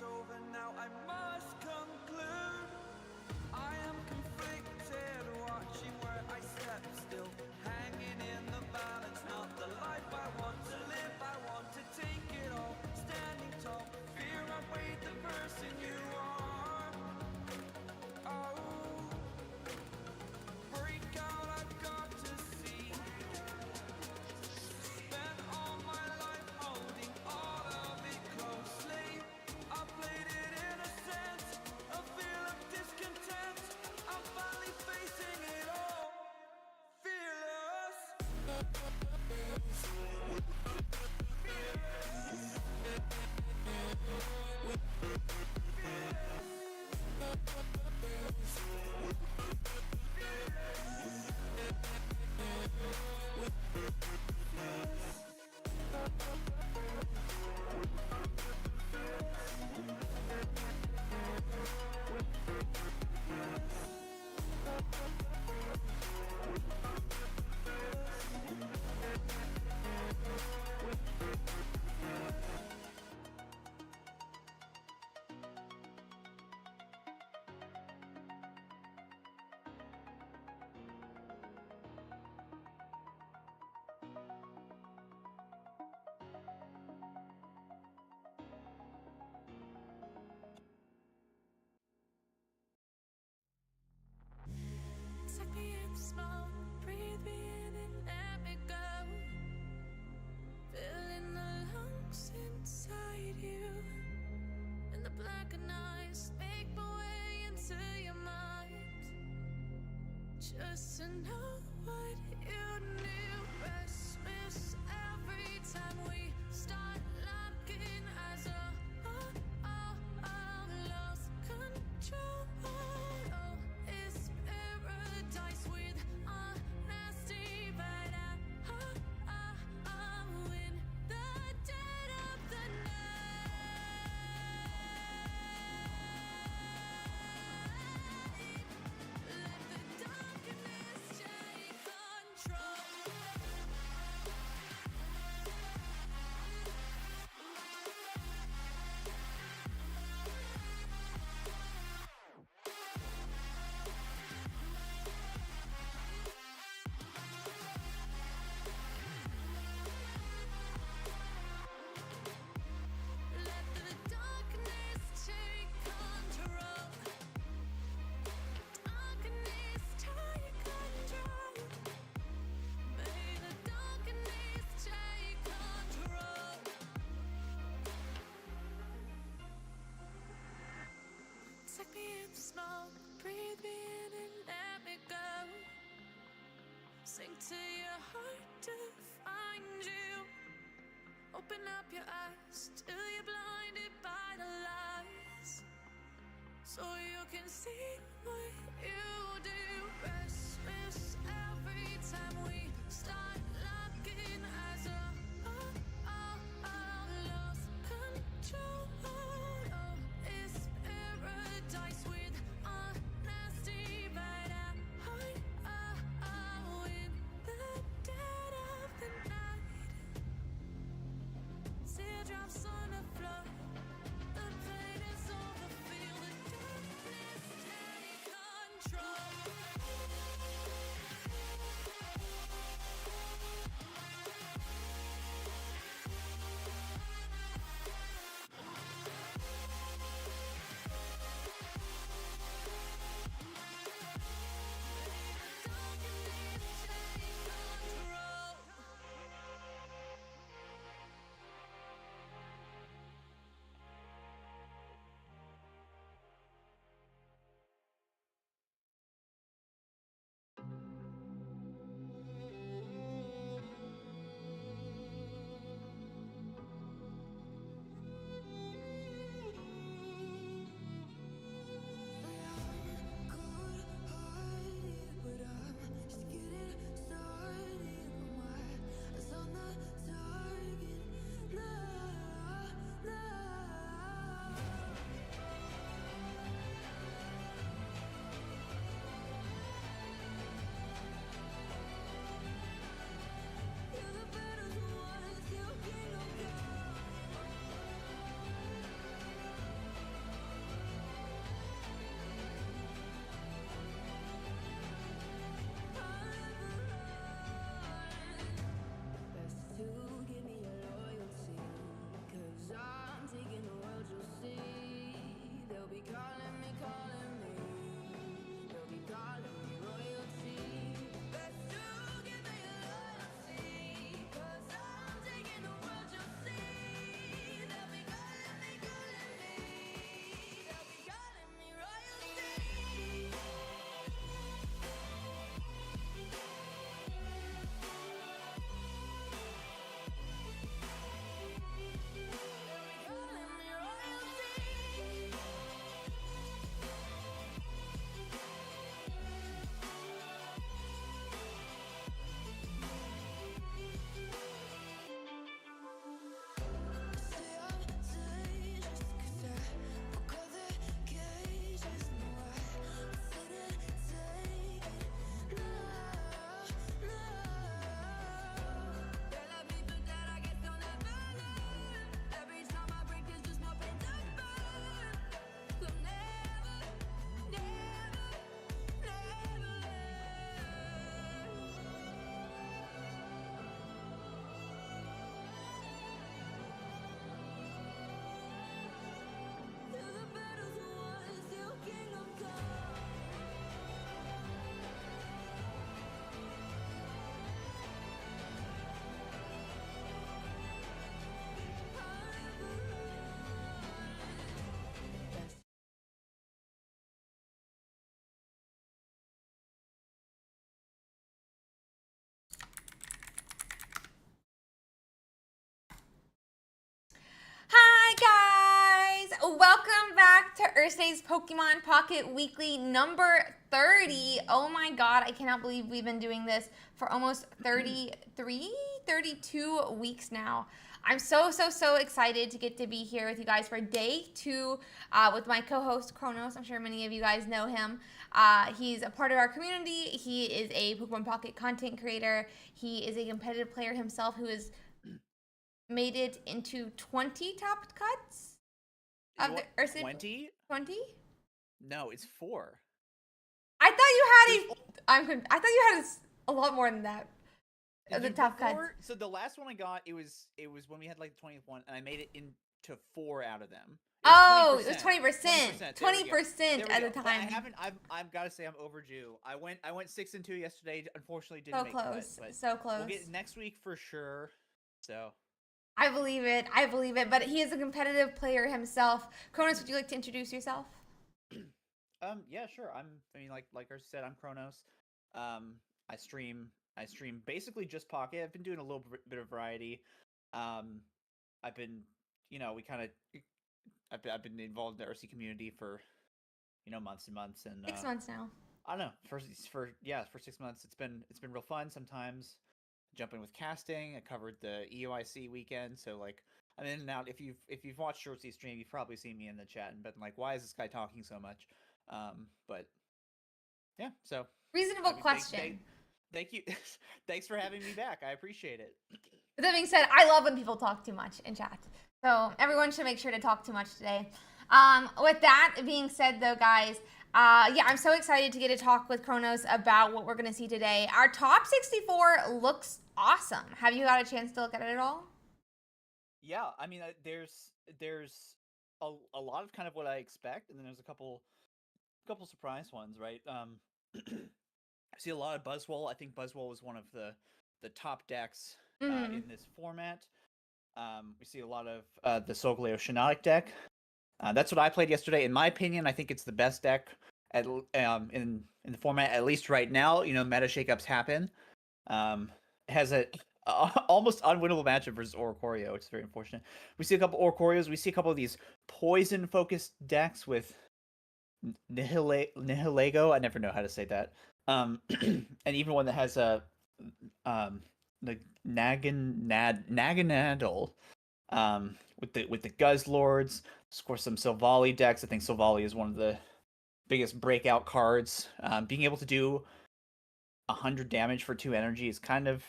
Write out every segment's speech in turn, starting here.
over now, I must conclude. I am conflicted, watching where I step still, hanging in the balance, not the life I want to live. I want to take it all, standing tall, fear outweighed the person you are. Oh, break out, I've got to see. Spent all my life holding all of it closely. I played it innocent, a feel of discontent. I'm finally facing it all, fearless. Take me in small, breathe me in and let me go. Filling the lungs inside you, and the blackened eyes make my way into your mind. Just to know what you knew. Restless every time we start locking eyes. Lost control. Oh, it's paradise with honesty, but I'm in the dead of the night. Let the darkness take control. Let the darkness take control. Darkness take control. May the darkness take control. Take me in small, breathe me in and let me go. Sink to your heart to find you. Open up your eyes till you're blinded by the lies, so you can see what you do. Restless every time we start locking eyes. Lost control. Oh, it's paradise with honesty, but I'm in the dead of the night. Teardrops on the floor. The pain is over. Feel the darkness take control. Welcome back to Ursiiday's Pokemon Pocket Weekly number 30. Oh my god, I cannot believe we've been doing this for almost 33, 32 weeks now. I'm so excited to get to be here with you guys for day 2 with my co-host Kronos. I'm sure many of you guys know him. He's a part of our community. He is a Pokemon Pocket content creator. He is a competitive player himself who has made it into 20 top cuts. Of the Ursiiday 20? 20? No, it's 4. I thought you had a lot more than that. Of the top cuts. So the last one I got, it was when we had like the 20th one, and I made it into 4 out of them. It was 20%. 20% at the time. I've got to say I'm overdue. I went 6-2 yesterday. Unfortunately, didn't make it. So close. We'll get next week for sure. So. I believe it. But he is a competitive player himself. Kronos, would you like to introduce yourself? Yeah, sure. Like I said, I'm Kronos. I stream basically just Pocket. I've been doing a little bit of variety. I've been, I've been involved in the Ursiiday community for, months and months, and 6 months now. I don't know. For 6 months, it's been real fun. Sometimes jumping with casting. I covered the EOIC weekend, so like I'm in and out. If you've watched Ursiiday stream, you've probably seen me in the chat and been like, why is this guy talking so much? But yeah, so reasonable question. Thank you. Thanks for having me back. I appreciate it. With that being said, I love when people talk too much in chat. So everyone should make sure to talk too much today. With that being said, though, guys, I'm so excited to get to talk with Kronos about what we're going to see today. Our top 64 looks awesome. Have you got a chance to look at it at all? Yeah, I mean, there's a lot of kind of what I expect, and then there's a couple surprise ones, right? I see a lot of Buzzwole. I think Buzzwole is one of the top decks in this format. We see a lot of the Solgaleo Shiinotic deck. That's what I played yesterday. In my opinion, I think it's the best deck in the format, at least right now. Meta shakeups happen. It has a almost unwinnable matchup versus Oricorio. It's very unfortunate. We see a couple Oricorios. We see a couple of these poison-focused decks with Nihilego. I never know how to say that. And even one that has the Naganadel. With the Guzzlords, of course, some Silvally decks. I think Silvally is one of the biggest breakout cards. Being able to do 100 damage for 2 energy is kind of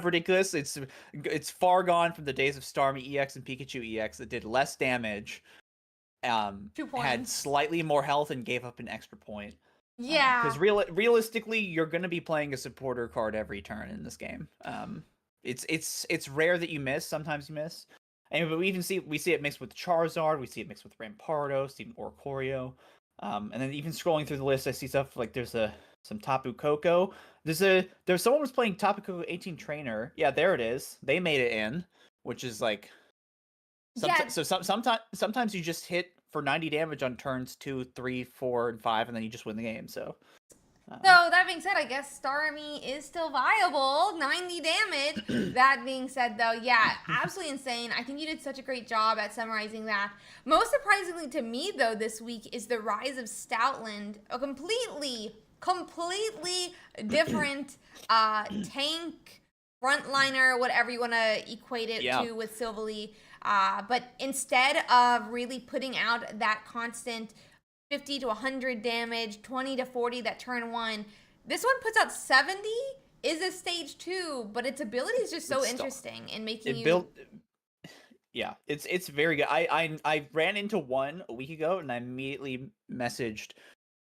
ridiculous. It's far gone from the days of Starmie EX and Pikachu EX that did less damage, 2 points. Had slightly more health, and gave up an extra point. Yeah, because realistically, you're going to be playing a supporter card every turn in this game. It's rare that you miss. Sometimes you miss. And we see it mixed with Charizard. We see it mixed with Rampardos, even Oricorio. And then even scrolling through the list, I see stuff like there's some Tapu Koko. There's someone was playing Tapu Koko 18 Trainer. Yeah, there it is. They made it in, which is like. So sometimes you just hit for 90 damage on turns 2, 3, 4, and 5, and then you just win the game. So that being said, I guess Starmie is still viable. 90 damage. That being said, though, yeah, absolutely insane. I think you did such a great job at summarizing that. Most surprisingly to me, though, this week is the rise of Stoutland, a completely different tank, frontliner, whatever you want to equate it to with Silvally. But instead of really putting out that constant 50 to 100 damage, 20 to 40 that turn 1, this one puts out 70, is a stage 2, but its ability is just so interesting in making Yeah, it's very good. I ran into one a week ago, and I immediately messaged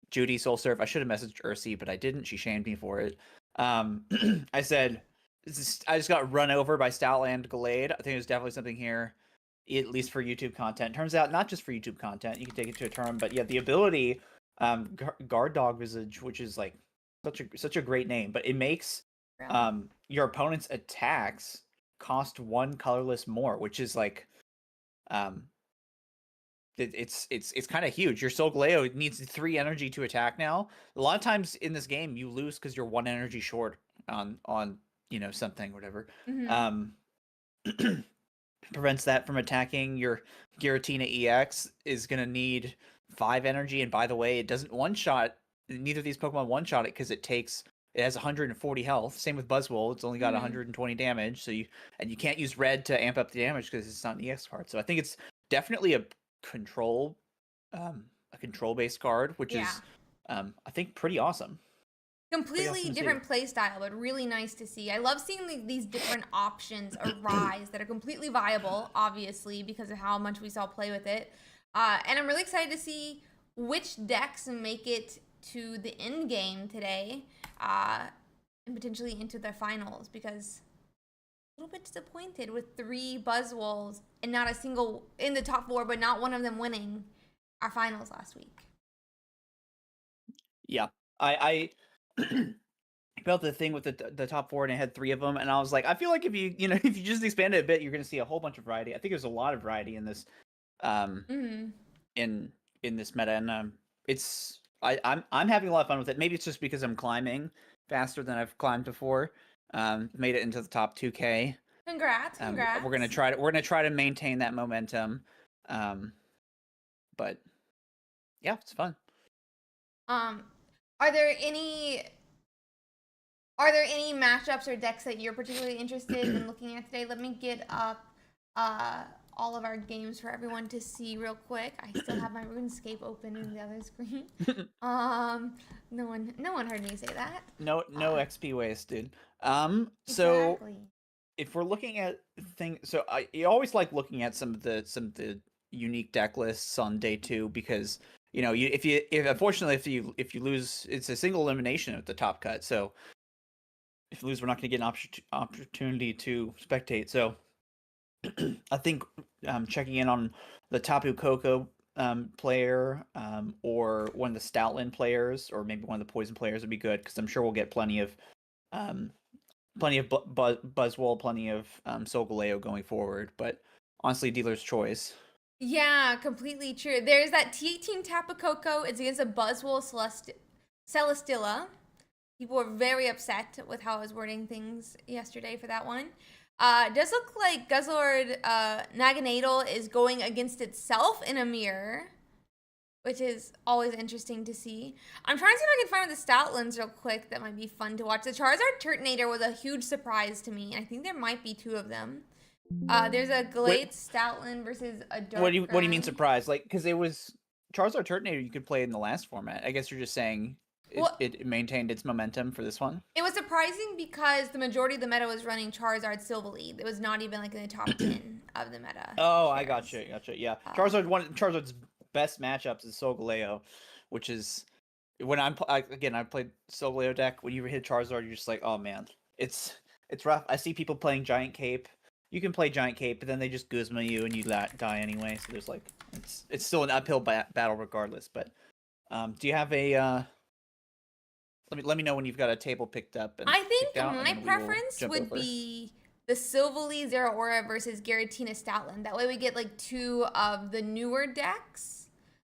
Judy Soulsurf. I should have messaged Ursi, but I didn't. She shamed me for it. I said, I just got run over by Stoutland Glade. I think there's definitely something here, at least for YouTube content. Turns out, not just for YouTube content. You can take it to a term, but yeah, the ability, Guard Dog Visage, which is like such a great name, but it makes your opponent's attacks cost 1 colorless more, which is like, it's kind of huge. Your Solgaleo needs 3 energy to attack now. A lot of times in this game, you lose because you're 1 energy short on something, whatever. prevents that from attacking your Giratina EX is gonna need 5 energy. And by the way, it doesn't one shot. Neither of these Pokemon one shot it because it has 140 health. Same with Buzzwole; it's only got 120 damage. So you can't use red to amp up the damage because it's not an EX card. So I think it's definitely a control based card, which is I think pretty awesome. Completely different play style, but really nice to see. I love seeing these different options arise that are completely viable, obviously, because of how much we saw play with it. And I'm really excited to see which decks make it to the end game today, and potentially into the finals, because a little bit disappointed with 3 Buzzwoles and not a single in the top 4, but not one of them winning our finals last week. Yeah, I felt the thing with the top 4 and it had 3 of them, and I was like, I feel like if you if you just expand it a bit, you're going to see a whole bunch of variety. I think there's a lot of variety in this in this meta, and I'm having a lot of fun with it. Maybe it's just because I'm climbing faster than I've climbed before. Made it into the top 2K. Congrats! We're gonna try to maintain that momentum. But yeah, it's fun. Are there any matchups or decks that you're particularly interested in looking at today? Let me get up all of our games for everyone to see real quick. I still have my RuneScape open in the other screen. No one heard me say that. No XP waste, dude. Exactly. So if we're looking at things, so you always like looking at some of the unique deck lists on day 2 because unfortunately if you lose, it's a single elimination at the top cut. So if you lose, we're not going to get an opportunity to spectate. So I think checking in on the Tapu Koko player or one of the Stoutland players or maybe one of the Poison players would be good because I'm sure we'll get plenty of Buzzwole, plenty of Solgaleo going forward. But honestly, dealer's choice. Yeah, completely true. There's that T18 Tapu Koko. It's against a Buzzwole Celesteela. People were very upset with how I was wording things yesterday for that one. Does look like Guzzlord Naganadel is going against itself in a mirror, which is always interesting to see. I'm trying to see if I can find the Stoutlands real quick that might be fun to watch. The Charizard Turtonator was a huge surprise to me. I think there might be 2 of them. There's a Glade Stoutland versus a Dark What do you mean surprise? Like, because it was Charizard Turtonator you could play in the last format. I guess you're just saying it maintained its momentum for this one. It was surprising because the majority of the meta was running Charizard Silvally. It was not even like in the top 10 of the meta. Oh, I gotcha. Yeah, Charizard's best matchups is Solgaleo, which is when I played Solgaleo deck. When you hit Charizard, you're just like, oh man, it's rough. I see people playing Giant Cape. You can play Giant Cape, but then they just Guzma you and you die anyway. So there's like it's still an uphill battle regardless. But do you have a let me know when you've got a table picked up. And I think my preference would be the Silvally Zeraora versus Giratina Stoutland. That way we get like 2 of the newer decks.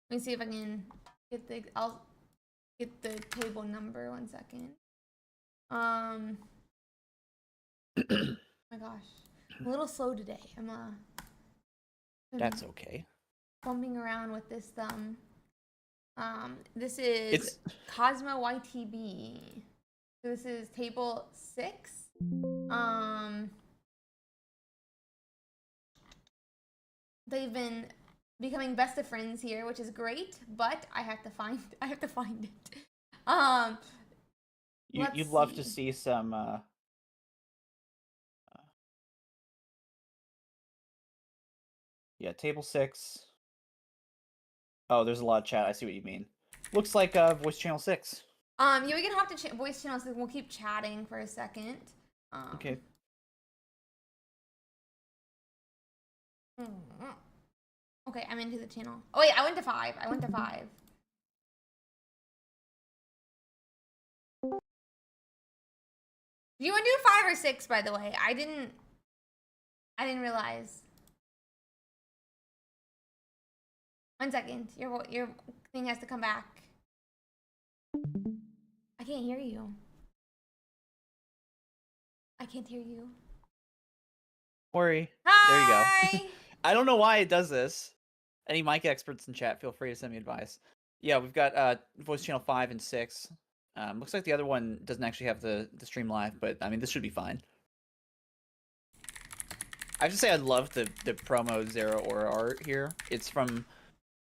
Let me see if I can I'll get the table number 1 second. Oh my gosh. I'm a little slow today. That's okay. Bumping around with this thumb. This is Cosmo YTB. So this is table 6. They've been becoming best of friends here, which is great, but I have to find it. You'd love to see some yeah, table 6. Oh, there's a lot of chat. I see what you mean. Looks like voice channel 6. Yeah, we can hop to voice channel 6. We'll keep chatting for a second. Okay. Okay, I'm into the channel. Oh wait, I went to 5. Do you want to do 5 or 6, by the way? I didn't realize. 1 second. Your thing has to come back. I can't hear you. Worry. There you go. Hi. I don't know why it does this. Any mic experts in chat, feel free to send me advice. Yeah, we've got voice channel 5 and 6. Looks like the other one doesn't actually have the stream live, but I mean this should be fine. I have to say I love the promo Zero Aura art here. It's from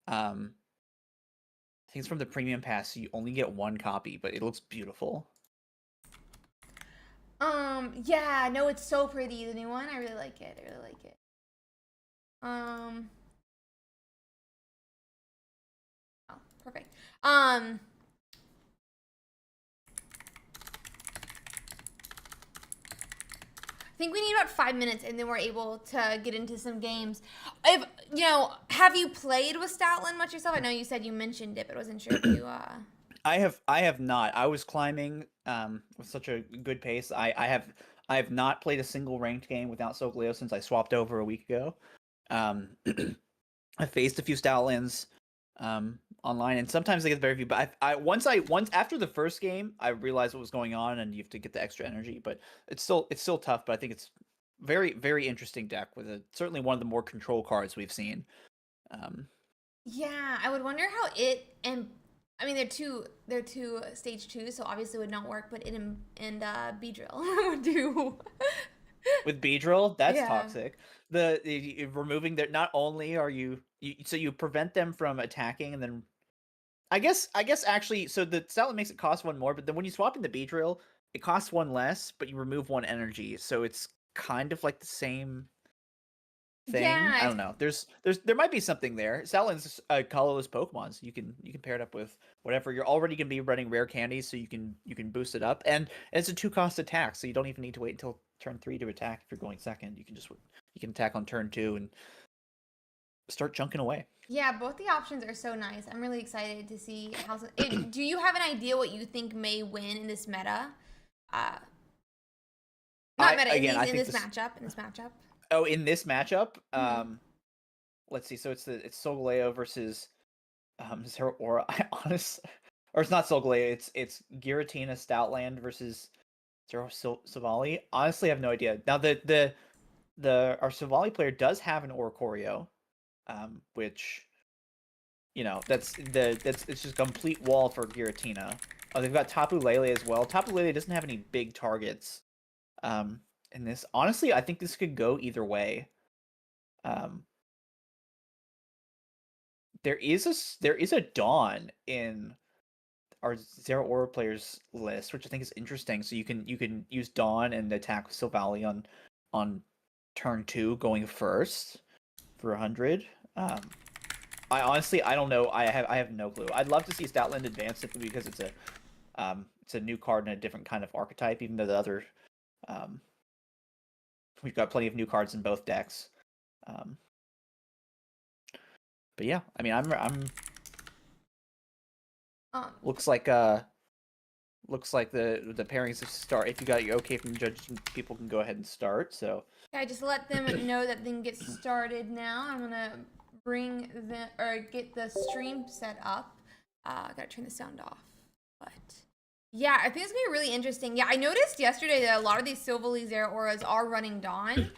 I think it's from the premium pass, so you only get one copy, but it looks beautiful. Yeah, no, it's so pretty. The new one, I really like it. Oh, perfect. I think we need about 5 minutes, and then we're able to get into some games. If have you played with Statland much yourself? I know you said you mentioned it, but I wasn't sure if you. I have not. I was climbing with such a good pace. I have not played a single ranked game without Solgaleo since I swapped over a week ago. I faced a few Stoutlands online, and sometimes they get very few. But once after the first game, I realized what was going on, and you have to get the extra energy. But it's still tough. But I think it's very, very interesting deck with certainly one of the more control cards we've seen. Yeah, I would wonder how it and I mean they're two stage 2, so obviously would not work, but it and Beedrill would do. With Beedrill, that's Yeah. toxic. The removing their, not only are you so you prevent them from attacking, and then I guess actually, so the Stoutland makes it cost 1 more, but then when you swap in the Beedrill, it costs 1 less, but you remove 1 energy, so it's kind of like the same thing. I Yeah. don't know. There might be something there. Stoutland's a colorless Pokemon, so you can pair it up with whatever. You're already gonna be running rare candies, so you can boost it up, and it's a 2-cost attack, so you don't even need to wait until turn 3 to attack if you're going second. You can attack on turn 2 and start chunking away. Yeah, both the options are so nice. I'm really excited to see how. Do you have an idea what you think may win in this meta? Not meta. In this matchup. In this matchup. Oh, in this matchup, let's see. So it's Solgaleo versus Zero Aura. Or it's not Solgaleo. It's Giratina Stoutland versus Zero Savali. Honestly, I have no idea. Now our Savali player does have an Oricorio, which that's it's just a complete wall for Giratina. Oh, they've got Tapu Lele as well. Tapu Lele doesn't have any big targets. In this, honestly, I think this could go either way. There is a Dawn in our Zero Aura players list, which I think is interesting. So you can use Dawn and attack Silvally on turn 2, going first for 100. I honestly, I don't know. I have no clue. I'd love to see Stoutland advance simply because it's a new card and a different kind of archetype, even though the other we've got plenty of new cards in both decks. But yeah, I mean, I'm looks like the pairings start. If you got your okay from the judges, people can go ahead and start. So I just let them know that they can get started now. I'm gonna get the stream set up. I gotta turn the sound off. But yeah, I think it's gonna be really interesting. Yeah, I noticed yesterday that a lot of these Silvally Zero Auras are running Dawn.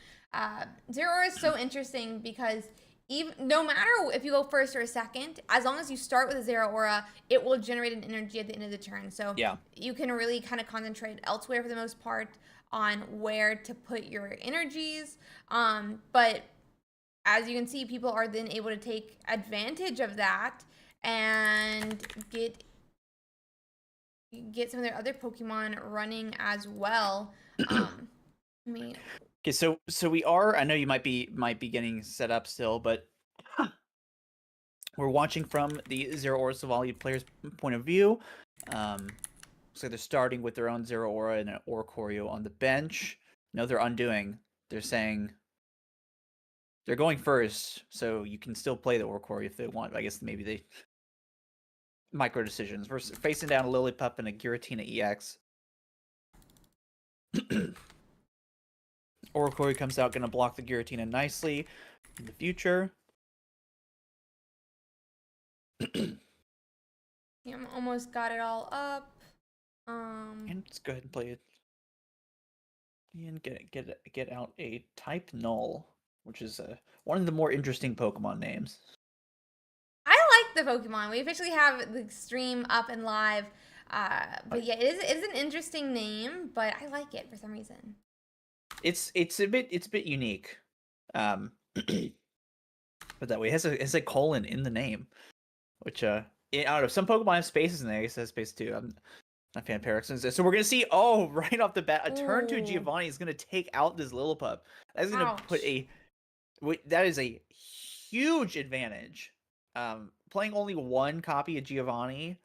Zero Aura is so interesting because even no matter if you go first or second, as long as you start with a Zero Aura, it will generate an energy at the end of the turn. So yeah, you can really kind of concentrate elsewhere for the most part on where to put your energies. But as you can see, people are then able to take advantage of that and get some of their other Pokemon running as well. Okay, so we are. I know you might be getting set up still, but we're watching from the Zero Aura Savali player's point of view. So they're starting with their own Zero Aura and an Oricorio on the bench. No, they're undoing. They're saying they're going first, so you can still play the Oricorio if they want. I guess maybe they micro decisions versus facing down a Lillipup and a Giratina EX. Oricorio comes out, gonna block the Giratina nicely in the future. Yeah, almost got it all up. And let's go ahead and play it. And get out a type null, which is one of the more interesting Pokemon names. I like the Pokemon. We officially have the stream up and live. But yeah, it is an interesting name, but I like it for some reason. It's a bit unique. But that way it has a colon in the name, which I don't know. Some Pokemon have spaces in there. It says space too. I'm not a fan of Paradoxes. So we're gonna see. Oh, right off the bat, a turn to Ooh. Giovanni is gonna take out this Lillipup. That's gonna put Ouch. that is a huge advantage. Playing only one copy of Giovanni,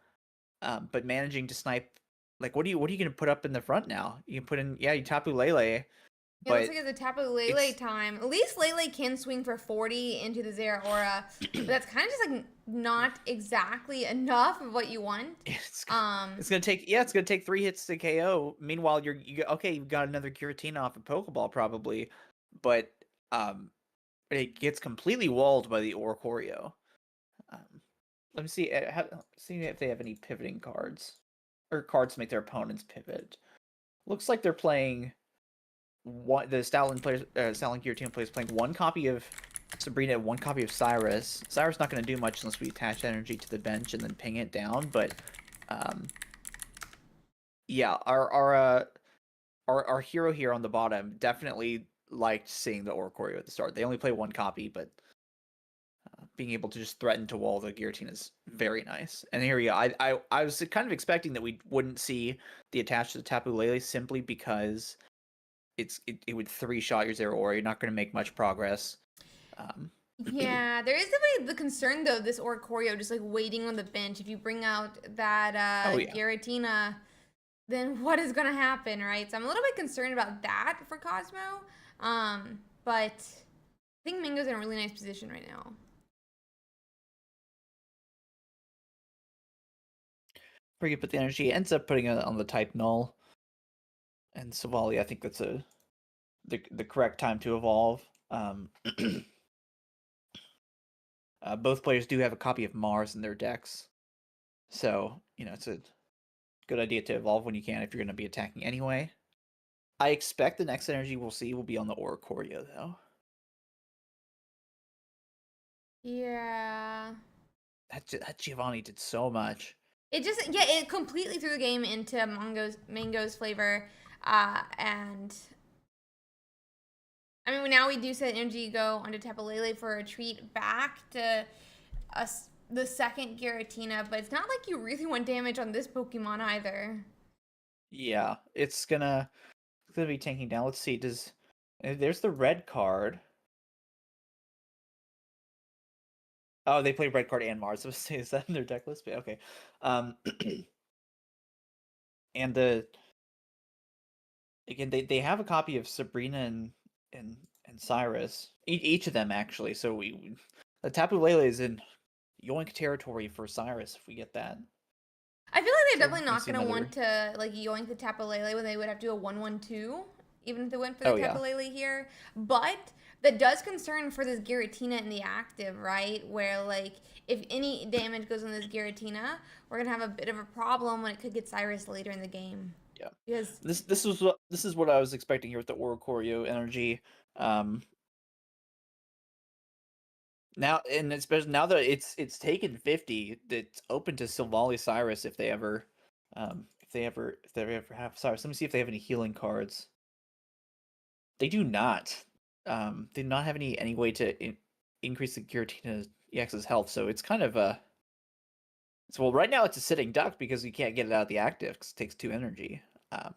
but managing to snipe. Like, what are you gonna put up in the front now? You can put in you Tapu Lele. It looks But like it's a Tapu Lele time. At least Lele can swing for 40 into the Zeraora, but that's kind of just like not exactly enough of what you want. it's gonna take 3 hits to KO. Meanwhile, you've got another Giratina off a Pokeball probably, but it gets completely walled by the Oricorio. Let me see see if they have any pivoting cards or cards to make their opponents pivot. Looks like they're playing the Stoutland Giratina players playing one copy of Sabrina, one copy of Cyrus. Cyrus not going to do much unless we attach energy to the bench and then ping it down. But yeah, our hero here on the bottom definitely liked seeing the Oricorio at the start. They only play one copy, but being able to just threaten to wall the Giratina is very nice. And here we go. I was kind of expecting that we wouldn't see the attach to the Tapu Lele simply because it would 3-shot your Zeraora. You're not going to make much progress. Yeah, there is definitely the concern though. This Oricorio just like waiting on the bench. If you bring out that Oh, yeah. Giratina, then what is gonna happen, right? So I'm a little bit concerned about that for Cosmo. But I think Mango's in a really nice position right now. Bring it, put the energy, ends up putting it on the type null. And Savali, I think that's the correct time to evolve. Both players do have a copy of Mars in their decks, so it's a good idea to evolve when you can if you're going to be attacking anyway. I expect the next energy we'll see will be on the Oricorio though. Yeah. That Giovanni did so much. It completely threw the game into Mango's flavor, and I mean now we do set energy go onto Tapu Lele for a retreat back to us the second Giratina, but it's not like you really want damage on this Pokemon either. Yeah, it's gonna be tanking down. Let's see. There's the red card. Oh, they play red card and Mars. Is that in their deck list? But okay. And again, they have a copy of Sabrina and Cyrus. Each of them actually. So the Tapu Lele is in yoink territory for Cyrus if we get that. I feel like they're So definitely not gonna want to like yoink the Tapu Lele when they would have to do a 1/1/2, even if they went for the Tapu Lele here. But that does concern for this Giratina in the active, right? Where like if any damage goes on this Giratina, we're gonna have a bit of a problem when it could get Cyrus later in the game. Yeah. Because this is what I was expecting here with the Oricorio energy. Now, and especially now that it's taken 50, it's open to Silvally Cyrus if they ever have Cyrus. Let me see if they have any healing cards. They do not. They do not have any way to increase the Giratina EX's health, so it's kind of well, right now it's a sitting duck because you can't get it out of the active because it takes 2 energy. yeah,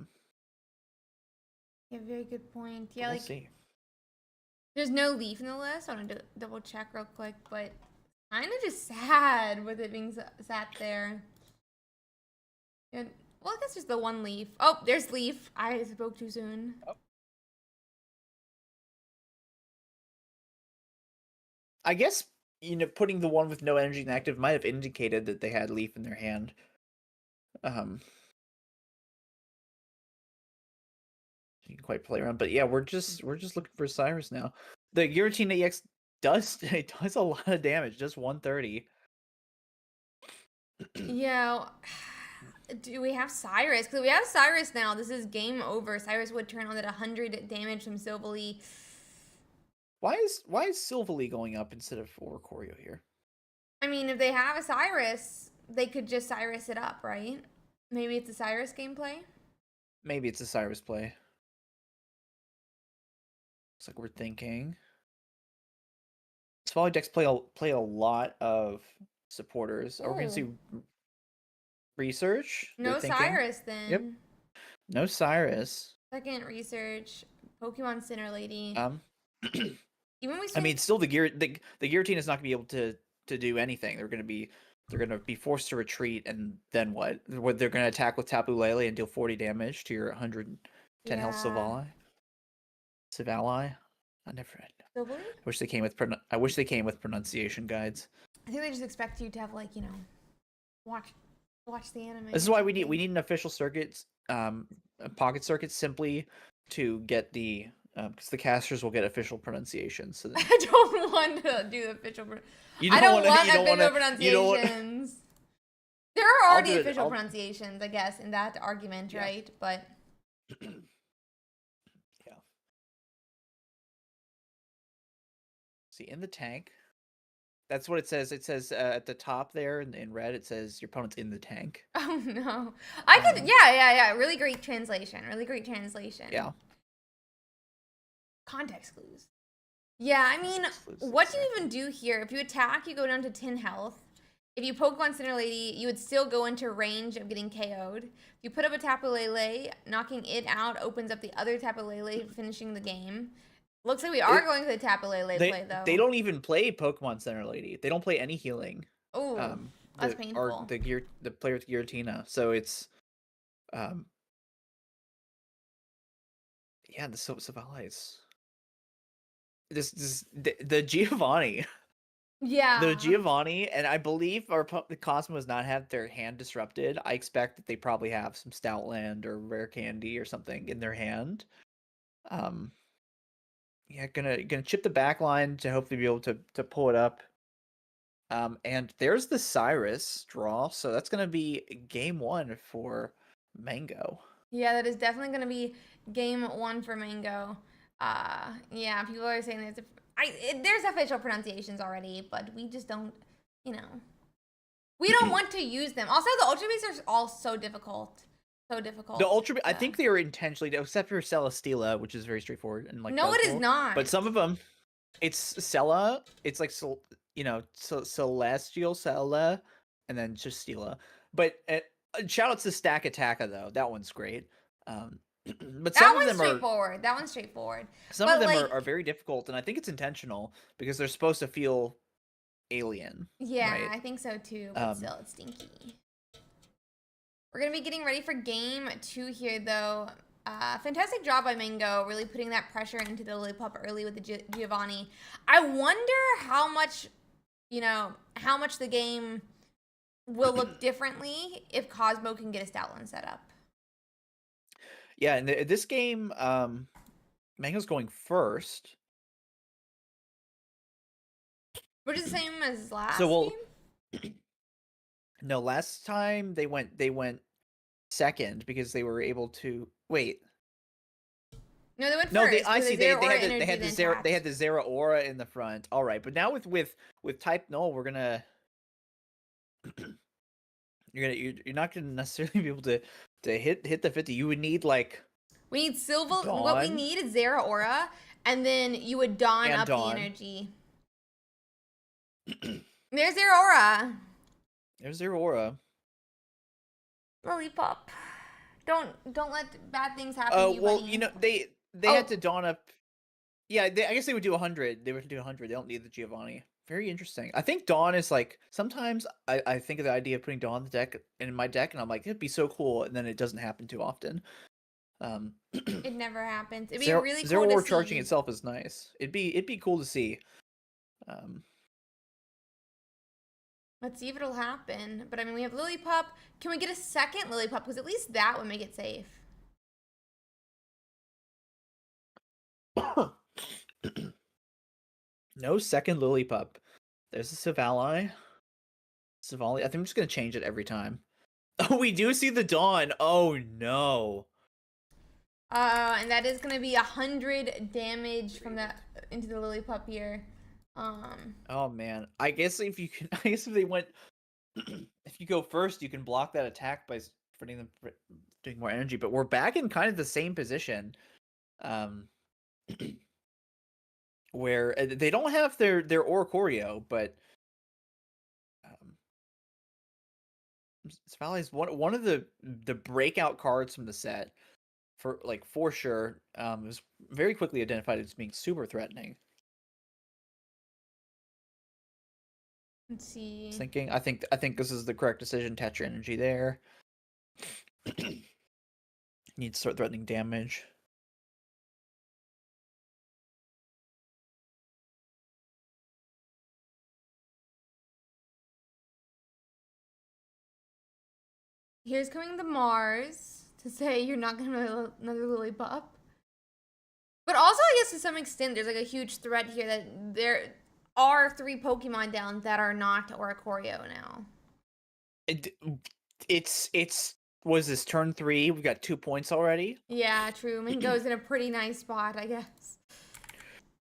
very good point. Yeah, we'll like see. there's no leaf in the list. I want to double check real quick, but kind of just sad with it being sat there. And, well, I guess just the one leaf. Oh, there's leaf. I spoke too soon. Oh. I guess putting the one with no energy in active might have indicated that they had leaf in their hand. You can quite play around, but yeah, we're just looking for Cyrus now. The Giratina EX does a lot of damage, just 130. Yeah, Do we have Cyrus? Because we have Cyrus now. This is game over. Cyrus would turn on that 100 damage from Silvally. Why is Silvally going up instead of Oricorio here? I mean, if they have a Cyrus, they could just Cyrus it up, right? Maybe it's a Cyrus gameplay? Maybe it's a Cyrus play. Looks like we're thinking. Svally decks play a lot of supporters. Are we gonna see research? No Cyrus then. Yep. No Cyrus. Second research. Pokemon Center Lady. Even we. I mean, still the Giratina is not gonna be able to do anything. They're gonna be forced to retreat, and then what? They're gonna attack with Tapu Lele and deal 40 damage to your 110 health Svalli. I never read. Silvally? I wish they came with pronunciation guides. I think they just expect you to have watch the anime. This is why we need an official circuit, a pocket circuit, simply to get the because the casters will get official pronunciations. So I don't want to do the official. I don't want official pronunciations. There are already official pronunciations, I guess, in that argument, right? But yeah. See, in the tank, that's what it says. It says at the top there in red, it says your opponent's in the tank. Oh no, I could. Yeah. Really great translation. Yeah. Context clues. Yeah, I mean, what do you even do here? If you attack, you go down to 10 health. If you Pokemon Center Lady, you would still go into range of getting KO'd. If you put up a Tapu Lele, knocking it out opens up the other Tapu Lele, finishing the game. Looks like we are going to the Tapu Lele play, though. They don't even play Pokemon Center Lady. They don't play any healing. Oh, that's painful. Or the player with Giratina. So it's... yeah, the Svalli is... The Giovanni. Yeah. The Giovanni, and I believe the Cosmos not have their hand disrupted. I expect that they probably have some Stoutland or Rare Candy or something in their hand. Yeah, gonna chip the back line to hopefully be able to pull it up. And there's the Cyrus draw, so that's gonna be game 1 for Mango. Yeah, that is definitely gonna be game 1 for Mango. Yeah, people are saying there's official pronunciations already, but we just don't, we don't want to use them. Also, the Ultra Beasts are all so difficult. The Ultra, I think they are intentionally, except for Celesteela, which is very straightforward and no, it is not. But some of them, it's Cella. It's like Celestial Cella, and then just Steela. But shout out to Stack Attacka though. That one's great. But some of them straightforward. That one's straightforward. Some of them are very difficult, and I think it's intentional because they're supposed to feel alien. Yeah, right? I think so too. But still, it's stinky. We're gonna be getting ready for game 2 here, though. Fantastic job by Mango, really putting that pressure into the Lillipup early with the Giovanni. I wonder how much the game will look differently if Cosmo can get a Stoutland set up. Yeah, and this game, Mango's going first. Which is the same as last game? No, last time they went second because they were able to wait. No, they went first. No, they had the Zeraora in the front. All right, but now with Type Null, we're gonna you're not gonna necessarily be able to hit the 50. You would need we need Silva. What we need is Zeraora, and then you would Dawn up the energy. There's Zeraora. There's Zeraora. Lillipup. Don't let bad things happen to you, well, buddy. they had to Dawn up. Yeah, I guess they would do 100. They would do 100. They don't need the Giovanni. Very interesting. I think Dawn is sometimes I think of the idea of putting Dawn in my deck, and I'm like, it'd be so cool, and then it doesn't happen too often. It never happens. It'd be really cool to see. Charging itself is nice. It'd be cool to see. Let's see if it'll happen. But I mean, we have Lillipup. Can we get a second Lillipup? Because at least that would make it safe. No second Lillipup. There's a Svalli. I think I'm just gonna change it every time. Oh, we do see the dawn. Oh no. And that is gonna be 100 damage from that into the Lillipup here. Oh man. I guess if you can, I guess if they went, if you go first, you can block that attack by putting them doing more energy. But we're back in kind of the same position, um, where they don't have their Oricorio, but Savali is one of the breakout cards from the set for sure. It was very quickly identified as being super threatening. Let's see. Thinking, I think this is the correct decision. Tetra energy there. Need to start threatening damage. Here's coming the Mars to say you're not gonna have another Lillipup. But also, I guess to some extent, there's like a huge threat here that there are 3 Pokemon down that are not Oricorio now. It's was this turn 3? We got 2 points already. Yeah, true. Mingo's in a pretty nice spot, I guess.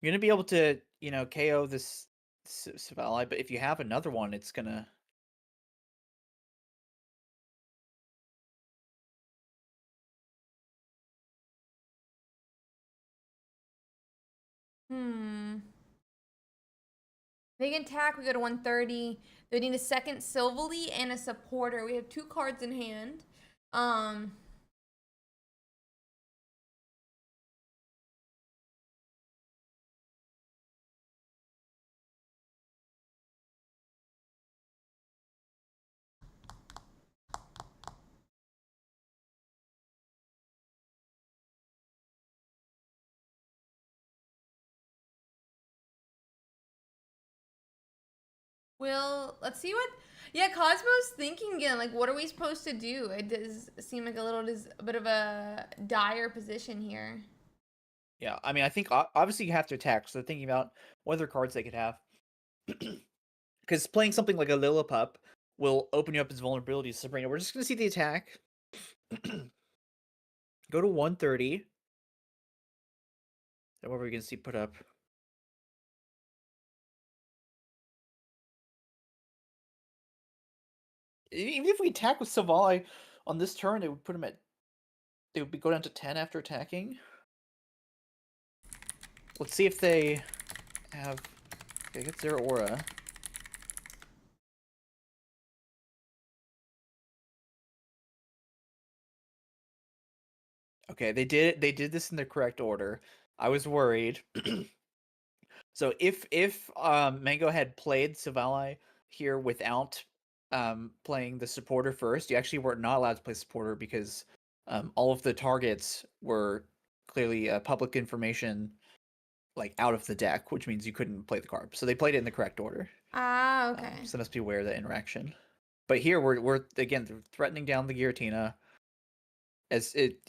You're gonna be able to, KO this Savali, but if you have another one, it's gonna. They can attack, we go to 130. They need a second Silvally and a supporter. We have 2 cards in hand. Let's see what. Yeah, Cosmo's thinking again. Like, what are we supposed to do? It does seem like a bit of a dire position here. Yeah, I mean, I think obviously you have to attack, so they're thinking about what other cards they could have. Because playing something like a Lillipup will open you up as vulnerabilities. Sabrina, we're just gonna see the attack. Go to 130. What are we gonna see put up? Even if we attack with Savali on this turn, it would put him at. They would go down to 10 after attacking. Let's see if they have. Okay, get their aura. Okay, they did this in the correct order. I was worried. So if Mango had played Savali here without playing the supporter first, you actually were not allowed to play supporter because all of the targets were clearly public information, like out of the deck, which means you couldn't play the card. So they played it in the correct order. Ah, okay. So let's be aware of that interaction. But here we're again threatening down the Giratina.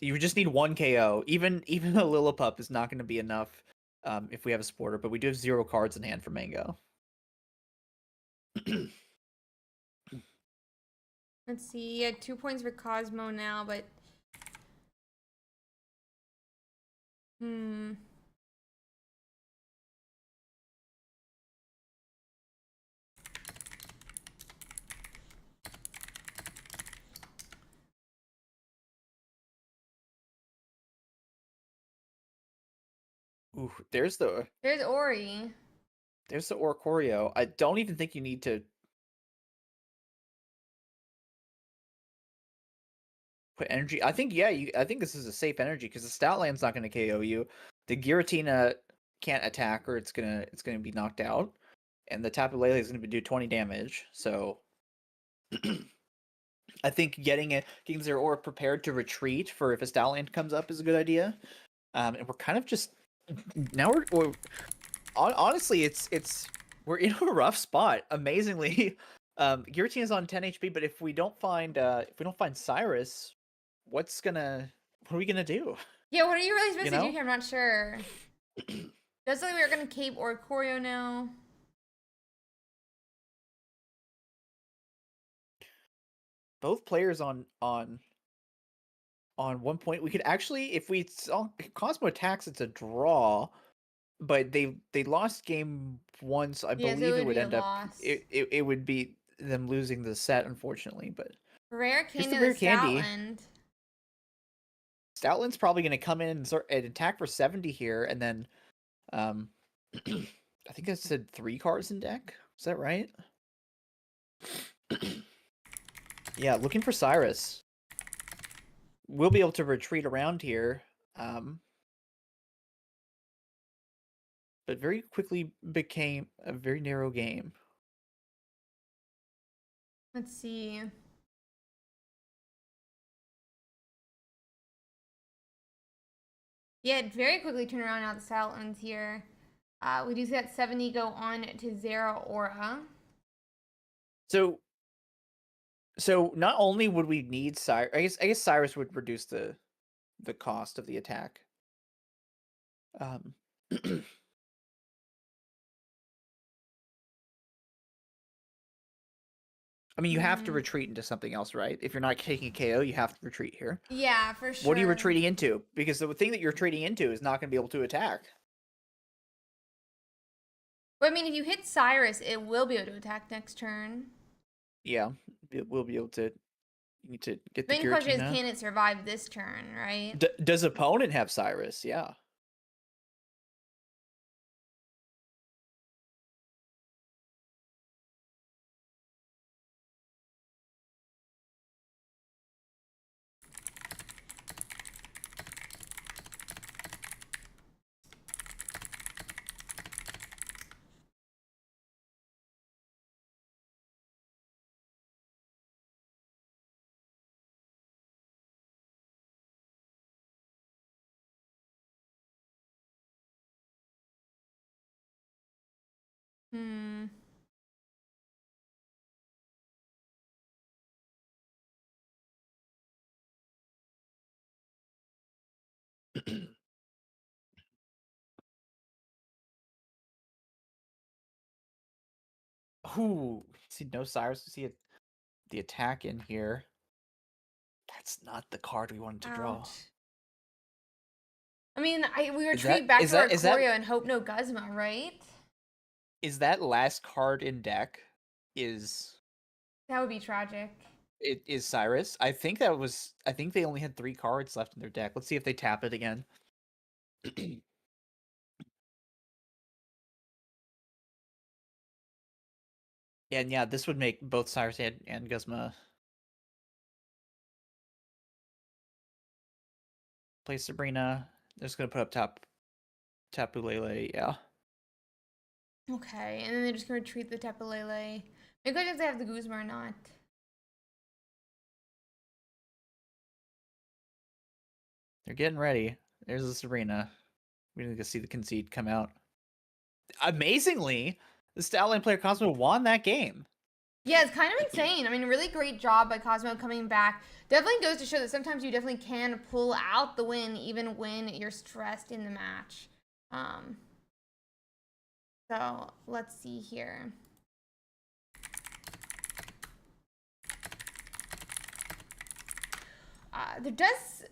You just need 1 KO. Even a Lillipup is not going to be enough if we have a supporter, but we do have 0 cards in hand for Mango. Let's see. Yeah, 2 points for Cosmo now, but Ooh, there's the Ori. Oricorio. I don't even think you need to put energy. I think I think this is a safe energy because the Stoutland's not going to KO you. The Giratina can't attack or it's gonna be knocked out, and the Tapu Lele is going to do 20 damage. So I think getting their aura prepared to retreat for if a Stoutland comes up is a good idea. And we're kind of just now we're honestly we're in a rough spot. Amazingly, Giratina's on 10 HP, but if we don't find Cyrus, what are we gonna do? Yeah, what are you really supposed to do here? I'm not sure. Does like we're gonna cape Oricorio now. both players on 1 point. We could actually, if we saw Cosmo attacks, it's a draw, but they lost game 1, so I Yeah, so believe it it would would be a end up loss. it would be them losing the set, unfortunately. But Rare here's candy the of rare the candy. Stoutland. Stoutland's probably going to come in and attack for 70 here, and then I think I said 3 cards in deck. Is that right? Yeah, looking for Cyrus. We'll be able to retreat around here, but very quickly became a very narrow game. Let's see. Yeah, it very quickly turned around now the Stoutlands here. We do see that 70 go on to Zera Aura. So not only would we need Cyrus, I guess Cyrus would reduce the cost of the attack. I mean, you have to retreat into something else, right? If you're not taking a KO, you have to retreat here. Yeah, for sure. What are you retreating into? Because the thing that you're retreating into is not going to be able to attack. But I mean, if you hit Cyrus, it will be able to attack next turn. Yeah, we'll be able to. You need to get The the main question is, Giratina. can it survive this turn, right? Does opponent have Cyrus? Yeah. Hmm. Ooh, see no Cyrus. See the attack in here. That's not the card we wanted to draw. Ouch. I mean, we Is retreat that- back is to our that- is that- Choreo and hope no Guzma, right? Is that last card in deck? Is That would be tragic. it is Cyrus? I think that was. I think they only had 3 cards left in their deck. Let's see if they tap it again. And yeah, this would make both Cyrus and Guzma play Sabrina. They're just gonna put up Tapu Lele. Yeah. Okay, and then they're just gonna retreat the Tapu Lele. Maybe if they have the Guzma or not. They're getting ready. There's the Sabrina. We need to see the concede come out. Amazingly, the Stoutland player Cosmo won that game. Yeah, it's kind of insane. I mean, really great job by Cosmo coming back. Definitely goes to show that sometimes you definitely can pull out the win even when you're stressed in the match. So let's see here. There does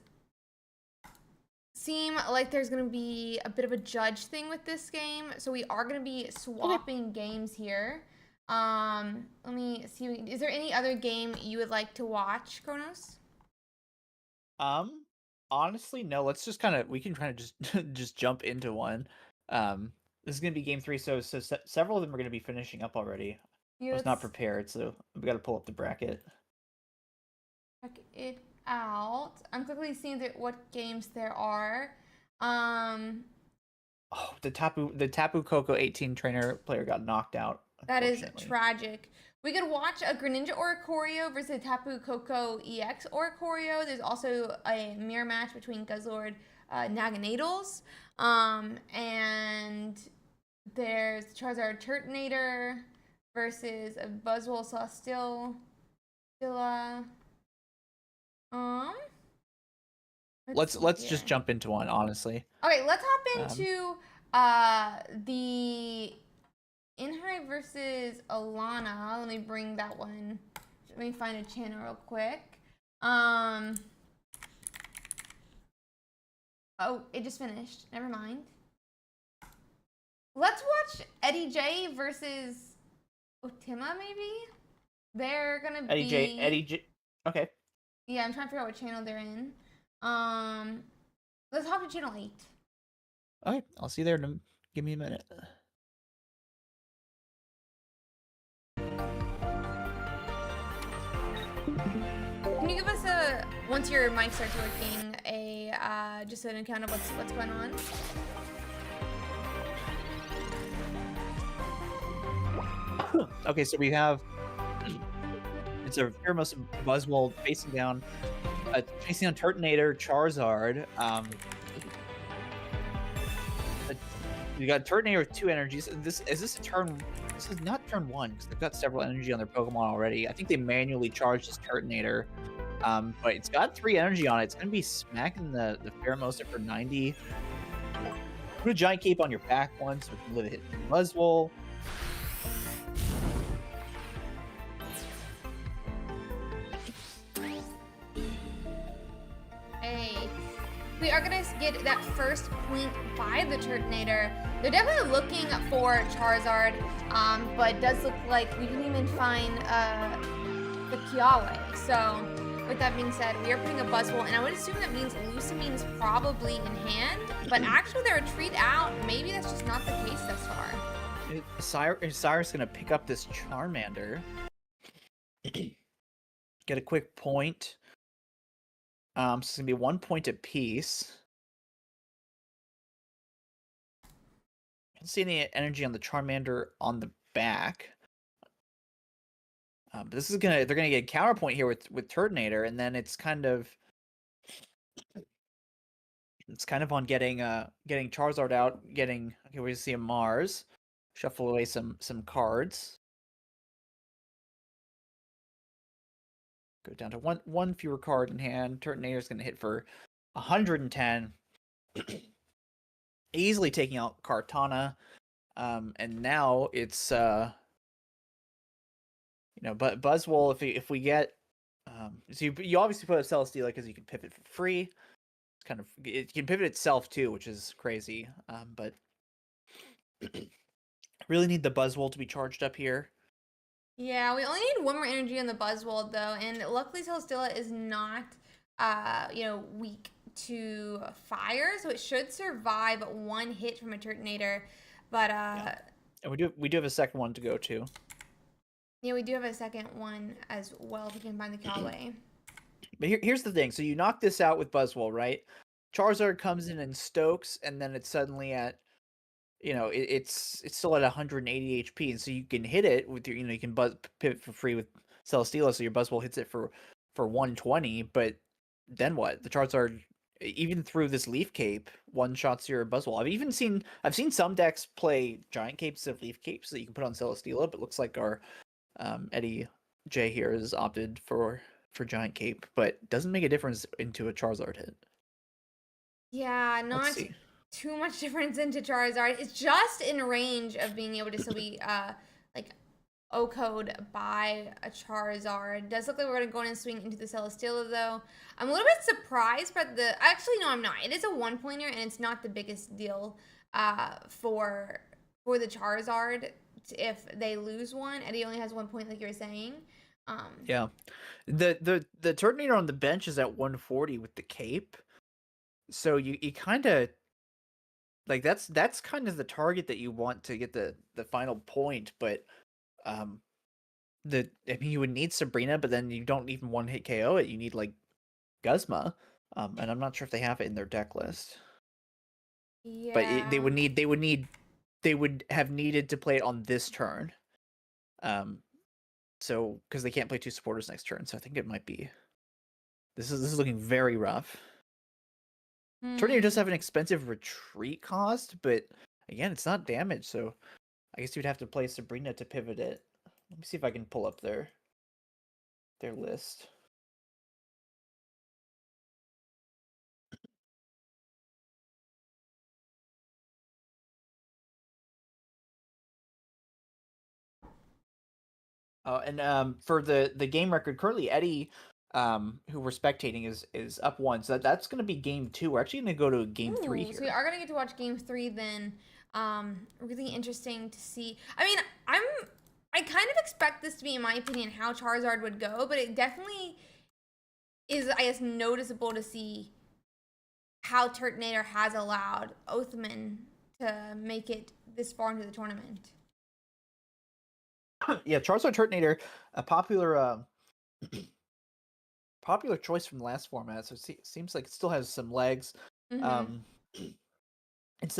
seem like there's going to be a bit of a judge thing with this game. So we are going to be swapping games here. Let me see. Is there any other game you would like to watch, Kronos? Honestly, no. Let's just we can kind of just just jump into one. This is gonna be game 3, so several of them are gonna be finishing up already. Yeah, I was not prepared, so we got to pull up the bracket. Check it out. I'm quickly seeing what games there are. Oh, the Tapu Koko 18 trainer player got knocked out. That is tragic. We could watch a Greninja Oricorio versus a Tapu Koko EX Oricorio. There's also a mirror match between Guzzlord Naganadals. And there's Charizard Turtonator versus a Buzzwole Celesteela. Let's just jump into one, honestly. Okay, let's hop into the Inhai versus Alana. Let me bring that one Let me find a channel real quick. Oh, it just finished. Never mind. Let's watch Eddie J versus Otima, maybe? They're gonna be... Eddie J. Okay. Yeah, I'm trying to figure out what channel they're in. Let's hop to channel 8. Okay, I'll see you there. Give me a minute. Can you give us a, once your mic starts working, a just an account of what's going on? Okay, so we have it's a Pheromosa Buzzwole facing down Turtonator, Charizard. We got Turtonator with 2 energies. Is this a turn? This is not turn 1 because they've got several energy on their Pokemon already. I think they manually charged this Turtonator, but it's got 3 energy on it. It's gonna be smacking the Pheromosa for 90. Put a Giant Cape on your back one so we can live a hit from Buzzwole. Hey, we are gonna get that first point by the Turtonator. They're definitely looking for Charizard, but it does look like we didn't even find the Kiawe. So, with that being said, we are putting a Buzzwole, and I would assume that means Lusamine is probably in hand, but actually they're a retreat out. Maybe that's just not the case thus far. Cyrus gonna pick up this Charmander. Get a quick point. So it's gonna be 1 point apiece. I don't see any energy on the Charmander on the back. But this is they're gonna get a counterpoint here with Turtonator, and then it's kind of on getting Charizard out, okay, we see a Mars. Shuffle away some cards. Go down to one fewer card in hand. Turtonator's gonna hit for 110. Easily taking out Kartana. And now it's but Buzzwole, if we get so you obviously put a Celesteela because you can pivot for free. It's it can pivot itself too, which is crazy. But really need the Buzzwole to be charged up here. Yeah, we only need 1 more energy on the Buzzwole though, and luckily Celesteela is not weak to fire, so it should survive 1 hit from a Turtonator. But yeah. And we do have a second one to go to. Yeah, we do have a second one as well if we can find the Kiawe. But here's the thing. So you knock this out with Buzzwole, right? Charizard comes in and stokes, and then it's suddenly at, it's still at 180 HP, and so you can hit it with your, you can pivot for free with Celesteela, so your Buzzwole hits it for 120. But then what? The Charizard, even through this Leaf Cape, one-shots your Buzzwole. I've seen some decks play Giant Capes of Leaf Capes that you can put on Celesteela, but looks like our Eddie J here has opted for Giant Cape, but doesn't make a difference into a Charizard hit. Yeah, not too much difference into Charizard. It's just in range of being able to still be like O-code by a Charizard. It does look like we're gonna go in and swing into the Celesteela though. I'm a little bit surprised by actually no, I'm not. It is a 1-pointer and it's not the biggest deal for the Charizard if they lose one. Eddie only has 1 point like you were saying. Yeah. The Turtonator on the bench is at 140 with the cape. So you kind of like that's kind of the target that you want to get the final point, but you would need Sabrina, but then you don't even one hit KO it. You need like Guzma, and I'm not sure if they have it in their deck list. Yeah. But they would have needed to play it on this turn. So because they can't play 2 supporters next turn, so I think it might be. This is looking very rough. Turtonator does have an expensive retreat cost, but again, it's not damage, so I guess you'd have to play Sabrina to pivot it. Let me see if I can pull up their list. And for the game record, currently Eddie, who we're spectating, is up 1. So that's going to be game 2. We're actually going to go to game 3 here. So we are gonna get to watch game 3 then. Really interesting to see. I mean, I kind of expect this to be, in my opinion, how Charizard would go, but it definitely is, I guess, noticeable to see how Turtonator has allowed Othman to make it this far into the tournament. Yeah, Charizard Turtonator, a popular popular choice from the last format, so it seems like it still has some legs. Instead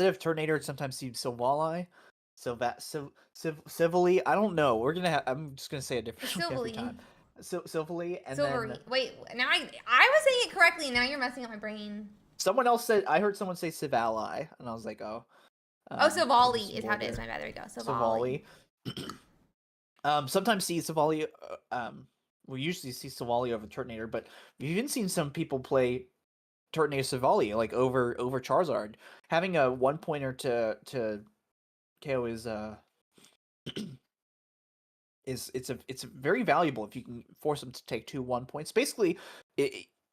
of Turtonator, it sometimes seems Silvally. Civilly, I don't know. I'm just gonna say it differently every time. Silvally, and Silvery. then Wait, now I was saying it correctly, and now you're messing up my brain. someone else said, I heard someone say Civalli, and I was like, oh. Silvally is how it is. My bad. There we go. Silvally. Sometimes see Silvally. We usually see Silvally over Turtonator, but we've even seen some people play Turtonator Silvally like over Charizard. Having a 1-pointer to KO is it's very valuable if you can force them to take 2 1-points. Basically,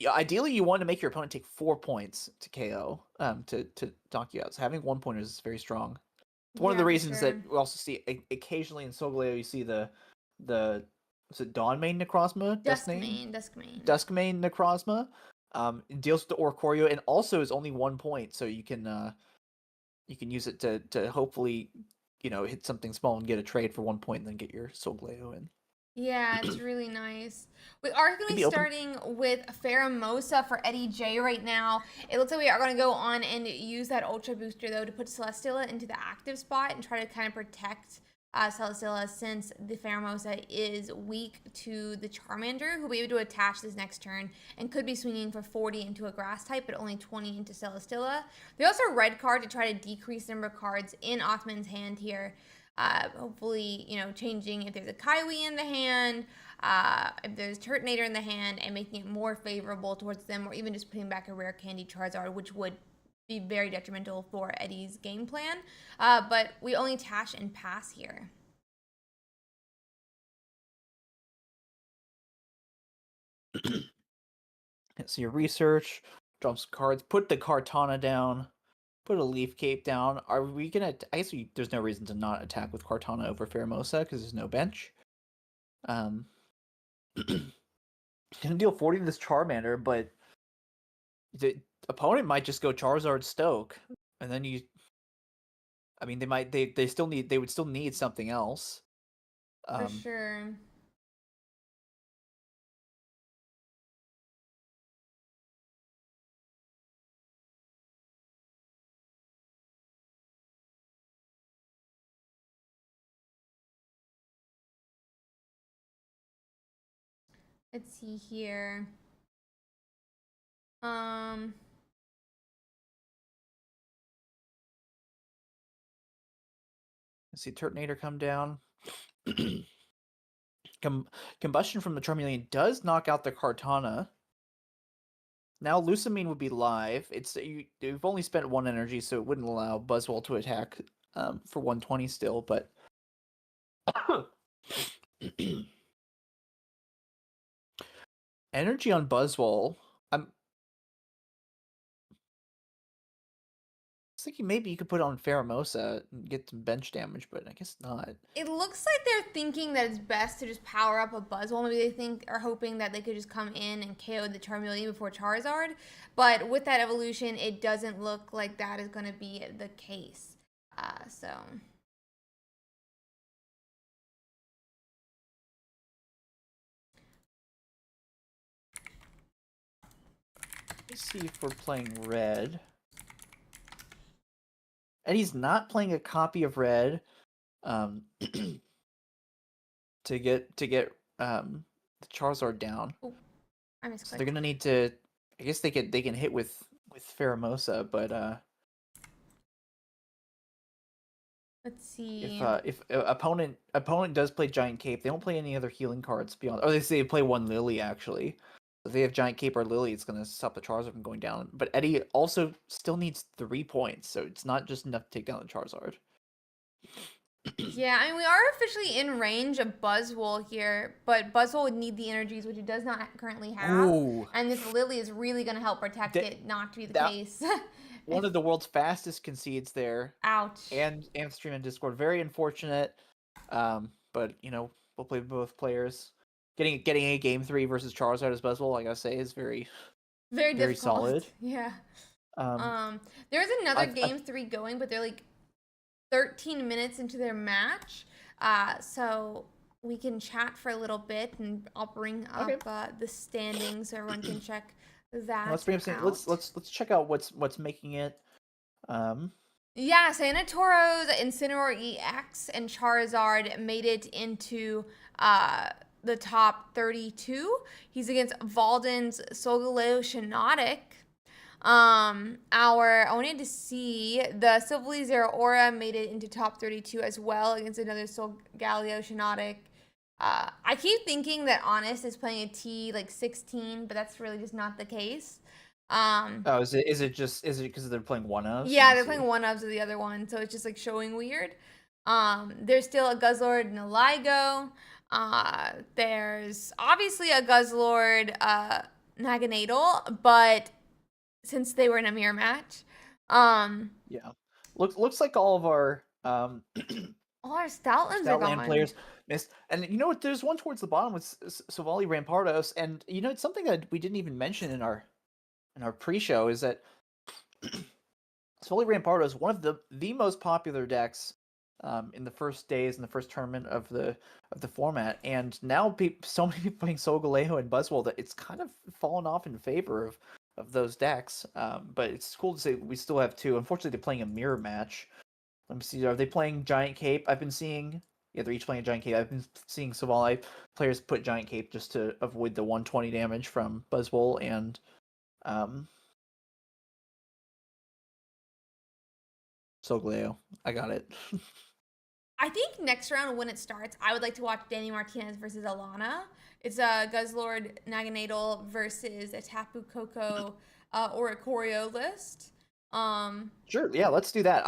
ideally you want to make your opponent take 4 points to KO to knock you out. So having 1-pointers is very strong. It's one of the reasons that we also see occasionally in Solgaleo you see the is it Dawnmane Necrozma? Duskmane Necrozma. It deals with the Oricorio and also is only 1 point, so you can use it to hopefully, hit something small and get a trade for 1 point and then get your Solgaleo in. Yeah, it's really nice. We are going to be starting with Pheromosa for Eddie J right now. It looks like we are going to go on and use that Ultra Booster, though, to put Celesteela into the active spot and try to kind of protect Celesteela, since the Pheromosa is weak to the Charmander, who will be able to attach this next turn and could be swinging for 40 into a grass type, but only 20 into Celesteela. They also red card to try to decrease the number of cards in Othman's hand here. Hopefully, changing if there's a Kaiwi in the hand, if there's Turtonator in the hand, and making it more favorable towards them, or even just putting back a rare Candy Charizard, which would be very detrimental for Eddie's game plan. But we only tash and pass here. So your research, drop some cards, put the Kartana down, put a Leaf Cape down. Are we gonna? I guess there's no reason to not attack with Kartana over Pheromosa because there's no bench. Gonna deal 40 to this Charmander, but the opponent might just go Charizard Stoke, and then they would still need something else. For sure. Let's see here. See Turtonator come down. Combustion from the Charmeleon does knock out the Kartana. Now Lusamine would be live. You've only spent 1 energy, so it wouldn't allow Buzzwole to attack for 120 still, but energy on Buzzwole. I'm thinking maybe you could put it on Pheromosa and get some bench damage, but I guess not. It looks like they're thinking that it's best to just power up a Buzzwole. Maybe they are hoping that they could just come in and KO the Charmeleon before Charizard. But with that evolution, it doesn't look like that is going to be the case. So Let's see if we're playing red. And he's not playing a copy of red to get the Charizard down. oh, I misclicked. So they're gonna need to. I guess they can hit with Pheromosa, but let's see. If opponent does play Giant Cape, they don't play any other healing cards beyond. Or they say they play 1 Lily actually. If they have Giant Cape or Lily, it's gonna stop the Charizard from going down. But Eddie also still needs 3 points, so it's not just enough to take down the Charizard. Yeah, I mean, we are officially in range of Buzzwole here, but Buzzwole would need the energies, which it does not currently have. Ooh, And this Lily is really going to help protect that it not to be the that case. one of the world's fastest concedes there, Ouch. and stream and Discord. Very unfortunate. But we'll play both players. Getting a game 3 versus Charizard as Buzzwole, I gotta say, is very Very very difficult. solid. Yeah. Um, There's another I've game 3 going, but they're like 13 minutes into their match. So we can chat for a little bit, and I'll bring up okay. the standings so everyone can check that Let's bring up. out. Let's check out what's making it. Um, Yeah, Sanitoro's Incineroar EX and Charizard made it into the top 32. He's against Valden's Solgaleo Shiinotic. I wanted to see the Silvally Zeraora made it into top 32 as well against another Solgaleo Shiinotic. I keep thinking that Honest is playing a T like 16, but that's really just not the case. oh, is it because they're playing one of? Yeah, they're playing one ups of the other one, so it's just like showing weird. There's still a Guzzlord and a LiGo. There's obviously a Guzzlord Naganadel, but since they were in a mirror match, Yeah, looks like all of our all our Stoutlands are Stoutland gone. players missed. And you know what? There's one towards the bottom with Savali Rampardos, and it's something that we didn't even mention in our pre-show is that Savali Rampardos is one of the most popular decks in the first days in the first tournament of the format, and now so many people playing Solgaleo and Buzzwole that it's kind of fallen off in favor of those decks. But it's cool to say we still have two. Unfortunately, they're playing a mirror match. Let me see. Are they playing Giant Cape? I've been seeing. Yeah, they're each playing a Giant Cape. I've been seeing Savali players put Giant Cape just to avoid the 120 damage from Buzzwole and Solgaleo. I got it. I think next round when it starts, I would like to watch Danny Martinez versus Alana. It's a Guzzlord Naganadel versus a Tapu Koko or a Choreo list. Sure. Yeah, let's do that.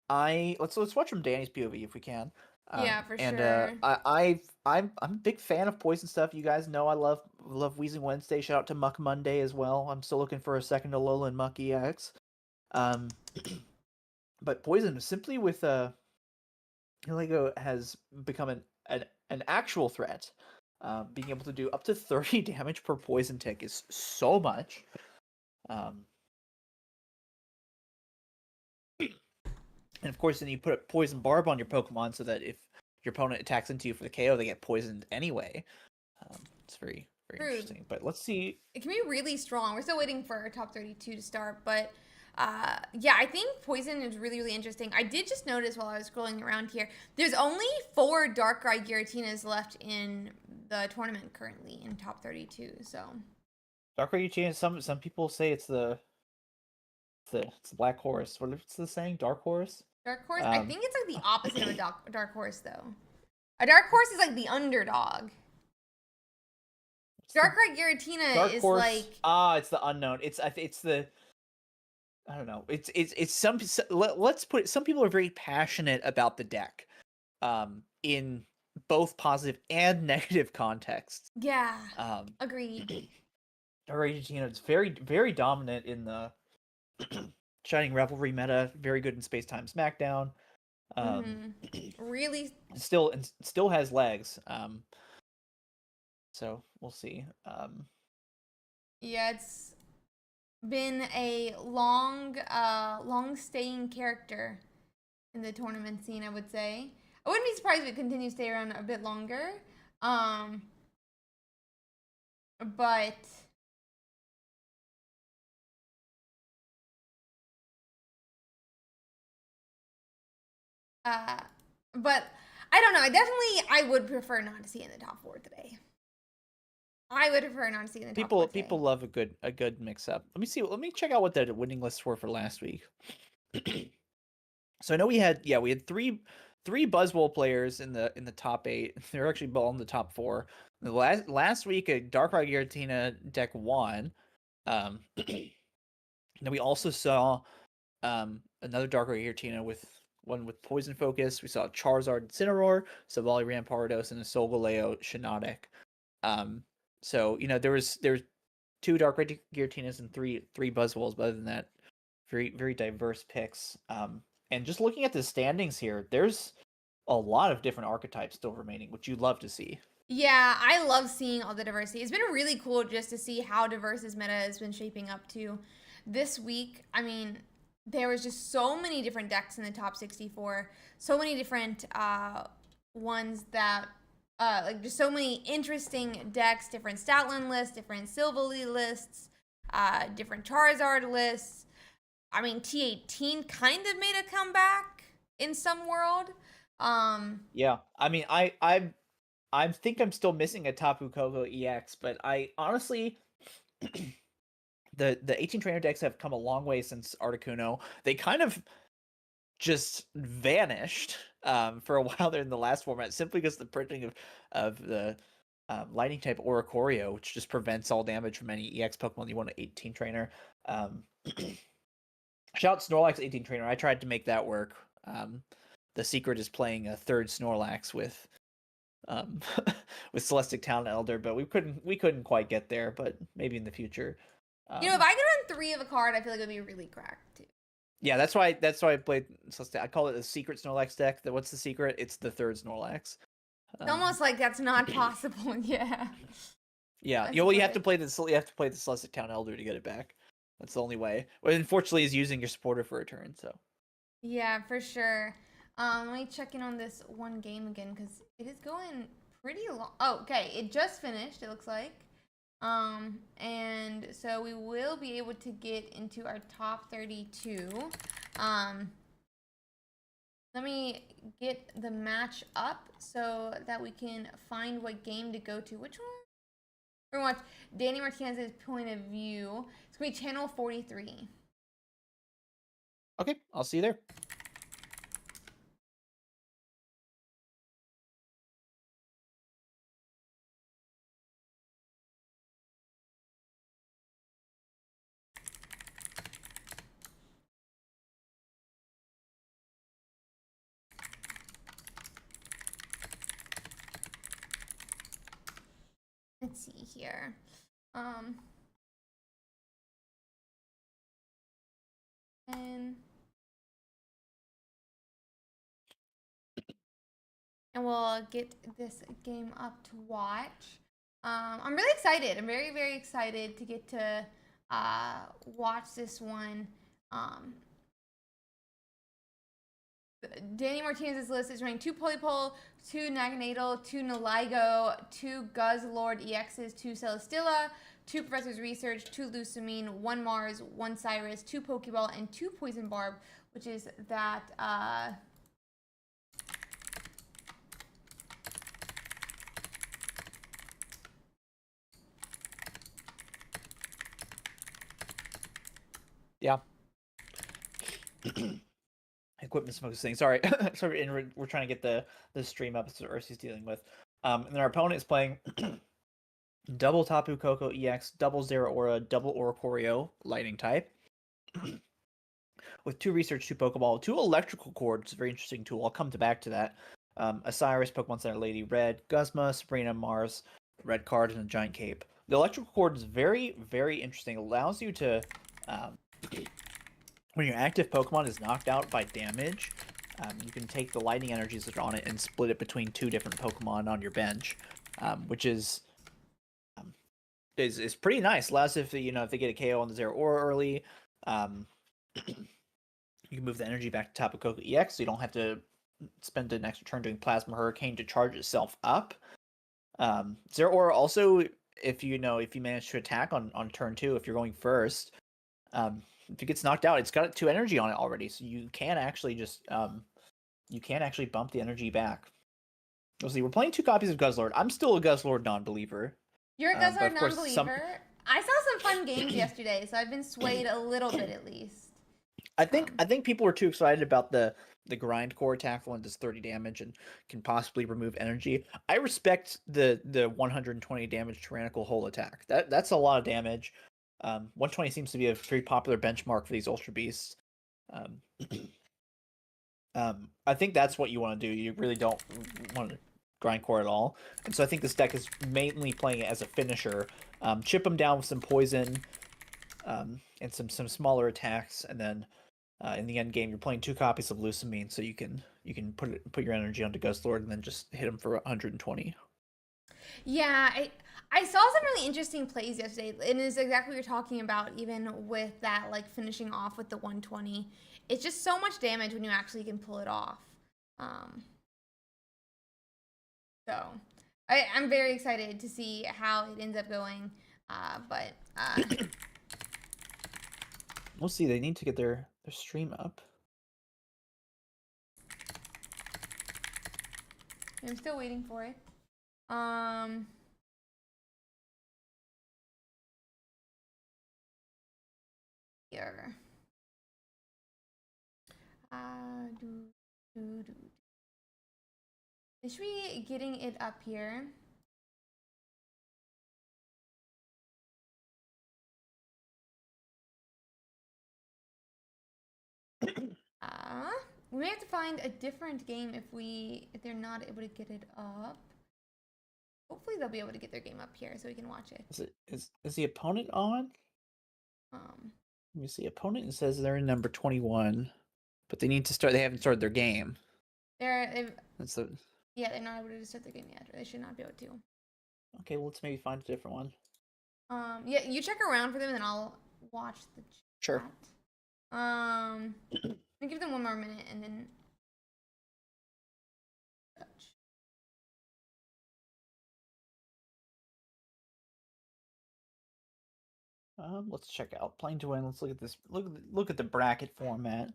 Let's watch from Danny's POV if we can. Yeah, for and sure. I'm a big fan of Poison stuff. You guys know I love Wheezing Wednesday. Shout out to Muck Monday as well. I'm still looking for a second Alolan Muck EX. But Poison simply with Lego has become an actual threat. Being able to do up to 30 damage per poison tick is so much. And of course, then you put a poison barb on your Pokemon so that if your opponent attacks into you for the KO, they get poisoned anyway. It's very, very True. interesting. But let's see. It can be really strong. We're still waiting for our top 32 to start, but yeah, I think Poison is really, really interesting. I did just notice while I was scrolling around here, there's only 4 Darkrai Giratinas left in the tournament currently in top 32. So Darkrai Yuchi, some people say it's the Black Horse. What's the saying? Dark Horse? Dark Horse? I think it's like the opposite of a dark Horse, though. A Dark Horse is like the underdog. Darkrai Giratina Dark is Horse, like it's the unknown. It's the I don't know. It's some let's put it. Some people are very passionate about the deck, in both positive and negative contexts. yeah. Agreed. Argentina is very very dominant in the Shining Revelry meta. Very good in Space Time Smackdown. Really. Still has legs. So we'll see. Yeah, it's been a long staying character in the tournament scene, I would say. I wouldn't be surprised if it continues to stay around a bit longer. But but I don't know. I would prefer not to see it in the top 4 today. I would prefer not to see it in the top 4 today. People love a good mix up. Let me see. Let me check out what the winning lists were for last week. So I know we had three Buzzwole players in the top 8. They're actually all in the top 4. The last week a Darkrai Giratina deck won. Then we also saw a another Dark Giratina with one with Poison Focus. We saw Charizard Incineroar, Savali Rampardos, and a Solgaleo Shiinotic. So there's 2 Dark Giratinas and three Buzzwoles, but other than that, very very diverse picks. And just looking at the standings here, there's a lot of different archetypes still remaining, which you'd love to see. Yeah, I love seeing all the diversity. It's been really cool just to see how diverse this meta has been shaping up to. This week, I mean, there was just so many different decks in the top 64, so many different ones that like just so many interesting decks, different Statland lists, different Silvally lists, different Charizard lists. I mean, T18 kind of made a comeback in some world. Yeah, I mean, I think I'm still missing a Tapu Koko EX, but I honestly, the 18 trainer decks have come a long way since Articuno. They kind of just vanished for a while there in the last format, simply because the printing of the lightning type Oricorio, which just prevents all damage from any EX Pokemon you want an 18 trainer. Shout Snorlax 18 trainer. I tried to make that work. The secret is playing a third Snorlax with with Celestic Town Elder, but we couldn't quite get there, but maybe in the future. If I could run 3 of a card, I feel like it would be really cracked too. Yeah, that's why I played Celestic. I call it a secret Snorlax deck. What's the secret? It's the third Snorlax. It's almost like that's not possible. Yeah. Yeah, you have to play the Celestic Town Elder to get it back. That's the only way. Well, unfortunately, is using your supporter for a turn. So. Yeah, for sure. Let me check in on this one game again because it is going pretty long. Oh, okay, it just finished. It looks like. And so we will be able to get into our top 32. Let me get the match up so that we can find what game to go to. Which one? We're going to watch Danny Martinez's point of view. It's going to be channel 43. Okay, I'll see you there. Let's see here. And we'll get this game up to watch. I'm really excited. I'm very, very excited to get to watch this one. Danny Martinez's list is running 2 Polypole, 2 Naganadel, 2 Naligo, 2 Guzzlord EXs, 2 Celesteela, 2 Professor's Research, 2 Lusamine, 1 Mars, 1 Cyrus, 2 Pokeball, and 2 Poison Barb, which is that Yeah. Equipment focusing. Sorry, sorry. We're trying to get the stream up. That's what Ursi's dealing with. And then our opponent is playing double Tapu Koko EX, double Zeraora, double Oricorio, lightning type, with 2 research, 2 Pokeball, 2 electrical cord. It's a very interesting tool. I'll come back to that. A Cyrus, Pokemon Center Lady, Red, Guzma, Sabrina, Mars, red card, and a giant cape. The electrical cord is very, very interesting. It allows you to when your active Pokemon is knocked out by damage, you can take the lightning energies that are on it and split it between 2 different Pokemon on your bench, which is pretty nice. Allows if they get a KO on the Zeraora early, you can move the energy back to Tapu Koko EX, so you don't have to spend an extra turn doing Plasma Hurricane to charge itself up. Zeraora also, if you manage to attack on turn 2, if you're going first. If it gets knocked out, it's got 2 energy on it already, so you can actually just bump the energy back. Let's see, we're playing 2 copies of Guzzlord. I'm still a Guzzlord non-believer. You're a Guzzlord non-believer? I saw some fun games yesterday, so I've been swayed a little bit at least. I think people are too excited about the grind core attack, the one that does 30 damage and can possibly remove energy. I respect the 120 damage Tyrannical Hole attack. That's a lot of damage. 120 seems to be a very popular benchmark for these Ultra Beasts. I think that's what you want to do. You really don't want to grindcore at all. And so I think this deck is mainly playing it as a finisher. Chip them down with some poison, and some smaller attacks, and then in the end game you're playing 2 copies of Lusamine, so you can put your energy onto Ghost Lord and then just hit him for 120. Yeah, I saw some really interesting plays yesterday, and it's exactly what you're talking about. Even with that, like finishing off with the 120, it's just so much damage when you actually can pull it off. So I'm very excited to see how it ends up going. But We'll see. They need to get their stream up. I'm still waiting for it. Here. They should be getting it up here. We may have to find a different game if they're not able to get it up. Hopefully they'll be able to get their game up here so we can watch it. Is the opponent on? Let me see. Opponent says they're in number 21, but they need to start. They haven't started their game. Yeah, they're not able to start their game yet. Or they should not be able to. Okay, well, let's maybe find a different one. Yeah, you check around for them and then I'll watch the chat. Sure. I'll give them 1 more minute and then touch. Let's check out Playing to Win. Let's look at this. Look at the bracket format.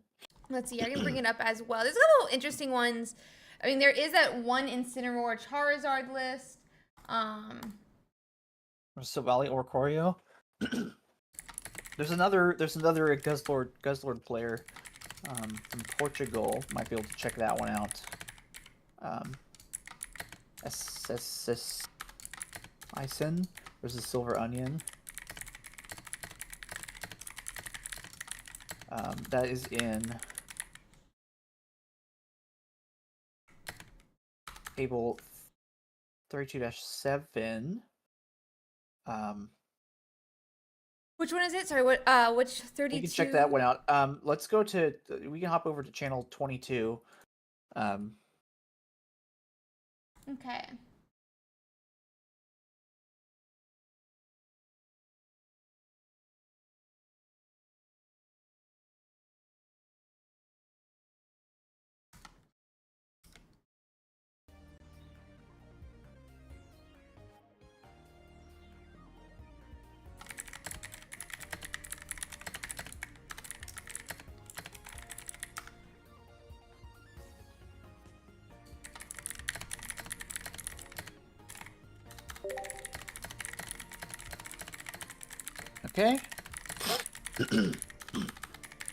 Let's see. I can bring it up as well. There's a couple interesting ones. I mean, there is that one Incineroar Charizard list. Silvally or Corio. There's another Guzzlord player from Portugal. Might be able to check that one out. SSS Ison versus Silver Onion. That is in table 32-7. Which one is it? Sorry, which 32? You can check that one out. Let's go to. We can hop over to channel 22. Okay. Okay.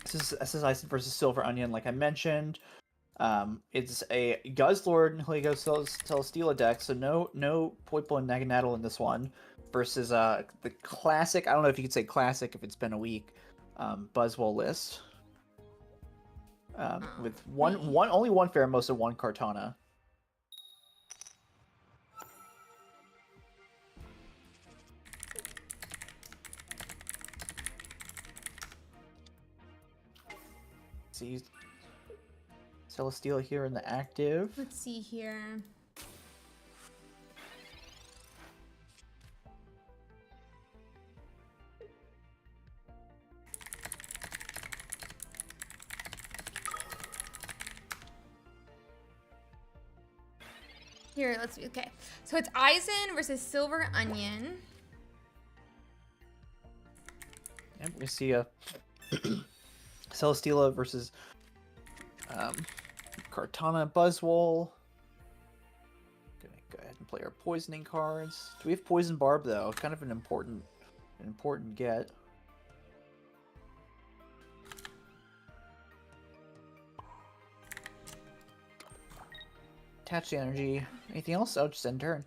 This is Ison versus Silver Onion, like I mentioned. It's a Guzzlord Heligo Celesteela deck, so no Poiple and Naganadel in this one. Versus the classic, I don't know if you could say classic if it's been a week, Buzzwole list. With only one Pheromosa, 1 Kartana. See Celesteela here in the active. Let's see here. Here, let's see. Okay, so it's Ison versus Silver Onion. And we see a Celesteela versus Kartana Buzzwole. Gonna go ahead and play our poisoning cards. Do we have Poison Barb though? Kind of an important get. Attach the energy. Anything else? Oh, just end turn.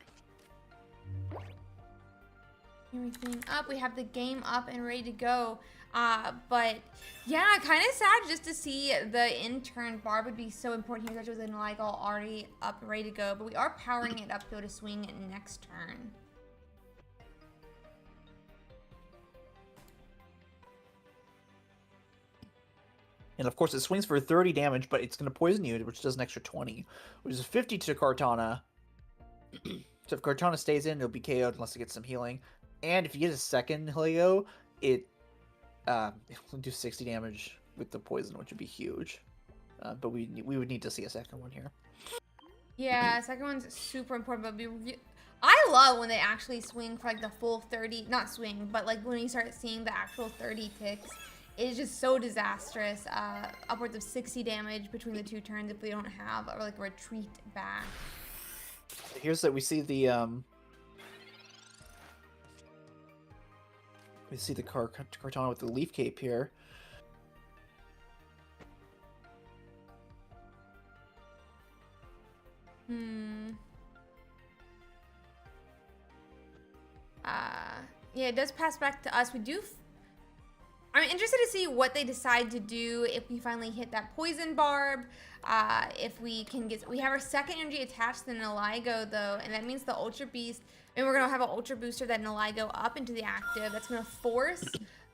everything up. We have the game up and ready to go. But yeah, kind of sad just to see the intern. Barb would be so important here, especially with Nalago already up and ready to go. But we are powering it up to go to swing next turn. And of course, it swings for 30 damage, but it's going to poison you, which does an extra 20, which is 50 to Kartana. So if Kartana stays in, it'll be KO'd unless it gets some healing. And if you get a second Helio, it'll do 60 damage with the poison, which would be huge. But we would need to see a second one here. Yeah, second one's super important. But I love when they actually swing for like the full 30, not swing, but like when you start seeing the actual 30 ticks. It's just so disastrous. Upwards of 60 damage between the 2 turns if we don't have or like a retreat back. Here's that we see the Kartana with the leaf cape here. Yeah, it does pass back to us. I'm interested to see what they decide to do if we finally hit that poison barb. If we can we have our second energy attached to the Nalago though, and that means the Ultra Beast, and we're gonna have an Ultra Booster that Nalago up into the active. That's gonna force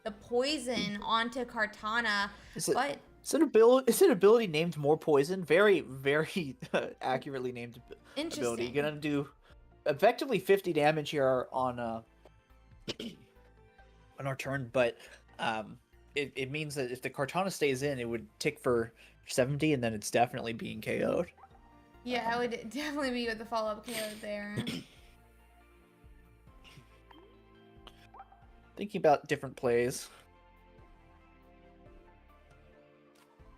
the poison onto Kartana. Is an ability named More Poison? Very, very accurately named ability. You're gonna do effectively 50 damage here on our turn, but it means that if the Kartana stays in, it would tick for 70, and then it's definitely being KO'd. Yeah, it would definitely be with the follow-up KO there. Thinking about different plays.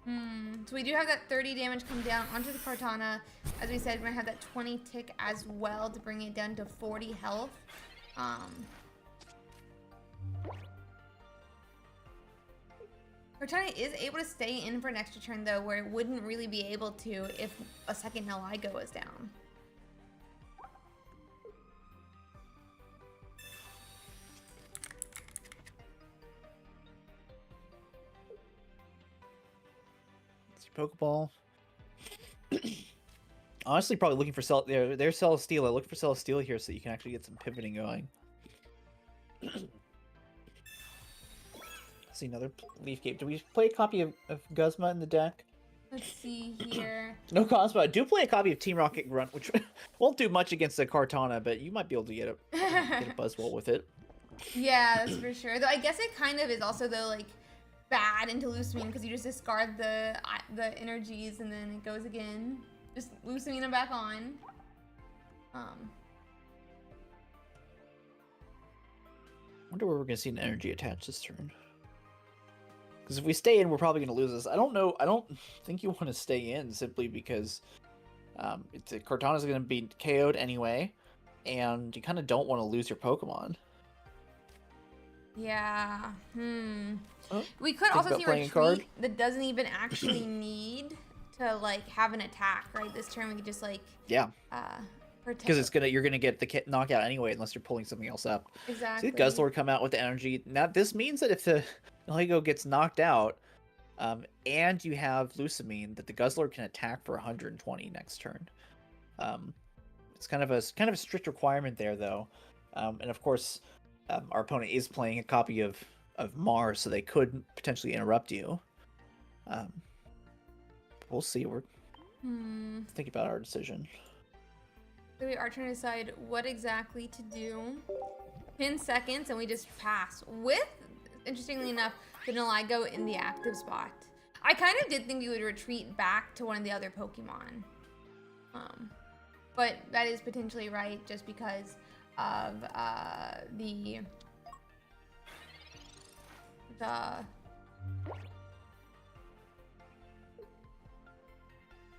So we do have that 30 damage come down onto the Kartana. As we said, we're gonna have that 20 tick as well to bring it down to 40 health. Kartana is able to stay in for an extra turn though, where it wouldn't really be able to if a second Nalago was down. Pokeball. Honestly, probably looking for there's Celesteela. Look for Celesteela here so you can actually get some pivoting going. See another leaf cape. Do we play a copy of Guzma in the deck? Let's see here. No Cosmo. I do play a copy of Team Rocket Grunt, which won't do much against the Kartana, but you might be able to get a Buzzwole with it. Yeah, that's for sure. Though I guess it kind of is also though like bad into Lusamine because you just discard the energies and then it goes again. Just Lusamine them back on. Wonder where we're gonna see an energy attached this turn. Because if we stay in, we're probably gonna lose this. I don't know. I don't think you want to stay in simply because Kartana's gonna be KO'd anyway, and you kind of don't want to lose your Pokemon. Yeah. Oh, we could also see a retreat that doesn't even actually need to like have an attack, right? This turn we could just like because you're gonna get the knockout anyway unless you're pulling something else up. Exactly. See the Guzzlord come out with the energy. Now this means that if the Lego gets knocked out, and you have Lusamine, that the Guzzlord can attack for 120 next turn. It's kind of a strict requirement there though, and of course. Our opponent is playing a copy of Mars, so they could potentially interrupt you. We'll see. We're thinking about our decision. So we are trying to decide what exactly to do. 10 seconds, and we just pass. With, interestingly enough, the Nalago in the active spot. I kind of did think we would retreat back to one of the other Pokemon. But that is potentially right, just because of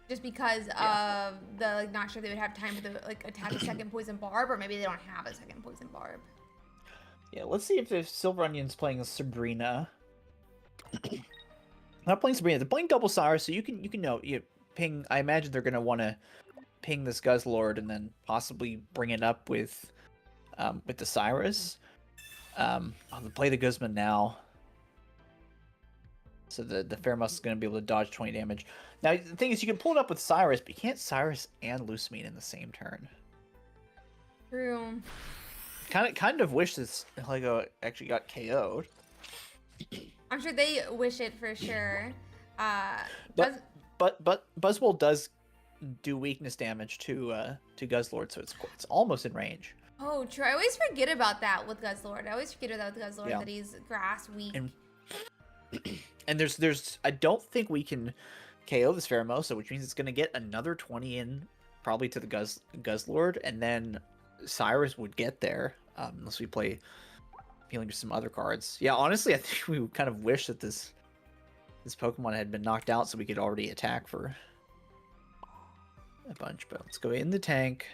just because of the like, not sure if they would have time to like attack a second poison barb, or maybe they don't have a second poison barb. Yeah, let's see if the Silver Onion's playing Sabrina. Not playing Sabrina, they're playing Double Cyrus, so you can ping. I imagine they're gonna want to ping this Guzzlord and then possibly bring it up with the Cyrus. I'll play the Guzman now. So the Pheromosa is going to be able to dodge 20 damage. Now, the thing is, you can pull it up with Cyrus, but you can't Cyrus and Lusamine in the same turn. True. Kind of wish this Lego actually got KO'd. I'm sure they wish it for sure. But Buzzwole does do weakness damage to Guzzlord, so it's almost in range. Oh, true. I always forget about that with Guzzlord. I always forget about with Guzzlord that he's grass weak. And there's I don't think we can KO this Pheromosa, which means it's gonna get another 20 in probably to the Guzzlord, and then Cyrus would get there unless we play healing to some other cards. Yeah, honestly, I think we kind of wish that this Pokemon had been knocked out so we could already attack for a bunch. But let's go in the tank.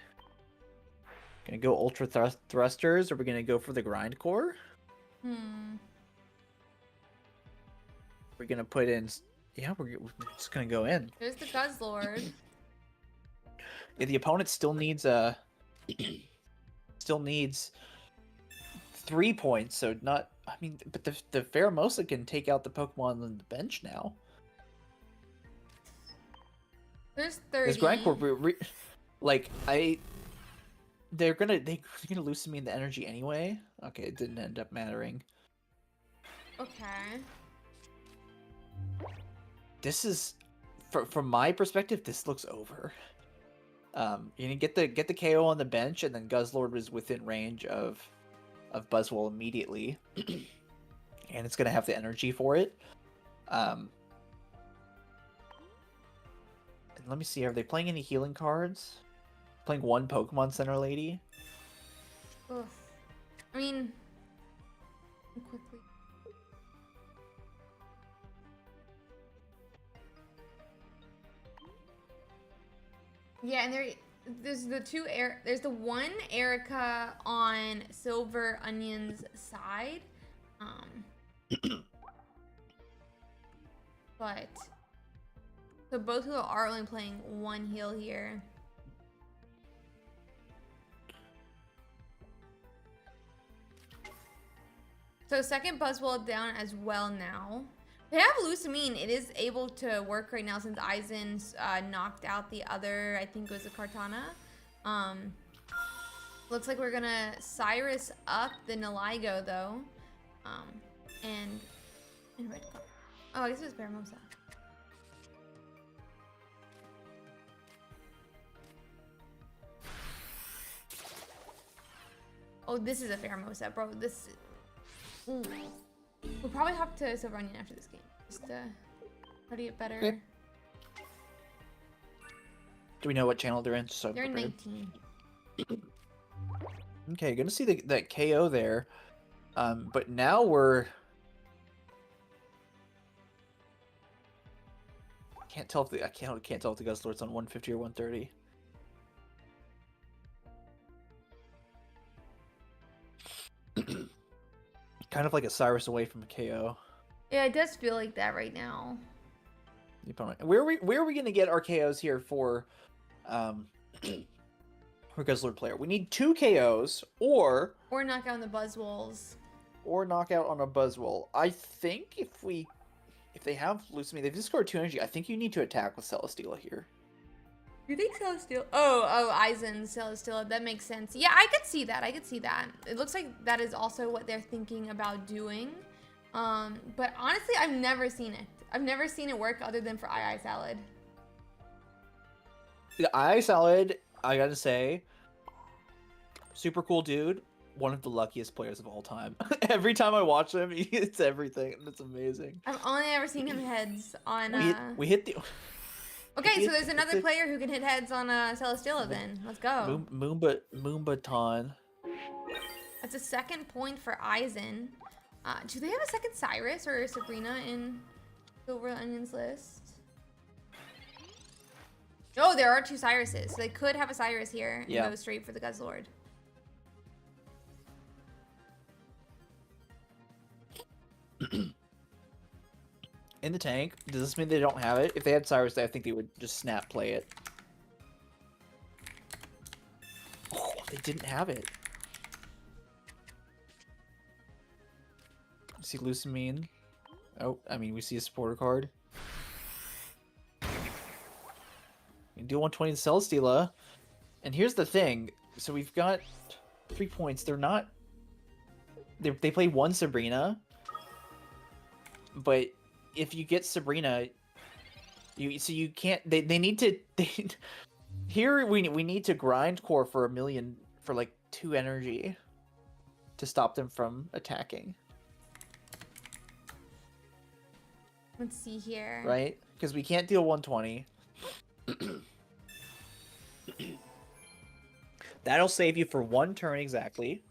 Gonna go Ultra Thrusters, or we're gonna go for the Grind Core? We're gonna put in. Yeah, we're just gonna go in. There's the Guzzlord. Yeah, the opponent still needs 3 points, so not. I mean, but the Pheromosa can take out the Pokemon on the bench now. There's 30. This Grindcore, they're gonna lose me in the energy anyway. Okay, it didn't end up mattering. Okay. This is, from my perspective, this looks over. You're gonna get the KO on the bench, and then Guzzlord was within range of Buzzwole immediately, and it's gonna have the energy for it. And let me see, are they playing any healing cards? Playing one Pokemon Center Lady? Ugh. I mean, quickly. Yeah, and there's the one Erica on Silver Onion's side. But so both who are only playing one heal here. So second Buzzwole down as well now. They have Lusamine. It is able to work right now since Aizen's knocked out the other, I think it was a Kartana. Looks like we're gonna Cyrus up the Naligo though. And red card. Oh, I guess it was Pheromosa. Oh, this is a Pheromosa, bro. This. Ooh. We'll probably hop to Silver Onion after this game, just to try to get better. Okay. Do we know what channel they're in? So They're in prepared. 19. Okay, gonna see that KO there, but now we're. Can't tell if I can't tell if the Guzzlord's on 150 or 130. Kind of like a Cyrus away from a KO. Yeah, it does feel like that right now. The opponent. Where are we gonna get our KOs here for Guzzlord player? We need 2 KOs or knock out the Buzzwoles. Or knock out on a Buzzwole. I think if they have Lusamine, they've just scored 2 energy. I think you need to attack with Celesteela here. You think Celesteela? Oh, Aizen, Celesteela. That makes sense. Yeah, I could see that. It looks like that is also what they're thinking about doing. But honestly, I've never seen it. I've never seen it work other than for II Salad. The II Salad, I gotta say, super cool dude. One of the luckiest players of all time. Every time I watch him, he hits everything, and it's amazing. I've only ever seen him heads on. We hit the. Okay, so there's another player who can hit heads on Celesteela then. Let's go. Moombaton. That's a second point for Aizen. Do they have a second Cyrus or Sabrina in Silver Onion's list? Oh, there are 2 Cyruses. So they could have a Cyrus here and go straight for the Guzzlord. In the tank. Does this mean they don't have it? If they had Cyrus, I think they would just snap play it. Oh, they didn't have it. see Lusamine. Oh, I mean, we see a supporter card. You can deal 120 to Celesteela. And here's the thing. So we've got 3 points. They're not... They play one Sabrina. But if you get Sabrina... you can't... They need to... Here, we need to grind core for 1 million... For, like, 2 energy. To stop them from attacking. Let's see here. Right? Because we can't deal 120. That'll save you for 1 turn exactly.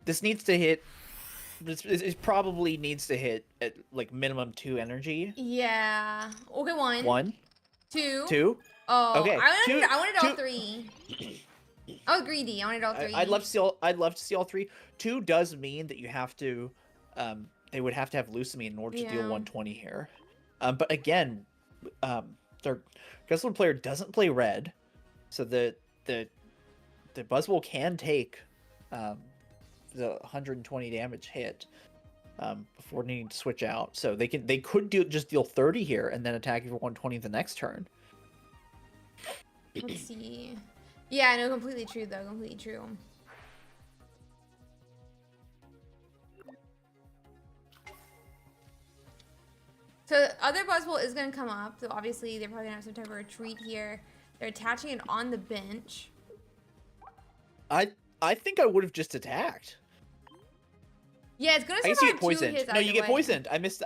This needs to hit... It probably needs to hit at, like, minimum 2 energy. Yeah. Okay, 1. 1. 2. 2. Oh, Okay. I wanted all two. 3. I was greedy. I wanted all 3. I'd love to see all 3. 2 does mean that you have to... they would have to have Lusamine in order to deal 120 here. But again, their Guzzler player doesn't play red, so the Buzzwole can take the 120 damage hit before needing to switch out. So they could just deal 30 here and then attack you for 120 the next turn. Let's see. Yeah, no, completely true though. Completely true. So other Buzzwole is going to come up. So obviously they're probably going to have some type of retreat here. They're attaching it on the bench. I think I would have just attacked. Yeah, it's going to I guess you survive get poisoned. 2 hits No, you get either way. poisoned. I missed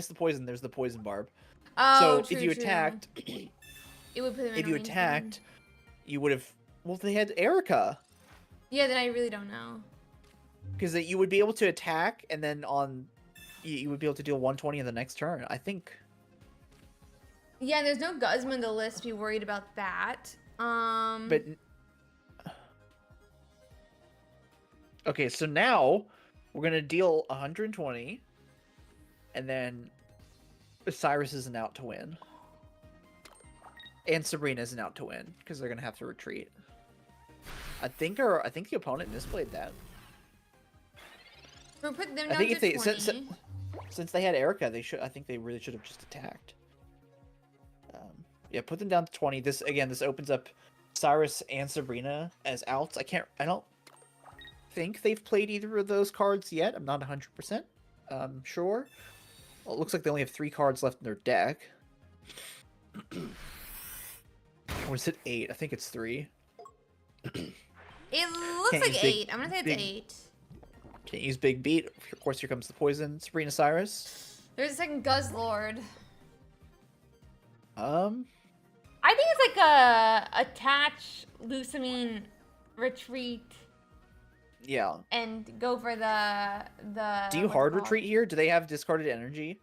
the poison. There's the poison barb. Oh, so true, if you true. attacked, it would put them in if a you range then. attacked, you would have. Well, they had Erica. Yeah, then I really don't know. Because you would be able to attack, and then you would be able to deal 120 in the next turn. I think. Yeah, and there's no Guzma in the list to be worried about that. But okay, so now we're gonna deal 120, and then Cyrus isn't out to win, and Sabrina isn't out to win because they're gonna have to retreat. I think the opponent misplayed that. We're putting them I down think to if they 20. since they had Erica, I think they really should have just attacked. Yeah, put them down to 20. This opens up Cyrus and Sabrina as outs. I don't think they've played either of those cards yet. I'm not 100% sure. Well, it looks like they only have 3 cards left in their deck. Or is it 8? I think it's 3. It looks Can't use like big- 8. I'm gonna say it's big- 8. Can't use Big Beat. Of course, here comes the poison. Sabrina, Cyrus. There's a second Guzzlord. I I think it's like a attach, Lusamine, retreat, yeah. and go for the. Do you what's it hard called? retreat here? Do they have discarded energy?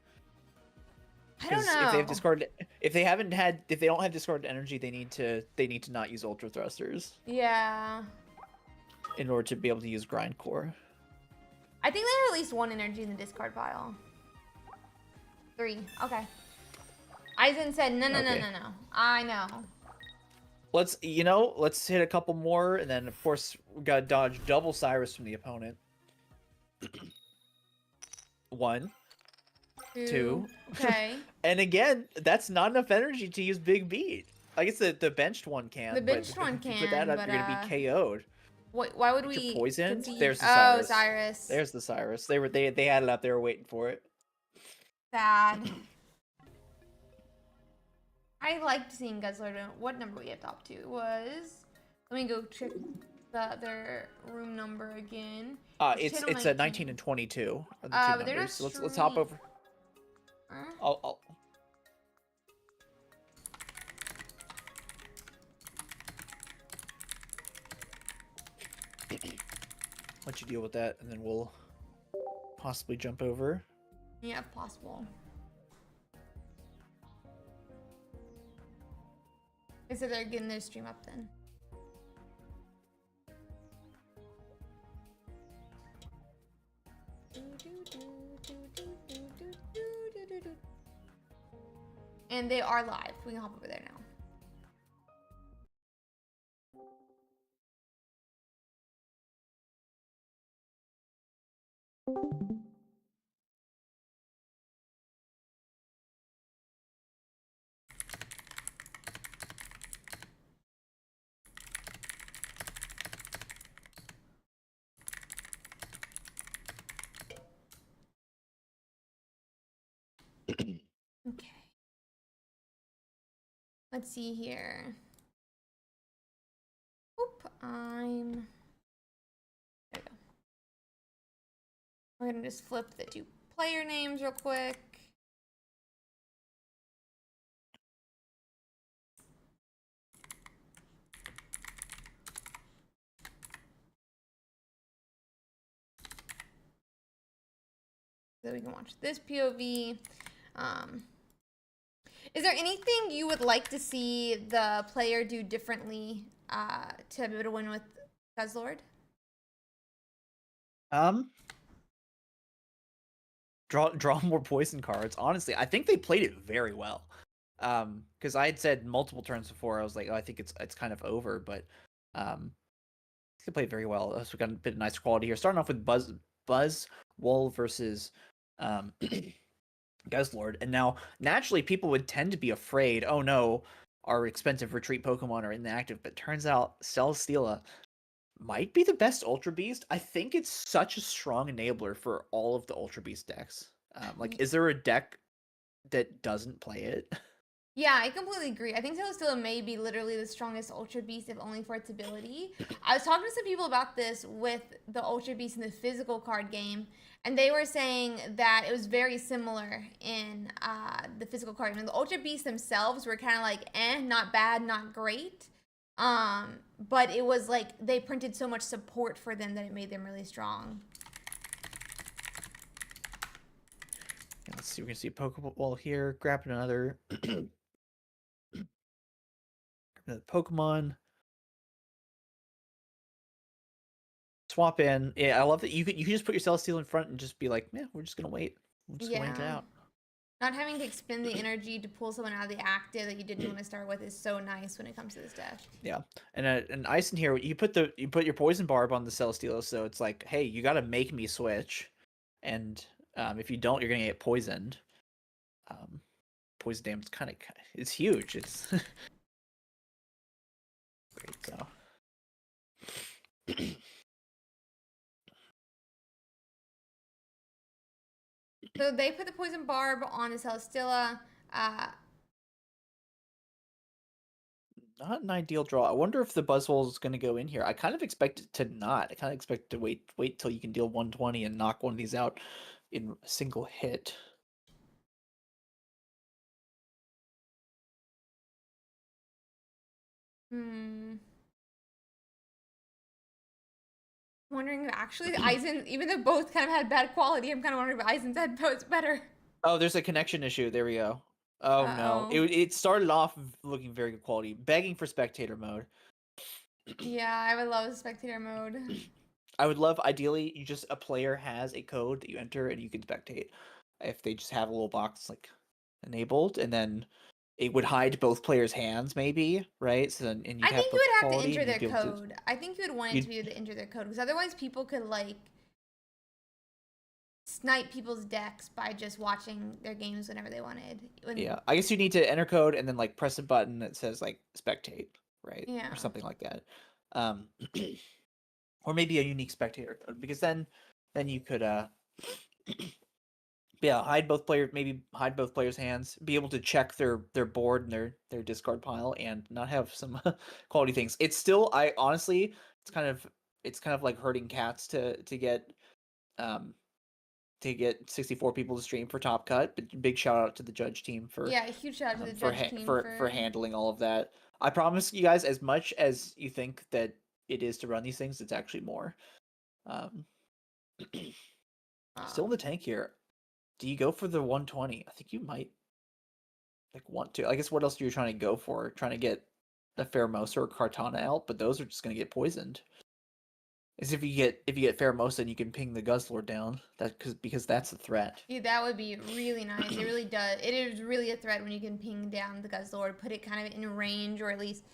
I don't know. If they have discarded, if they don't have discarded energy, they need to not use ultra thrusters Yeah. in order to be able to use grind core. I think they have at least 1 energy in the discard pile. 3. Okay. Aizen said no. Okay. I know. Let's hit a couple more, and then of course we gotta dodge double Cyrus from the opponent. 1, 2. Okay. And again, that's not enough energy to use Big Beat. I guess the benched one can. The but benched one if you can, put that up, but, you're gonna be KO'd. Why would You're we? poisoned? concede- There's the Oh, Cyrus. Cyrus. There's the Cyrus. They had it up. They were waiting for it. Sad. I liked seeing Guzzler. What number we have top 2 was? Let me go check the other room number again. It's channel 19 and 22 are the two but they're numbers. not So let's hop street- over. Huh? I'll let you deal with that, and then we'll possibly jump over. Yeah, if possible. So they're getting their stream up then. And they are live. We can hop over there now. Let's see here. Oop, there we go. We're gonna just flip the 2 player names real quick. So we can watch this POV. Is there anything you would like to see the player do differently to be able to win with Guzzlord? Draw more poison cards. Honestly, I think they played it very well. Because I had said multiple turns before, I was like, oh, I think it's kind of over, but they played very well. So we got a bit of nicer quality here. Starting off with Buzz Wool versus Guzzlord, and now naturally people would tend to be afraid. Oh no, our expensive retreat Pokemon are inactive, but turns out Celesteela might be the best Ultra Beast. I think it's such a strong enabler for all of the Ultra Beast decks. Like, is there a deck that doesn't play it? Yeah, I completely agree. I think Celesteela may be literally the strongest Ultra Beast, if only for its ability. I was talking to some people about this with the Ultra Beast in the physical card game, and they were saying that it was very similar in the physical card game. The Ultra Beasts themselves were kind of like, not bad, not great. But it was like they printed so much support for them that it made them really strong. Let's see, we're gonna see a Pokeball here, grabbing another Pokemon. Swap in. Yeah, I love that you can just put your Celesteela in front and just be like, yeah, we're just gonna wait. We're just gonna wait it out. Not having to expend the energy to pull someone out of the active that you didn't want to start with is so nice when it comes to this deck. Yeah, and ice in here. You put your poison barb on the Celesteela, so it's like, hey, you got to make me switch, and if you don't, you're gonna get poisoned. Poison damage it's huge. It's great. So. So they put the poison barb on the Celesteela. Not an ideal draw. I wonder if the Buzzwole is going to go in here. I kind of expect it to not. I kind of expect to wait till you can deal 120 and knock one of these out in a single hit. Wondering if actually Aizen, even though both kind of had bad quality, I'm kind of wondering if Aizen's had both better. Oh, there's a connection issue. There we go. Oh no, it started off looking very good quality. Begging for spectator mode. Yeah, I would love spectator mode. I would love, ideally, a player has a code that you enter and you can spectate. If they just have a little box like enabled, and then it would hide both players' hands, maybe, right? So then, and I think you would have to enter their code. I think you would want it to be able to enter their code, because otherwise people could like snipe people's decks by just watching their games whenever they wanted. Yeah, I guess you need to enter code and then like press a button that says like spectate, right? Yeah. Or something like that. Or maybe a unique spectator code, because then you could yeah, hide both players' hands, be able to check their board and their discard pile, and not have some quality things. It's still, I honestly, it's kind of like herding cats to get 64 people to stream for Top Cut. But big shout out to the judge team for huge shout out to the judge team for handling all of that. I promise you guys, as much as you think that it is to run these things, it's actually more. Still in the tank here. Do you go for the 120? I think you might want to. I guess what else are you trying to go for? Trying to get a Pheromosa or Kartana out, but those are just gonna get poisoned. Is if you get Pheromosa and you can ping the Guzzlord down. Because that's a threat. Yeah, that would be really nice. It really does. It is really a threat when you can ping down the Guzzlord, put it kind of in range, or at least,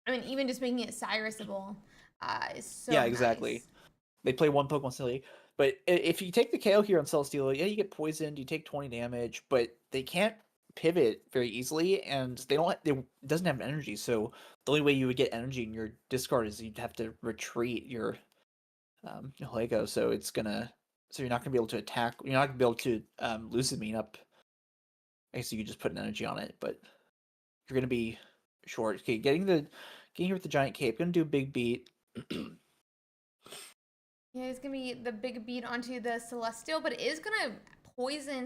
I mean, even just making it Cyrusable is so Yeah, exactly. Nice. They play one Pokemon silly. But if you take the KO here on Celesteela, yeah, you get poisoned, you take 20 damage, but they can't pivot very easily, and it doesn't have energy, so the only way you would get energy in your discard is you'd have to retreat your Lego, so you're not gonna be able to attack, you're not gonna be able to Lucid Mean up. I guess you could just put an energy on it, but you're gonna be short. Okay, getting here with the giant cape. Gonna do a big beat. Yeah, it's gonna be the big beat onto the Celestial, but it is gonna poison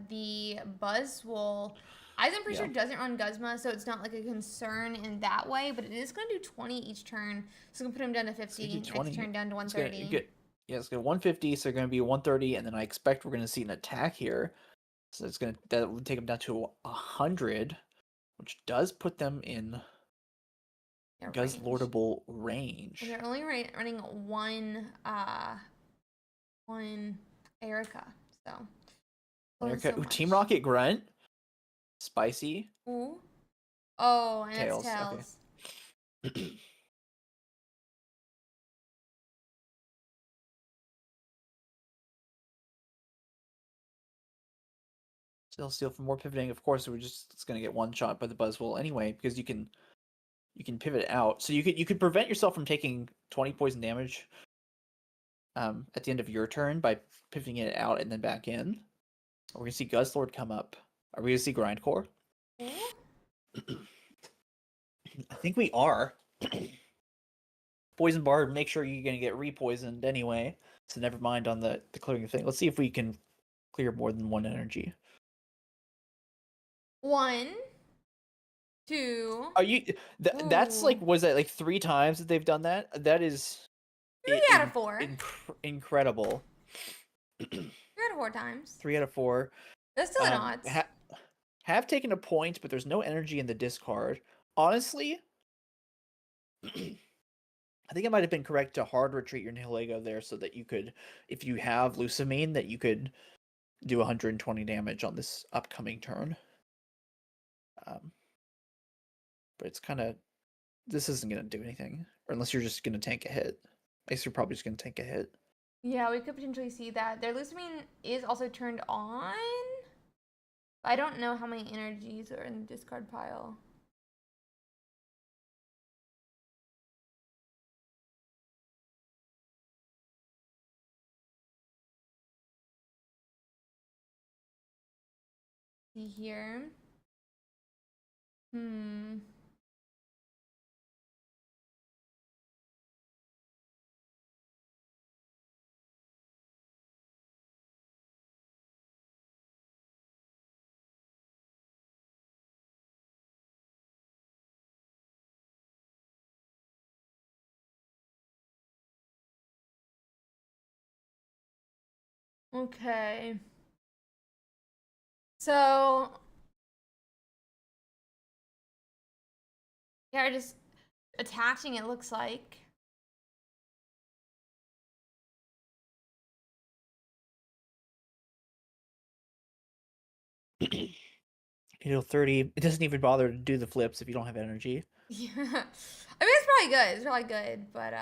the Buzzwole. I'm pretty Yeah. sure doesn't run Guzma, so it's not like a concern in that way. But it is gonna do 20 each turn, so it's gonna put him down to It's gonna 50. do 20. Next turn down to It's gonna 130. get yeah. It's gonna 150. So gonna be 130, and then I expect we're gonna see an attack here. So that would take them down to 100, which does put them in Their range. Guzzlordable range. They're only running one Erica, so. Erica, So Team much. Rocket Grunt, Spicy, Ooh. Oh, and Tails. that's Tails. Okay. Still steal for more pivoting. Of course, it's gonna get one shot by the Buzzwole anyway, because you can pivot out. So you could prevent yourself from taking 20 poison damage at the end of your turn by pivoting it out and then back in. We're gonna see Guzzlord come up. Are we gonna see Grindcore? I think we are. Poison Barb, make sure you're gonna get repoisoned anyway. So never mind on the clearing thing. Let's see if we can clear more than one energy. 1, 2. Are you? That's like, Ooh. was that like 3 times that they've done that? That is 3 out of 4. Incredible. 3 out of 4 times. 3 out of 4. That's still an odds. Have taken a point, but there's no energy in the discard. Honestly, I think it might have been correct to hard retreat your Nihilego there so that you could, if you have Lusamine, that you could do 120 damage on this upcoming turn. But it's kind of, this isn't going to do anything. Or unless you're just going to tank a hit. I guess you're probably just going to tank a hit. Yeah, we could potentially see that. Their Lusamine is also turned on. I don't know how many energies are in the discard pile. See here. Okay. So yeah, just attaching, it looks like. No.30. It doesn't even bother to do the flips if you don't have energy. Yeah. I mean, it's probably good. It's probably good, but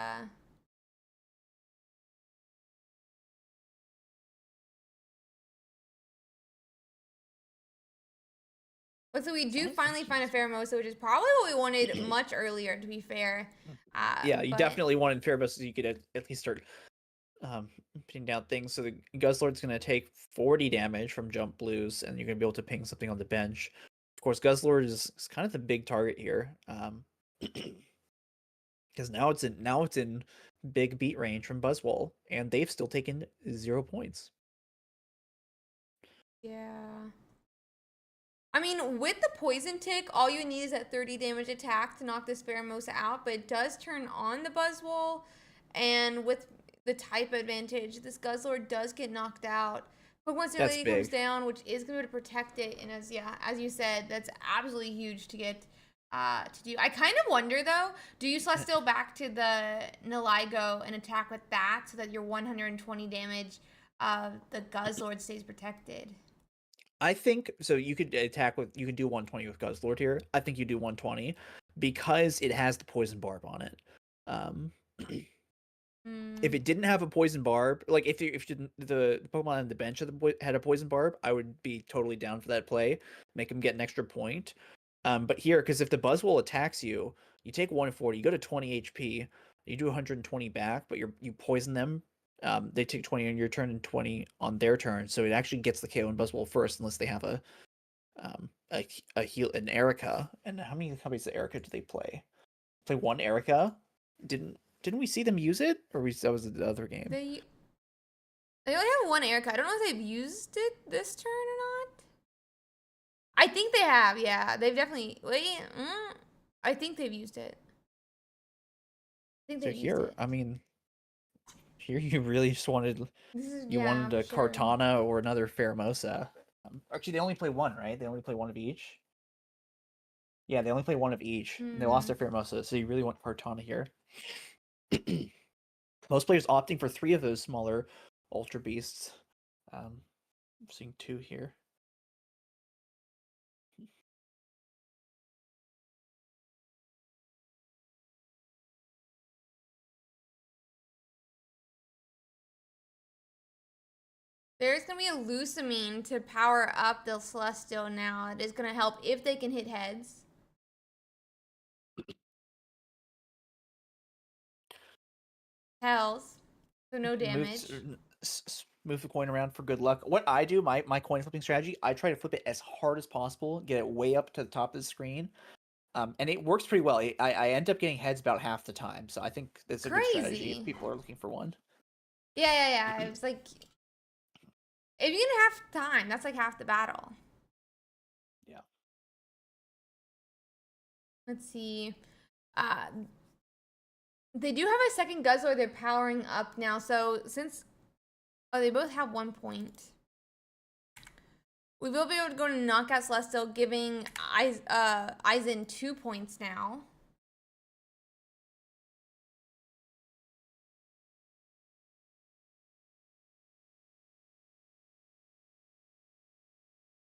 so we do finally find a Pheromosa, which is probably what we wanted much earlier, to be fair. Yeah, you but definitely wanted Pheromosa so you could at least start putting down things. So the Guzzlord's going to take 40 damage from Jump Blues, and you're going to be able to ping something on the bench. Of course, Guzzlord is kind of the big target here, because now it's in big beat range from Buzzwole, and they've still taken 0 points. yeah. I mean, with the Poison Tick, all you need is that 30 damage attack to knock this Pheromosa out, but it does turn on the Buzzwole, and with the type advantage, this Guzzlord does get knocked out. But once the lady comes down, which is going to protect it, and as you said, that's absolutely huge to get to do. I kind of wonder though, do you Celestial back to the Nihilego and attack with that so that your 120 damage of the Guzzlord stays protected? I think so. You could do 120 with Guzzlord here. I think you do 120 because it has the poison barb on it. If it didn't have a poison barb, like if the Pokemon on the bench had a poison barb, I would be totally down for that play. Make them get an extra point. But here, because if the Buzzwole attacks you, you take 140, you go to 20 HP, you do 120 back, but you poison them. They take 20 on your turn and 20 on their turn, so it actually gets the KO and Buzzwole first, unless they have a an Erica. And how many copies of Erica do they play? Play one Erica? Didn't we see them use it, or that was the other game? They only have one Erica. I don't know if they've used it this turn or not. I think they have. Yeah, they've definitely. Wait, I think they've used it. I think So they've used here, it. I mean, here you really just wanted wanted a sure. Cartana or another Faramosa. Actually, they only play one, right? They only play one of each. Yeah, they only play one of each. And they lost their Faramosa, so you really want Cartana here. Most players opting for 3 of those smaller Ultra Beasts. I'm seeing 2 here. There's gonna be a Lucamine to power up the Celestial now. It is gonna help if they can hit heads. Hells. So no damage. Move the coin around for good luck. What I do, my coin flipping strategy, I try to flip it as hard as possible, get it way up to the top of the screen. And it works pretty well. I end up getting heads about half the time, so I think it's a good strategy if people are looking for one. Yeah. It was like, if you get half time, that's like half the battle. Yeah. Let's see. They do have a second Guzzler they're powering up now. So since they both have 1 point, we will be able to go to Knockout Celestial, giving Aizen 2 points now.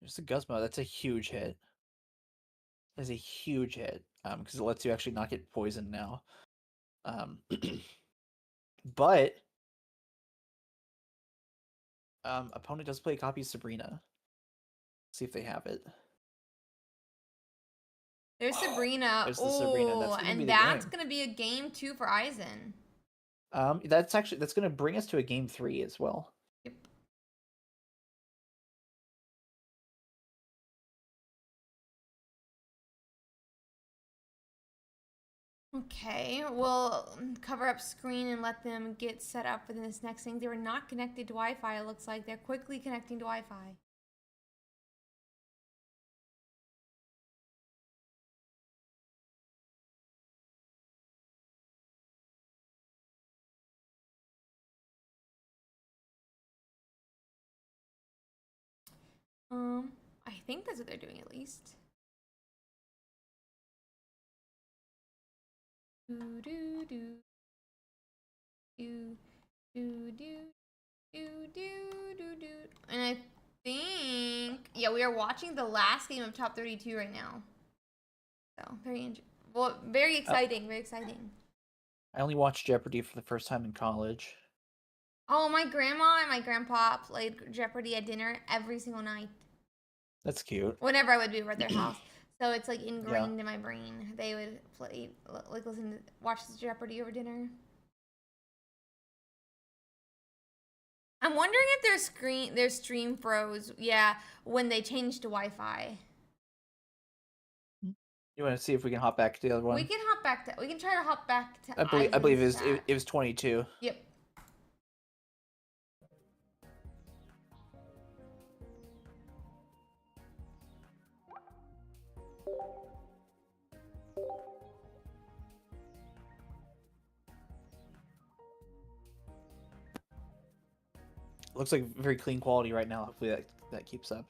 There's the Guzma. That's a huge hit. That's a huge hit. Because it lets you actually not get poisoned now. But opponent does play a copy of Sabrina. See if they have it. There's Sabrina. There's the Sabrina. That's gonna be a game 2 for Aizen. That's gonna bring us to a game 3 as well. Yep. Okay, we'll cover up screen and let them get set up for this next thing. They were not connected to Wi-Fi, it looks like. They're quickly connecting to Wi-Fi. I think that's what they're doing at least. Do do do do do do do do do. And I think we are watching the last game of Top 32 right now. So very exciting, very exciting. I only watched Jeopardy for the first time in college. Oh, my grandma and my grandpa played Jeopardy at dinner every single night. That's cute. Whenever I would be over at their house. So it's like ingrained in my brain. They would play, like watch Jeopardy over dinner. I'm wondering if their stream froze. Yeah, when they changed to Wi-Fi. You want to see if we can hop back to the other one? We can try to hop back to. I believe it was 22. Yep. Looks like very clean quality right now. Hopefully that keeps up.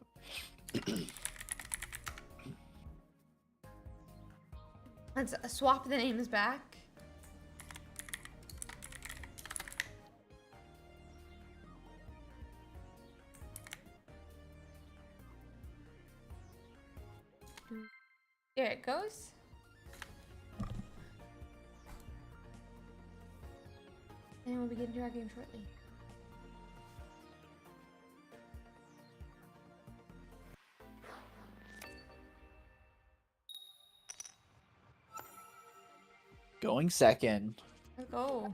Let's swap the names back. There it goes. And we'll begin to our game shortly. Going second. Let's go.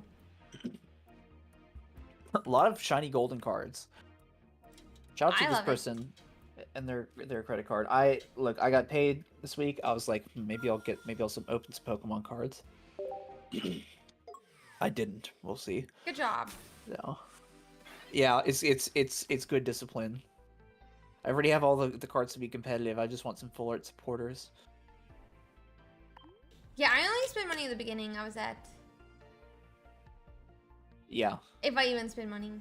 A lot of shiny golden cards. Shout out to this person. and their credit card. I got paid this week. I was like, maybe I'll open some Pokemon cards. I didn't. We'll see. Good job. No. Yeah, it's good discipline. I already have all the cards to be competitive. I just want some full art supporters. Yeah, I only spent money at the beginning. I was at. Yeah. If I even spend money.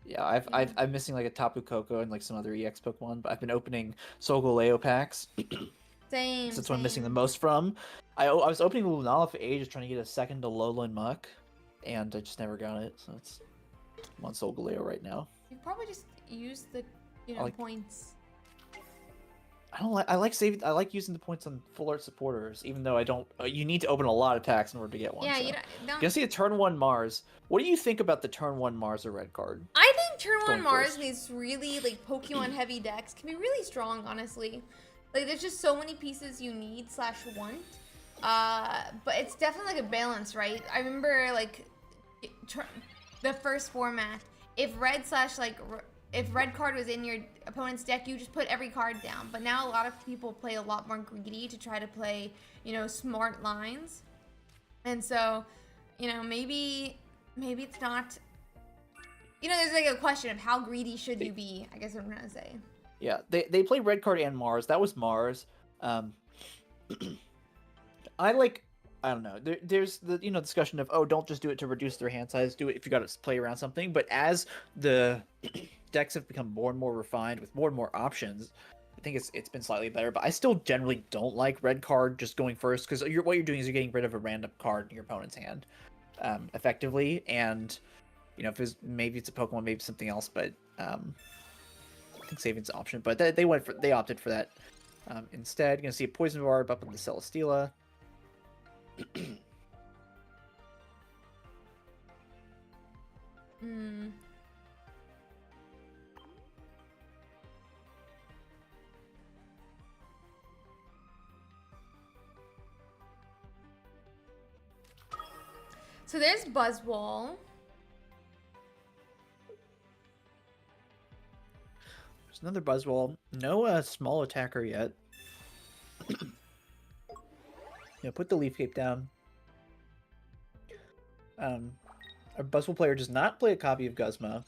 Yeah, I'm missing like a Tapu Koko and like some other EX Pokemon, but I've been opening Solgaleo packs. Same. That's what I'm missing the most from. I was opening Lunala for ages trying to get a second Alolan Muck, and I just never got it. So I'm on Solgaleo right now. You probably just use the points. I like using the points on full art supporters, even though I don't. You need to open a lot of packs in order to get one. Yeah, so. you don't. Gonna see a turn 1 Mars. What do you think about the turn 1 Mars or red card? I think turn 1 Going Mars first. these really like Pokemon heavy decks can be really strong, honestly. Like there's just so many pieces you need / want. But it's definitely like a balance, right? I remember like the first format. If red / if red card was in your opponent's deck, you just put every card down. But now a lot of people play a lot more greedy to try to play, smart lines. And so, maybe it's not. There's like a question of how greedy should you be, I guess what I'm gonna say. Yeah, they play red card and Mars. That was Mars. I don't know. There's the discussion of don't just do it to reduce their hand size. Do it if you got to play around something. But as the decks have become more and more refined with more and more options, I think it's been slightly better. But I still generally don't like red card just going first because what you're doing is you're getting rid of a random card in your opponent's hand, effectively. And if maybe it's a Pokemon, maybe something else. But I think saving's an option. But they opted for that instead. You're gonna see a Poison Barb up in the Celesteela. So there's Buzzwole. There's another Buzzwole. No small attacker yet. Put the Leaf Cape down. Our Buzzwole player does not play a copy of Guzma.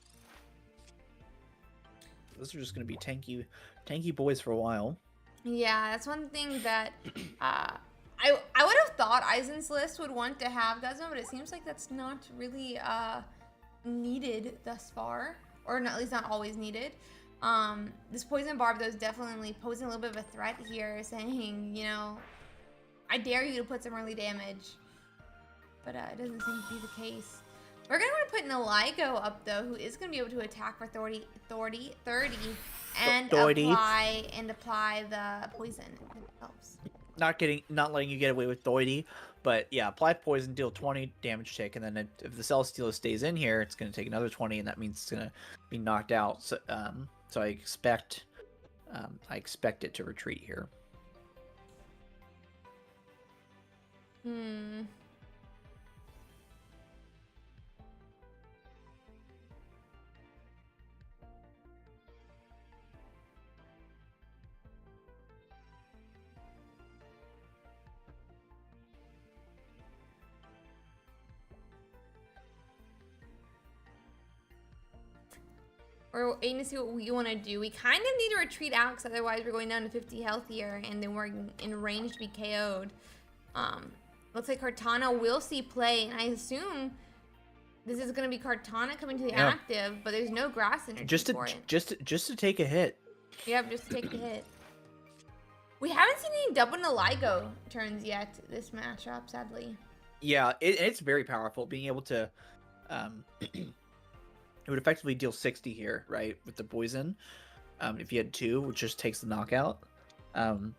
Those are just going to be tanky boys for a while. Yeah, that's one thing that I would have thought Eisen's list would want to have Guzma, but it seems like that's not really needed thus far, or at least not always needed. This Poison Barb, though, is definitely posing a little bit of a threat here, saying, I dare you to put some early damage. But it doesn't seem to be the case. We're going to want to put Naligo up, though, who is going to be able to attack for 30 and apply the poison. It helps. Not letting you get away with Doity, but yeah, apply poison, deal 20 damage tick, and then if the Celesteela stays in here, it's going to take another 20, and that means it's going to be knocked out. So, so I expect it to retreat here. We're waiting to see what we want to do. We kind of need to retreat out because otherwise we're going down to 50 health here, and then we're in range to be KO'd. Looks like Kartana will see play, and I assume this is going to be Kartana coming to the active, but there's no grass energy for it. Just to take a hit. Yep, just to take the hit. We haven't seen any double Naligo turns yet this matchup, sadly. Yeah, it's very powerful being able to. It would effectively deal 60 here, right, with the poison. If you had 2, which just takes the knockout. But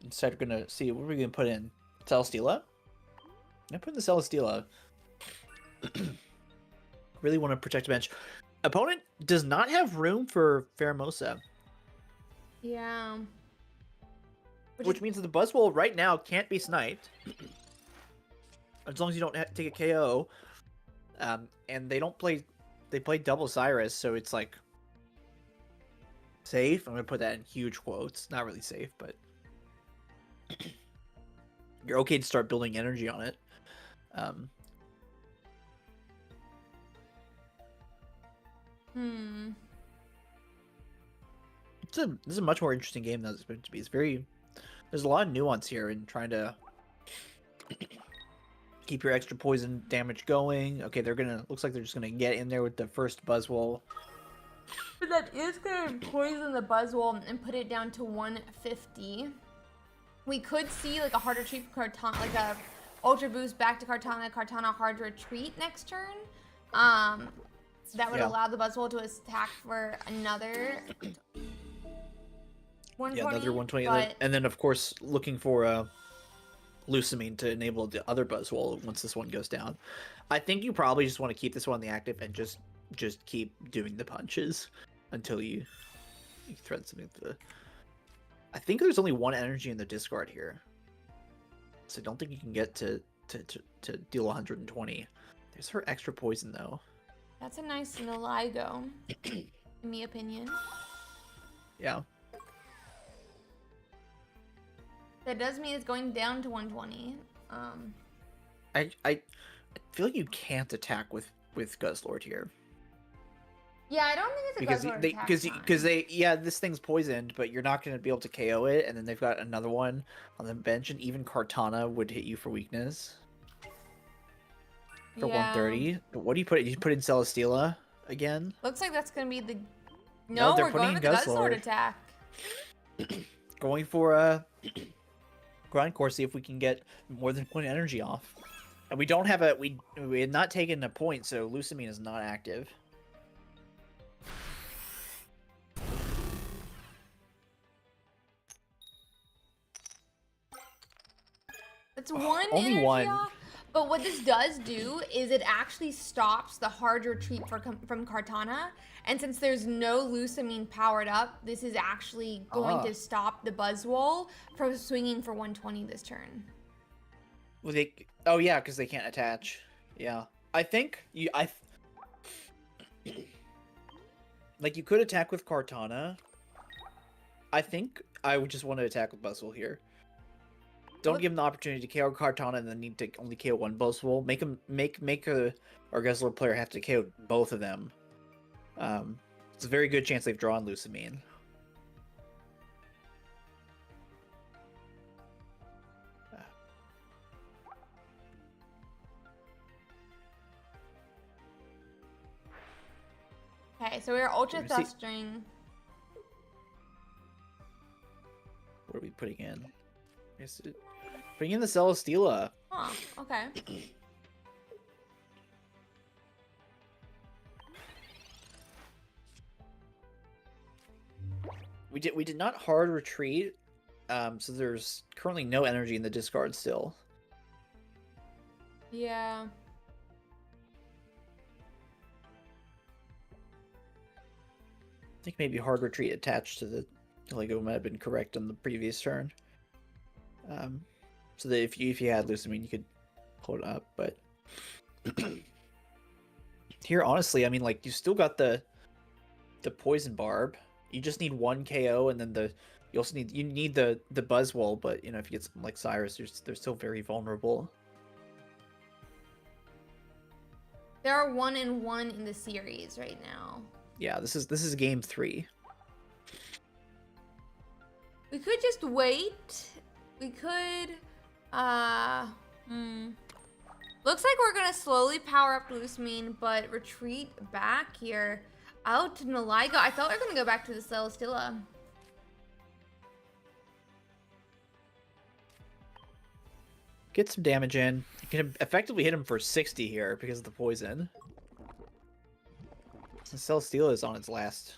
instead, we're gonna see what we're gonna put in. Celesteela. I put in the Celesteela. Really want to protect the bench. Opponent does not have room for Pheromosa. Yeah. Which means that the Buzzwole right now can't be sniped. As long as you don't take a KO. And they play double Cyrus, so it's like safe. I'm gonna put that in huge quotes. Not really safe, but you're okay to start building energy on it. This is a much more interesting game than it's meant to be. It's very, there's a lot of nuance here in trying to keep your extra poison damage going. Okay, looks like they're just gonna get in there with the first Buzzwole. But that is going to poison the Buzzwole and put it down to 150. We could see like a hard retreat for Kartana, like a Ultra Boost back to Kartana, Kartana hard retreat next turn. That would allow the Buzzwole to attack for another 120. Yeah, another 120. But... And then, of course, looking for Lucamine to enable the other Buzzwole once this one goes down. I think you probably just want to keep this one on the active and just keep doing the punches until you thread something to the... I think there's only one energy in the discard here, so I don't think you can get to deal 120. There's her extra poison though. That's a nice Naligo, in my opinion. Yeah. That does mean it's going down to 120. I feel like you can't attack with Guzzlord here. Yeah, I don't think it's a Guzzlord attack because this thing's poisoned, but you're not going to be able to KO it, and then they've got another one on the bench, and even Kartana would hit you for weakness. For 130. What do you put? You put in Celesteela again? Looks like that's going to be the... No, we're going with the Guzzlord attack. Going for a grindcore, see if we can get more than one energy off. And we don't have we had not taken a point, so Lucamine is not active. It's one only energy one. off, but what this does do is it actually stops the hard retreat from Kartana, and since there's no Lucamine powered up, this is actually going to stop the Buzzwole from swinging for 120 this turn. Well, oh yeah, because they can't attach. Yeah, I think like you could attack with Kartana. I think I would just want to attack with Buzzwole here. Don't give him the opportunity to KO Kartana and then need to only KO one Buzzwole. Make our Guzzlord player have to KO both of them. It's a very good chance they've drawn Lucamine. Okay, so we're Ultra Thustering. What are we putting in? Bring in the Celesteela. Huh, okay. We did not hard retreat, so there's currently no energy in the discard still. Yeah. I think maybe hard retreat attached to the Lego might have been correct on the previous turn. So that if you had Lucamine, you could pull it up, but here, honestly, I mean, like, you still got the poison barb. You just need one KO, and then you also need the Buzzwole, but you know, if you get something like Cyrus, they're still very vulnerable. There are 1-1 in the series right now. Yeah, this is game 3. We could just wait. We could, Looks like we're gonna slowly power up Lucamine, but retreat back here out to Naligo. I thought we were gonna go back to the Celesteela. Get some damage in. You can effectively hit him for 60 here because of the poison. The Celesteela is on its last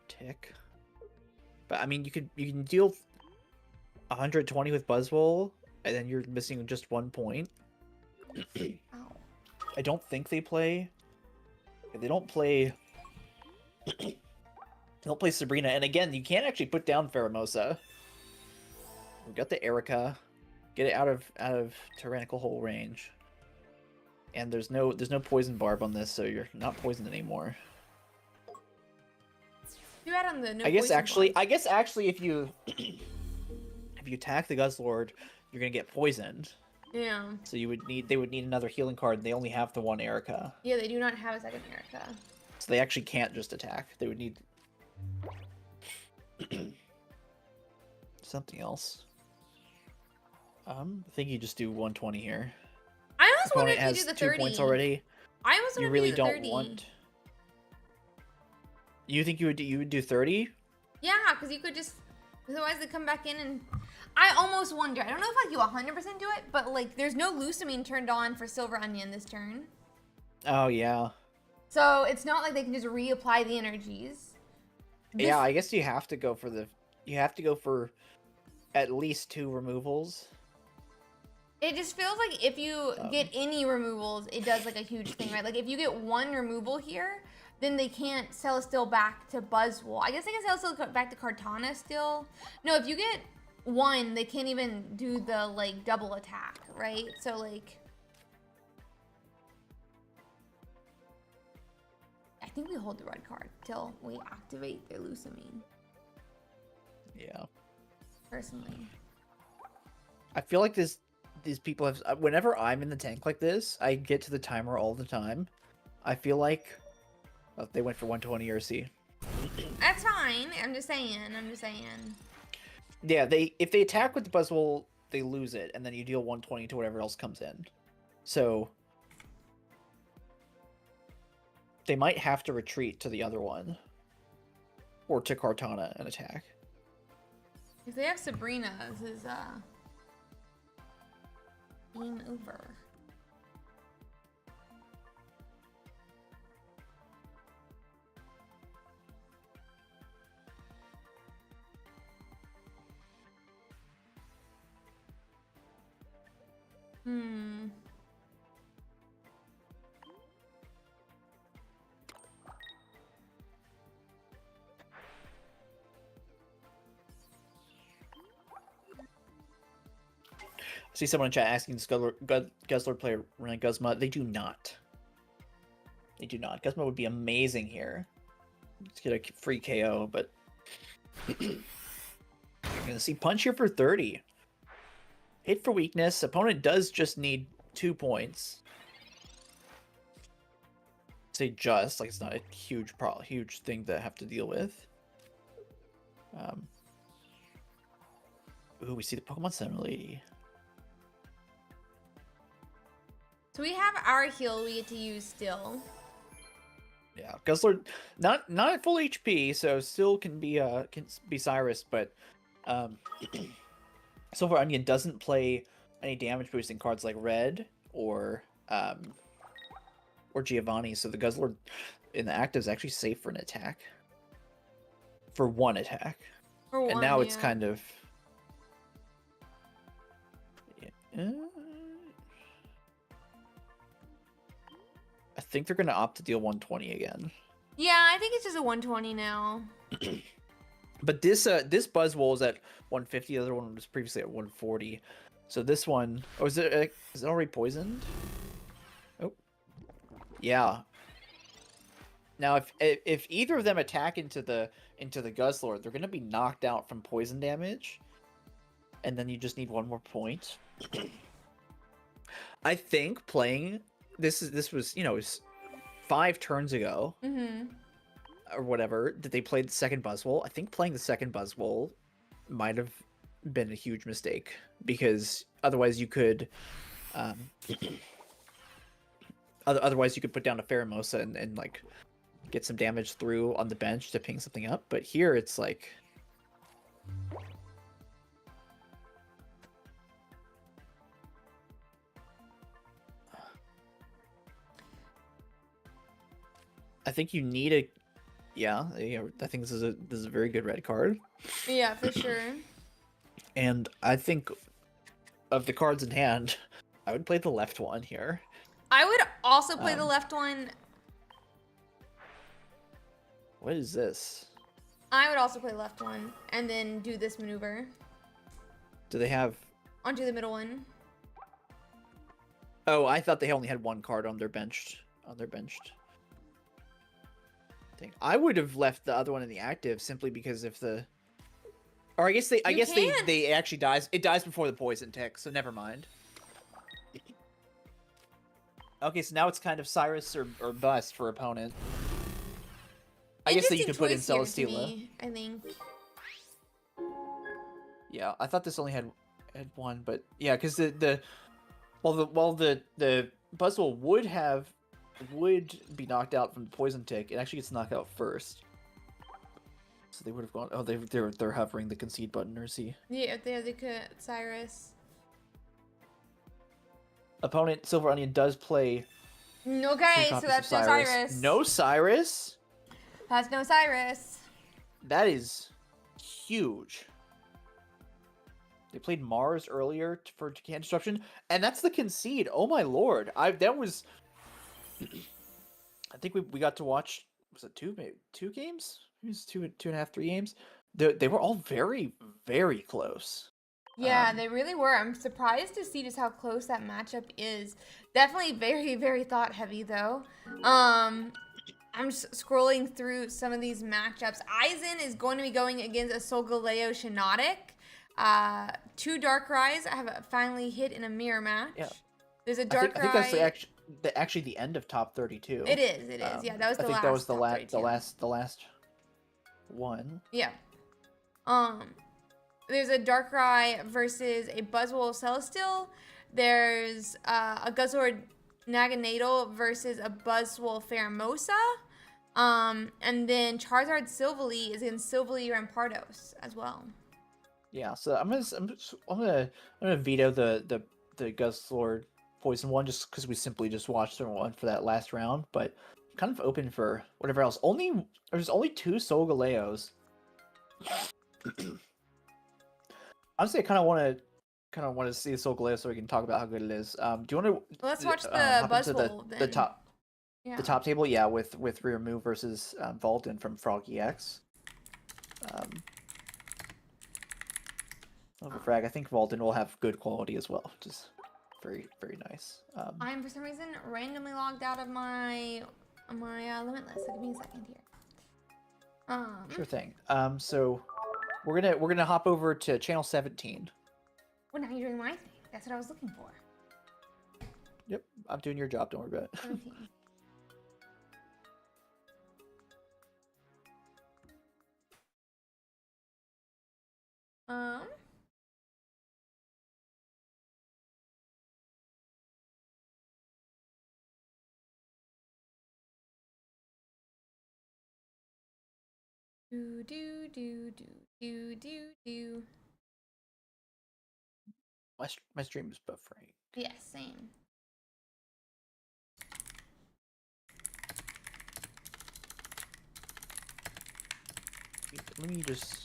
tick. But I mean, you can deal 120 with Buzzwole, and then you're missing just 1 point. I don't think they play. They don't play. They don't play Sabrina, and again, you can't actually put down Pheromosa. We've got the Erica. Get it out of Tyrannical Hole range. And there's no poison barb on this, so you're not poisoned anymore. You had on the no I guess poison actually, box. if you if you attack the Guzzlord, you're gonna get poisoned. Yeah. So they would need another healing card, and they only have the one Erica. Yeah, they do not have a second Erica. So they actually can't just attack. They would need something else. I think you just do 120 here. I almost wonder Opponent if you has do the 2 points 30. already. I almost You wonder really if you do the don't 30. want. You think you would do 30? Yeah, because you could just. Otherwise, they come back in and. I almost wonder. I don't know if like you 100% do it, but like there's no Lucamine turned on for Silver Onion this turn. Oh yeah. So it's not like they can just reapply the energies. Yeah, I guess you have to go for at least 2 removals. It just feels like if you get any removals, it does like a huge thing, right? Like if you get 1 removal here, then they can't Celestial back to Buzzwole. I guess they can Celestial back to Kartana still. No, if you get 1, they can't even do the like double attack, right? So like, I think we hold the red card till we activate their Lucamine. Yeah. Personally. I feel like these people have. Whenever I'm in the tank like this, I get to the timer all the time. I feel like they went for 120 Ursi. That's fine. I'm just saying. Yeah, if they attack with the Buzzwole, they lose it, and then you deal 120 to whatever else comes in. So they might have to retreat to the other one, or to Kartana and attack. If they have Sabrina, this is game over. I see someone in chat asking does Guzzler play running Guzma. They do not. They do not. Guzma would be amazing here. Let's get a free KO, but you're gonna see punch here for 30. Hit for weakness. Opponent does just need 2 points. Say just, like it's not a huge thing to have to deal with. Ooh, we see the Pokemon Center Lady. So we have our heal we get to use still. Yeah, Guzzler not at full HP, so still can be Cyrus, but Silver Onion doesn't play any damage boosting cards like Red or Giovanni, so the Guzzler in the active is actually safe for an attack. For 1 attack. For 1, and now yeah. it's kind of I think they're gonna opt to deal 120 again. Yeah, I think it's just a 120 now. But this Buzzwole is at 150. The other one was previously at 140. So this one, is it already poisoned? Oh, yeah. Now, if either of them attack into the Guzzlord, they're gonna be knocked out from poison damage, and then you just need 1 more point. I think playing this was it was 5 turns ago. Or whatever, that they played the second Buzzwole. I think playing the second Buzzwole might have been a huge mistake, because otherwise you could otherwise you could put down a Pheromosa and like get some damage through on the bench to ping something up. But here it's like I think you need a yeah, I think this is a very good red card. Yeah, for sure. And I think of the cards in hand, I would play the left one here. I would also play the left one. What is this? I would also play the left one and then do this maneuver. Do they have Onto the middle one. Oh, I thought they only had 1 card on their benched. thing. I would have left the other one in the active simply because if the, or I guess they can't. they actually dies. It dies before the poison tick, so never mind. Okay, so now it's kind of Cyrus or bust for opponent. I guess that you could put in Celesteela. I think. Yeah, I thought this only had one, but yeah, because the Buzzwole would be knocked out from the poison tick. It actually gets knocked out first. So they would have gone. Oh, they're hovering the concede button. Ursi. Yeah, there they could Cyrus. Opponent Silver Onion does play. Okay, so that's no Cyrus. No Cyrus. That's no Cyrus. That is huge. They played Mars earlier for Can Disruption, and that's the concede. Oh my lord! That was. I think we got to watch. Was it two games? It was two and a half, 3 games. They were all very, very close. Yeah, they really were. I'm surprised to see just how close that matchup is. Definitely very, very thought heavy though. I'm just scrolling through some of these matchups. Aizen is going to be going against a Solgaleo Shiinotic. 2 Darkrai's have finally hit in a mirror match. Yeah. There's a I Darkrai. think that's actually the end of top 32. It is. Yeah, that was the last. I think that was the last one. Yeah. There's a Darkrai versus a Buzzwole Celesteela. There's a Guzzlord Naganadel versus a Buzzwole Pheromosa. And then Charizard Silvally is in Silvally Rampardos as well. Yeah, so I'm gonna veto the Guzzlord Poison one just because we simply just watched the one for that last round, but I'm kind of open for whatever else. There's only 2 Solgaleos. Honestly, I kind of want to see the Solgaleo so we can talk about how good it is. Do you want to? Let's watch the Buzzwole then. The top table, yeah, with Riormu versus Valden from Frog EX. Over frag, I think Valden will have good quality as well, which is very, very nice. I'm for some reason randomly logged out of my Limitless. So give me a second here. Sure thing. So we're gonna hop over to channel 17. Well, now you're doing my thing. That's what I was looking for. Yep, I'm doing your job. Don't worry about it. 17. Do. My stream is buffering. Yeah, same. Let me just.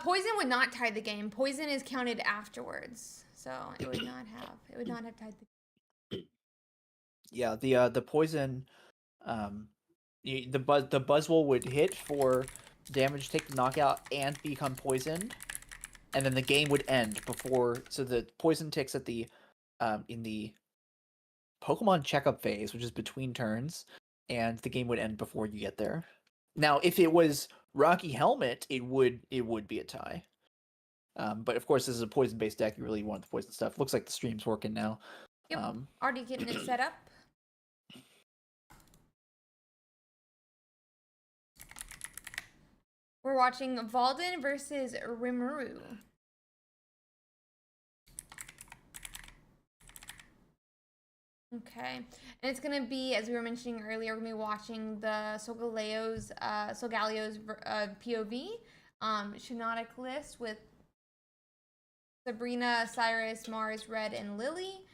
Poison would not tie the game. Poison is counted afterwards, so it would not have tied the. Yeah, the poison, the Buzzwole would hit for damage, take the knockout, and become poisoned, and then the game would end before. So the poison ticks at the, in the Pokemon checkup phase, which is between turns, and the game would end before you get there. Now, if it was Rocky Helmet, it would be a tie. But of course, this is a poison-based deck. You really want the poison stuff. Looks like the stream's working now. Yep. Already getting it set up. We're watching Valden versus Rimuru. Okay, and it's gonna be, as we were mentioning earlier, we're gonna be watching the Solgaleo's POV, Shiinotic list with Sabrina, Cyrus, Mars, Red, and Lily,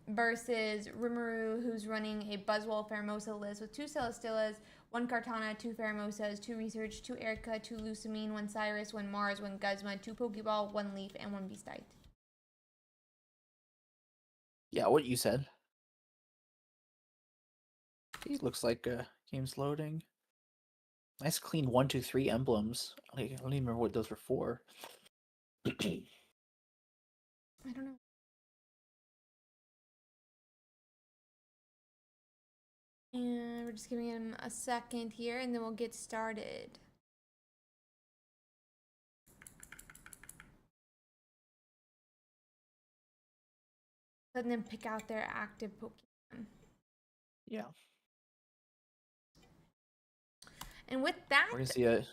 versus Rimuru, who's running a Buzzwole Pheromosa list with 2 Celesteelas, 1 Kartana, 2 Pheromosas, 2 Research, 2 Erica, 2 Lusamine, 1 Cyrus, 1 Mars, 1 Guzma, 2 Pokeball, 1 Leaf, and 1 Beastite. Yeah, what you said. It looks like game's loading. Nice clean 1, 2, 3 emblems. I don't even remember what those were for. I don't know. And we're just giving him a second here, and then we'll get started. Letting them pick out their active Pokemon. Yeah. And with that, We're gonna see a.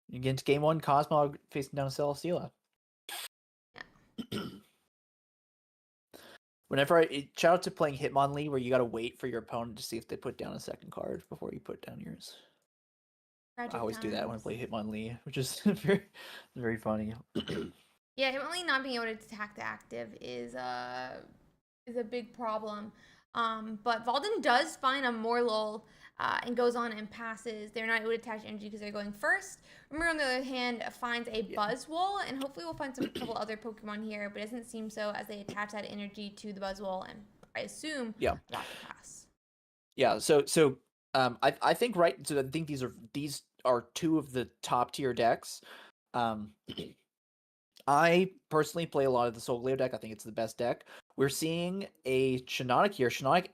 You get into game 1, Cosmog facing down Celesteela. Whenever shout out to playing Hitmonlee, where you gotta wait for your opponent to see if they put down a second card before you put down yours. tragic I always do that when I times. play Hitmonlee, which is very funny. Yeah, him only not being able to attack the active is a big problem. But Valden does find a Morlul and goes on and passes. They're not able to attach energy because they're going first. Remember, on the other hand, finds a Buzzwole, and hopefully we'll find some couple other Pokemon here, but it doesn't seem so as they attach that energy to the Buzzwole, and I assume Yeah. about to pass. Yeah, I think I think these are two of the top tier decks. I personally play a lot of the Solgaleo deck. I think it's the best deck. We're seeing a Shiinotic here. Shiinotic,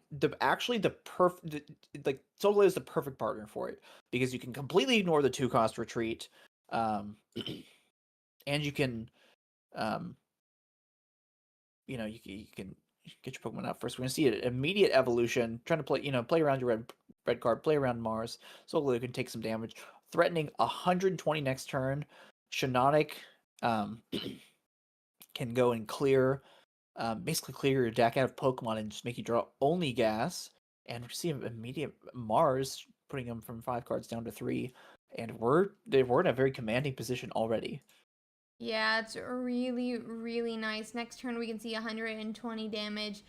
like Solgaleo is the perfect partner for it because you can completely ignore the 2-cost retreat, and you can, you can get your Pokemon out first. We're gonna see an immediate evolution, trying to play around your red card, play around Mars. Solgaleo can take some damage, threatening 120 next turn. Shiinotic, can go and basically clear your deck out of Pokemon and just make you draw only gas. And we see immediate Mars putting them from 5 cards down to 3, and we're in a very commanding position already. Yeah, it's really, really nice. Next turn, we can see 120 damage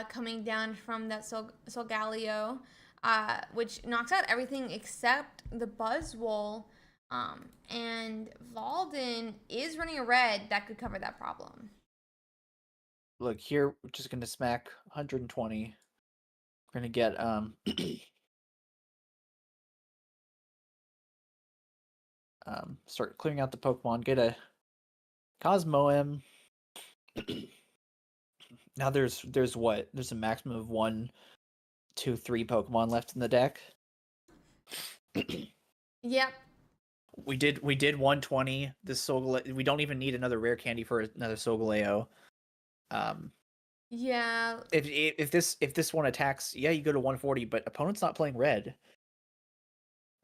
coming down from that Solgaleo, which knocks out everything except the Buzzwole. And Valden is running a red that could cover that problem. Look, here we're just going to smack 120. We're going to get start clearing out the Pokemon, get a Cosmoem. Now there's what? There's a maximum of 1, 2, 3 Pokemon left in the deck. Yep. We did 120. This Solgaleo, we don't even need another rare candy for another Solgaleo. Yeah. If this one attacks, yeah, you go to 140, but opponent's not playing red.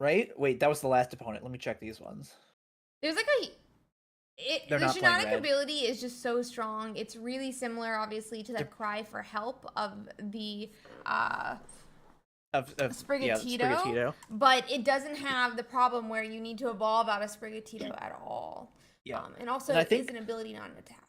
Right? Wait, that was the last opponent. Let me check these ones. There's like the They're not playing Shiinotic red. ability is just so strong. It's really similar, obviously, to that cry for help of the Sprigatito, but it doesn't have the problem where you need to evolve out of Sprigatito at all. Yeah, and also and I it think is an ability, not an attack.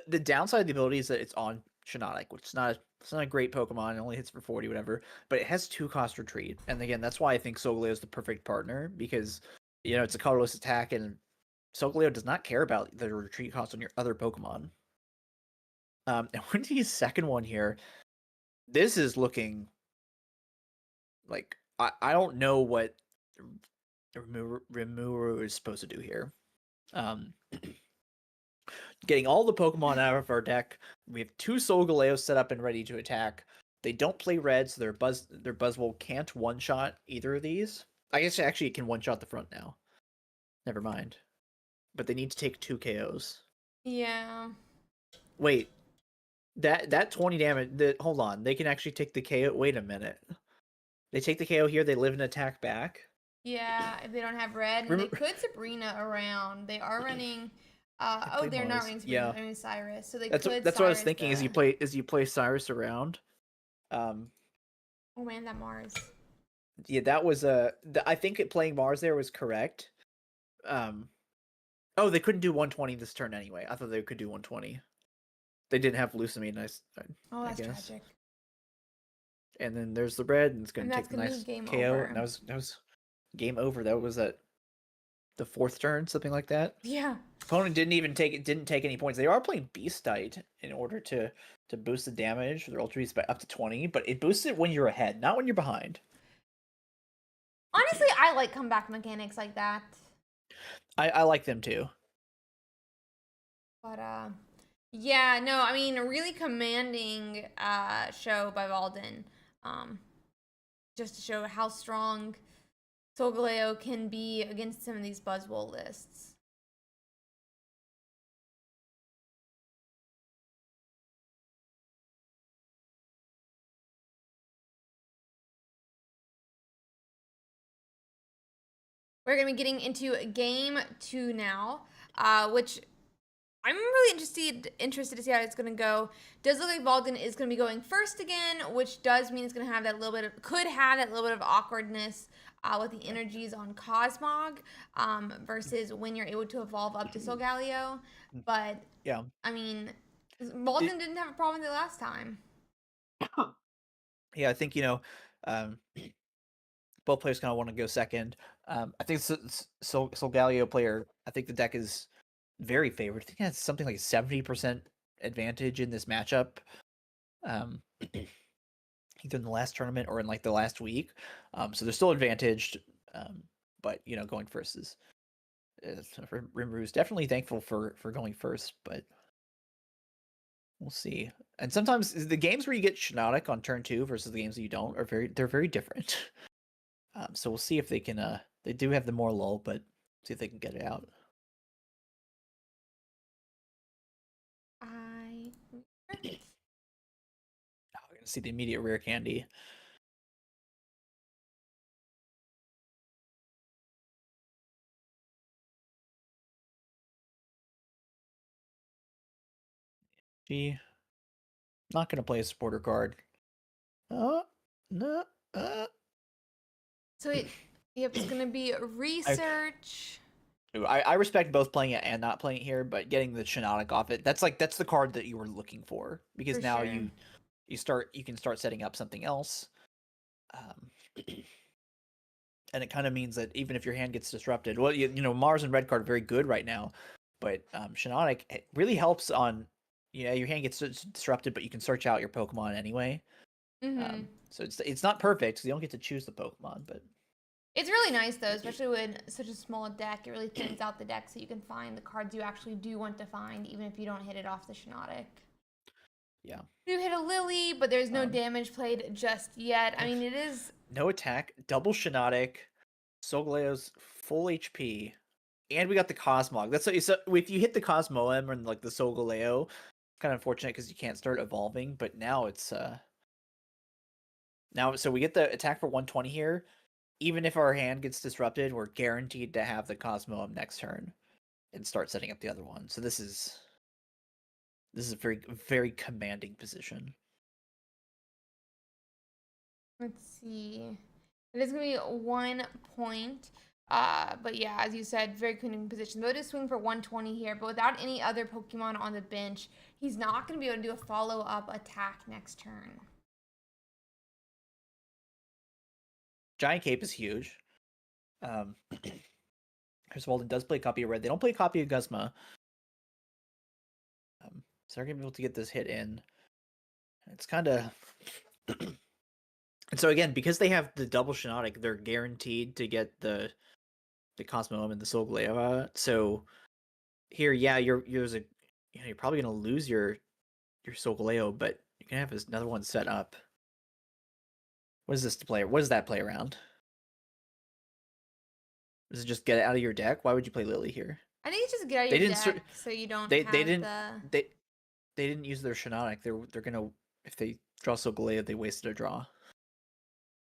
The downside of the ability is that it's on Shiinotic, which is not a great Pokemon. It only hits for 40, whatever. But it has 2-cost retreat, and again, that's why I think Solgaleo is the perfect partner because it's a colorless attack, and Solgaleo does not care about the retreat cost on your other Pokemon. And when do you second one here? This is looking like I don't know what Rimuru is supposed to do here. Getting all the Pokemon out of our deck. We have 2 Solgaleos set up and ready to attack. They don't play red, so their Buzzwole can't one-shot either of these. I guess actually it can one-shot the front now. Never mind. But they need to take 2 KOs. Yeah. Wait. That 20 damage, hold on. They can actually take the KO. Wait a minute. They take the KO here, they live and attack back. Yeah, if they don't have red, and they could Sabrina around. They are running. They're not running Sabrina. Yeah. I mean Cyrus. So That's could. What I was thinking. Is you play Cyrus around. Oh man, that Mars. Yeah, that was I think playing Mars there was correct. Oh, they couldn't do 120 this turn anyway. I thought they could do 120. They didn't have Lucamine. That's guess. Tragic. And then there's the red, and it's gonna take a nice game KO. over. And that was game over. That was at the 4th turn, something like that. Yeah. Opponent didn't take any points. They are playing Beastite in order to boost the damage. Their Ultra Beast by up to 20, but it boosts it when you're ahead, not when you're behind. Honestly, I like comeback mechanics like that. I like them too. But yeah, no, I mean, a really commanding show by Valden. Um, just to show how strong Solgaleo can be against some of these Buzzwole lists. We're going to be getting into game 2 now, which I'm really interested to see how it's going to go. Does look like Valden is going to be going first again, which does mean it's going to have that little bit of, could have that little bit of awkwardness with the energies on Cosmog versus when you're able to evolve up to Solgaleo. But, Yeah. I mean, Valden didn't have a problem with it last time. Yeah, I think, um, both players kind of want to go second. I think Solgaleo player, I think the deck is very favored. I think it has something like 70% advantage in this matchup. Either in the last tournament or in like the last week. So they're still advantaged. But going first is Rimru's definitely thankful for going first, but we'll see. And sometimes the games where you get Shinotic on turn 2 versus the games that you don't they're very different. So we'll see if they can they do have the more lull, but see if they can get it out. Perfect. We're gonna see the immediate rare candy. She not gonna play a supporter card. No. So, yep, it's going to be research. I respect both playing it and not playing it here, but getting the Shinotic off it, that's the card that you were looking for, because For now sure. you can start setting up something else. And it kind of means that even if your hand gets disrupted, well, Mars and red card are very good right now, but Shinotic really helps on, your hand gets disrupted, but you can search out your Pokemon anyway. Mm-hmm. So it's not perfect, so you don't get to choose the Pokemon, but It's really nice though, especially with such a small deck. It really thins out the deck so you can find the cards you actually do want to find, even if you don't hit it off the Shinotic. yeah. You hit a Lily, but there's no damage played just yet. I mean, it is... No attack, double Shinotic, Solgaleo's full HP, and we got the Cosmog. That's so if you hit the Cosmoem and like the Solgaleo, kind of unfortunate because you can't start evolving. But now it's now so we get the attack for 120 here. Even if our hand gets disrupted, we're guaranteed to have the Cosmoem next turn and start setting up the other one. So this is a very, very commanding position. Let's see. It is going to be 1 point. But yeah, as you said, very commanding position. Though to swing for 120 here, but without any other Pokemon on the bench, he's not going to be able to do a follow-up attack next turn. Giant Cape is huge. Chris Walden does play a copy of Red. They don't play a copy of Guzma. So they're going to be able to get this hit in. It's kind of... And so again, because they have the double Shinotic, they're guaranteed to get the Cosmoem and the Solgaleo. So here, yeah, you're probably going to lose your Solgaleo, but you can have another one set up. What is this to play? What does that play around? Does it just get it out of your deck? Why would you play Lily here? I think it's just get out of your deck so you don't they have didn't the... they didn't use their Shinotic. They're gonna, if they draw Solgaleo, they wasted a draw.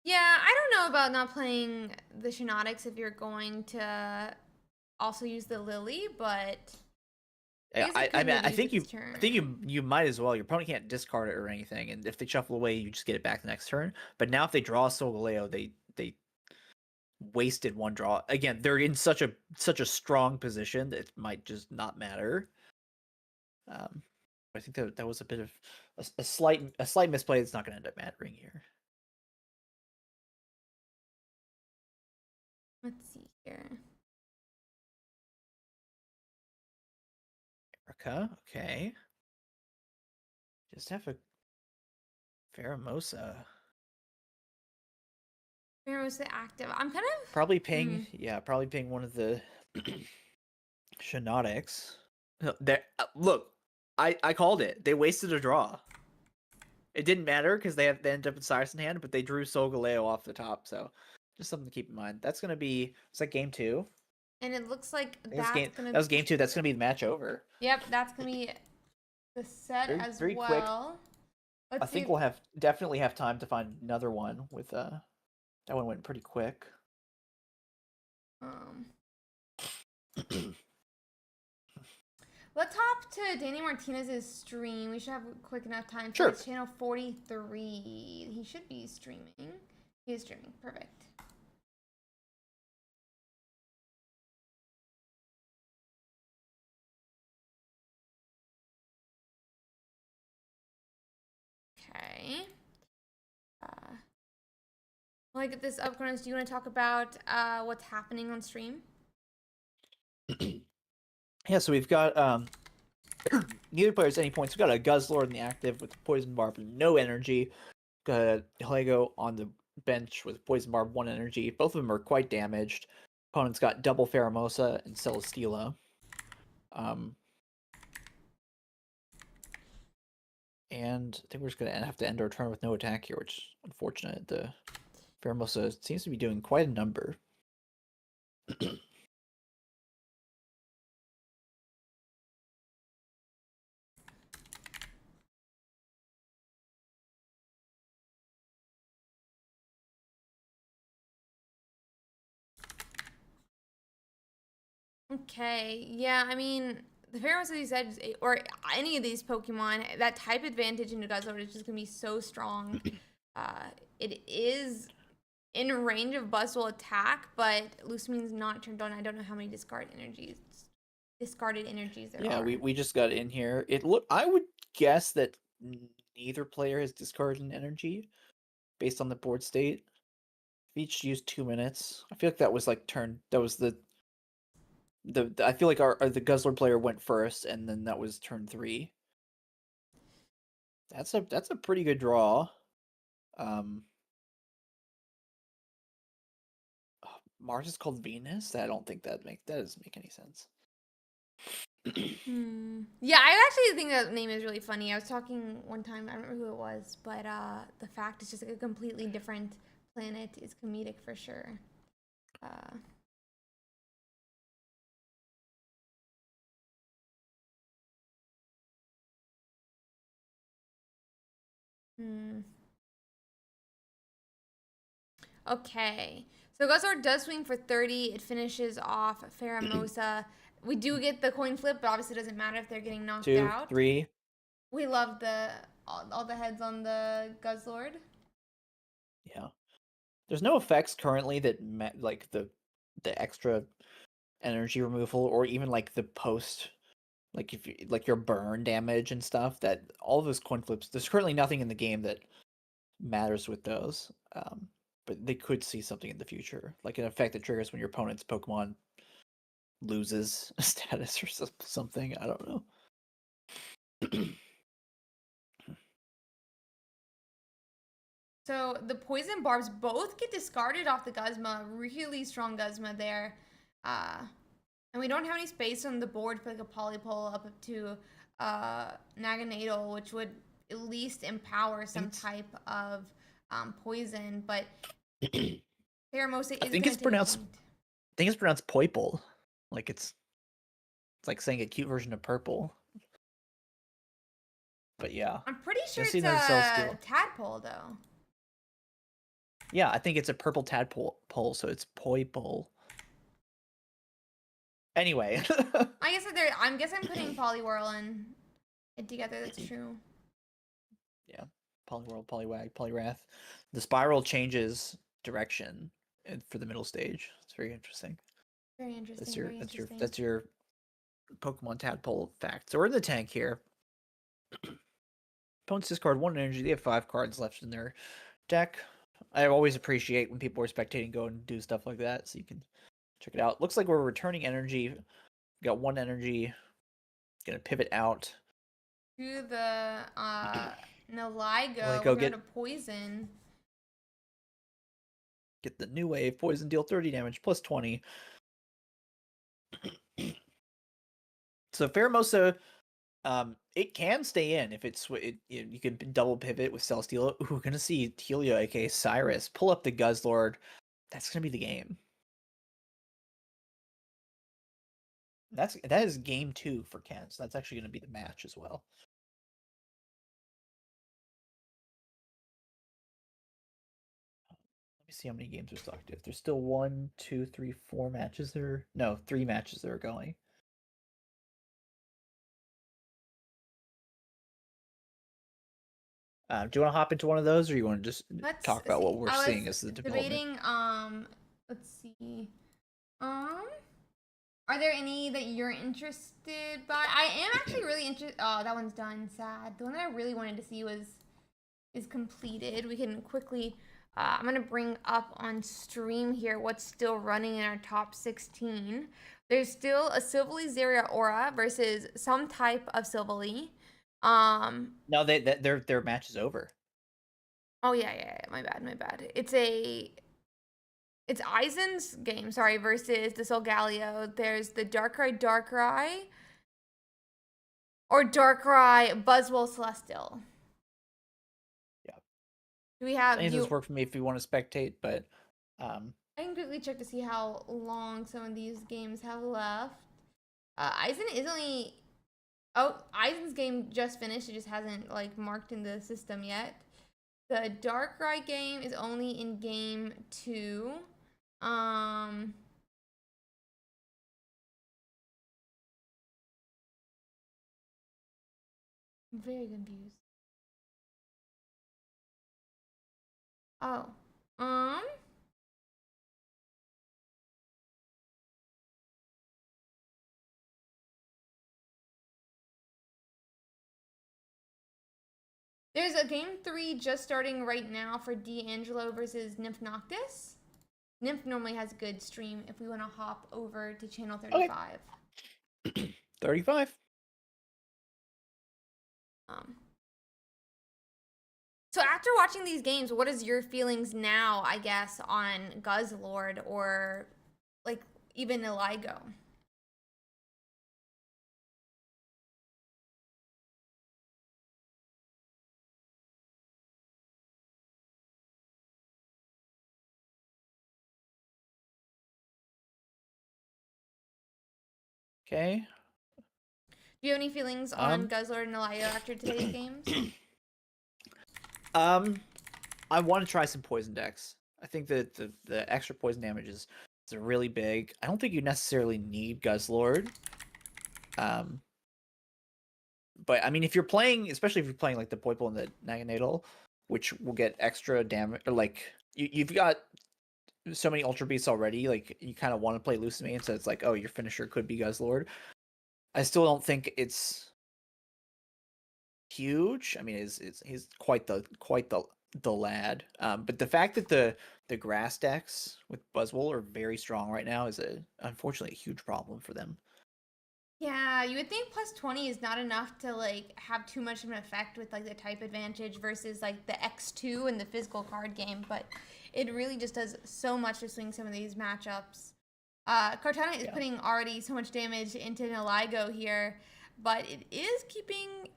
Yeah, I don't know about not playing the Shinotics if you're going to also use the Lily, but I think you might as well. Your opponent can't discard it or anything, and if they shuffle away, you just get it back the next turn. But now if they draw Solgaleo, they wasted one draw. Again, they're in such a strong position that it might just not matter. I think that was a bit of a slight misplay that's not going to end up mattering here. Let's see here. Erica, okay. Just have a Pheromosa. Pheromosa active. I'm kind of Probably ping, probably ping one of the Shinotics. There, look, I called it. They wasted a draw. It didn't matter because they ended up with Cyrus in hand, but they drew Solgaleo off the top, so just something to keep in mind. That's gonna be game 2. and it looks like I think that's gonna. that was game 2. That's gonna be the match over. Yep, that's gonna be the set as Very quick. well. I Let's think see. we'll definitely have time to find another one with that one went pretty quick. Um, let's hop to Danny Martinez's stream. We should have quick enough time. Sure. It's channel 43. He should be streaming. He is streaming. Perfect. Okay. While I get this up, Cronus, do you want to talk about what's happening on stream? Yeah, so we've got neither player has any points. We've got a Guzzlord in the active with Poison Barb and no energy. Got a Lego on the bench with Poison Barb 1 energy. Both of them are quite damaged. Opponent's got double Pheromosa and Celesteela. And I think we're just going to have to end our turn with no attack here, which is unfortunate. The Pheromosa seems to be doing quite a number. Okay, yeah, I mean, the Pharaohs, as you said, or any of these Pokemon, that type advantage in a Guzzlord is just going to be so strong. It is in range of Buzzwole attack, but Lusamin's not turned on. I don't know how many discarded energies there are. Yeah, we just got in here. I would guess that neither player has discarded an energy based on the board state. Each used 2 minutes. I feel like that was like that was the I feel like the Guzzler player went first, and then that was turn 3. That's a pretty good draw. Mars is called Venus. I don't think that doesn't make any sense. Yeah, I actually think that name is really funny. I was talking one time, I don't remember who it was, but the fact it's just like a completely different planet is comedic for sure. Okay, so Guzzlord does swing for 30. It finishes off Pheromosa. We do get the coin flip, but obviously it doesn't matter if they're getting knocked 2, out. 3. We love all the heads on the Guzzlord. Yeah. There's no effects currently that like the extra energy removal, or even like the post, like if you like your burn damage and stuff. That all of those coin flips. There's currently nothing in the game that matters with those. But they could see something in the future, like an effect that triggers when your opponent's Pokemon loses a status or something. I don't know. So the poison barbs both get discarded off the Guzma. Really strong Guzma there. And we don't have any space on the board for like a Polypole up to Naganadel, which would at least empower some type of poison. But Pheromosa is I think it's pronounced Poiple. Like it's like saying a cute version of purple. But yeah. I'm pretty sure it's see a Celesteela. tadpole though. Yeah, I think it's a purple tadpole, so it's Poiple. Anyway. I'm putting Poliwhirl and together. That's true. Yeah. Poliwhirl, Poliwag, Poliwrath. The spiral changes direction for the middle stage. It's very interesting. Very interesting. That's your Pokemon tadpole fact. So we're in the tank here. Opponents discard 1 energy. They have 5 cards left in their deck. I always appreciate when people are spectating go and do stuff like that, so you can check it out. Looks like we're returning energy. We got 1 energy. Gonna pivot out To the Naligo. Like, We're go going to poison. Get the new wave. Poison deal 30 damage plus 20. So Pheromosa, it can stay in if it's you can double pivot with Celesteal. Ooh, we're gonna see Helio, aka Cyrus, pull up the Guzzlord. That's gonna be the game. That is game 2 for Ken. So that's actually gonna be the match as well. Let me see how many games are still active. There's still 1, 2, 3, 4 matches there. No, 3 matches that are going. Do you want to hop into one of those, or you want to just talk about what we're seeing as the development? Debating. Let's see. Are there any that you're interested by? I am actually really interested. Oh, that one's done. Sad. The one that I really wanted to see is completed. We can quickly. I'm gonna bring up on stream here what's still running in our top 16. There's still a Silvally Zaria Aura versus some type of Silvally. No, their match is over. Oh yeah. My bad. It's Eisen's game, sorry, versus the Solgaleo. There's the Darkrai, or Darkrai Buzzwole Celestial. Yeah. Do we have? Any of those work for me if you want to spectate, but I can quickly check to see how long some of these games have left. Eisen is only. Oh, Eisen's game just finished. It just hasn't like marked in the system yet. The Darkrai game is only in game 2. I'm very confused. Oh. There's a game 3 just starting right now for D'Angelo versus Nymph Noctis. Nymph normally has a good stream if we want to hop over to channel 35. Okay. 35. So after watching these games, what is your feelings now, I guess, on Guzzlord or like even Eligo? Okay. Do you have any feelings on Guzzlord and Eligo after today's games? I want to try some poison decks. I think that the extra poison damage is really big. I don't think you necessarily need Guzzlord. But I mean, if you're playing, especially if you're playing like the Poipole and the Naganadel, which will get extra damage, or like you've got so many Ultra Beasts already, like you kind of want to play Lucimane, so it's like, oh, your finisher could be Guzzlord. I still don't think it's huge. I mean, he's quite the lad. But the fact that the grass decks with Buzzwole are very strong right now is unfortunately a huge problem for them. Yeah, you would think plus 20 is not enough to like have too much of an effect with like the type advantage versus like the X2 and the physical card game, but it really just does so much to swing some of these matchups. Kartana is putting already so much damage into Naligo here, but it is keeping.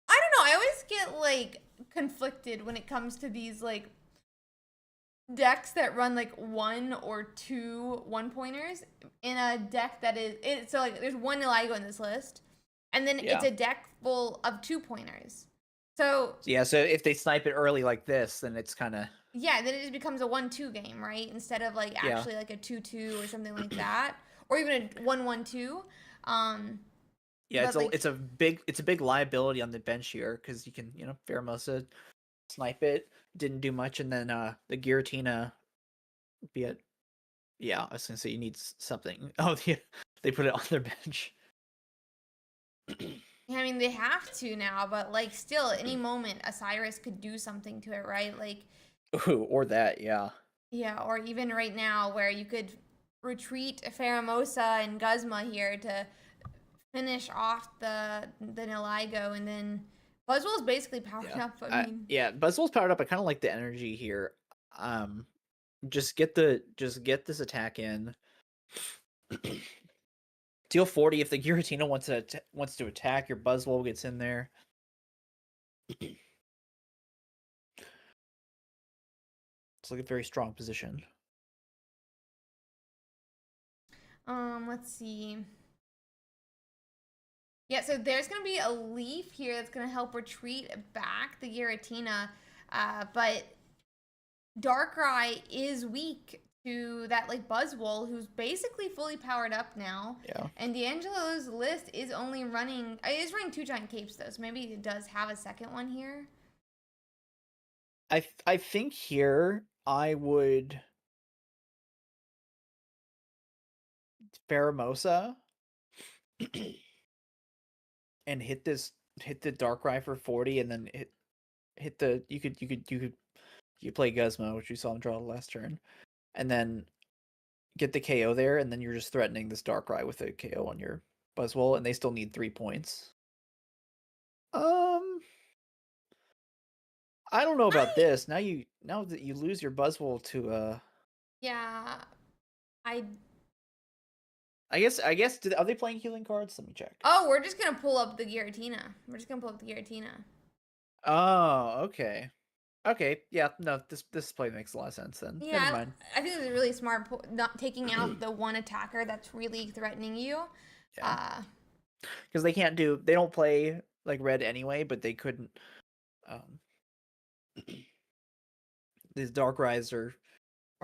I don't know. I always get like conflicted when it comes to these like decks that run like 1 or 2 1-pointers in a deck that is it. So like there's one Naligo in this list, and then it's a deck full of 2-pointers. So yeah, so if they snipe it early like this, then it's kind of then it just becomes a 1-2 game, right? Instead of like actually like a 2-2 or something like that, or even a 1-1-2. Yeah, it's a big liability on the bench here because you can Pheromosa snipe it, didn't do much, and then the Giratina be it. Yeah, I was gonna say you need something. Oh, they put it on their bench. I mean, they have to now, but like still, any moment, Osiris could do something to it, right? Like, ooh, or that, yeah. Yeah, or even right now, where you could retreat Pheromosa and Guzma here to finish off the Naligo, and then Buzzwole's basically powered up. I mean, Buzzwole's powered up. I kind of like the energy here. just get this attack in. Deal 40 if the Giratina wants to attack. Your Buzzwole gets in there. It's like a very strong position. Let's see. Yeah, so there's going to be a leaf here that's going to help retreat back the Giratina, but Darkrai is weak to that like Buzzwole, who's basically fully powered up now. Yeah. And D'Angelo's list is only running, it is running 2 Giant Capes though, so maybe it does have a second one here. I think here I would Pheromosa and hit the Darkrai for 40, and then hit the you play Guzma, which you saw him draw the last turn, and then get the KO there, and then you're just threatening this Darkrai with a KO on your Buzzwole, and they still need 3 points. I don't know about this. Now that you lose your Buzzwole to Yeah, I guess are they playing healing cards? Let me check. Oh, we're just gonna pull up the Giratina. Oh, okay. Okay, yeah, no, this play makes a lot of sense then. Yeah, Never mind. I think it's really smart not taking out the one attacker that's really threatening you. Yeah. Because they don't play like red anyway, but they couldn't. These Darkrai's are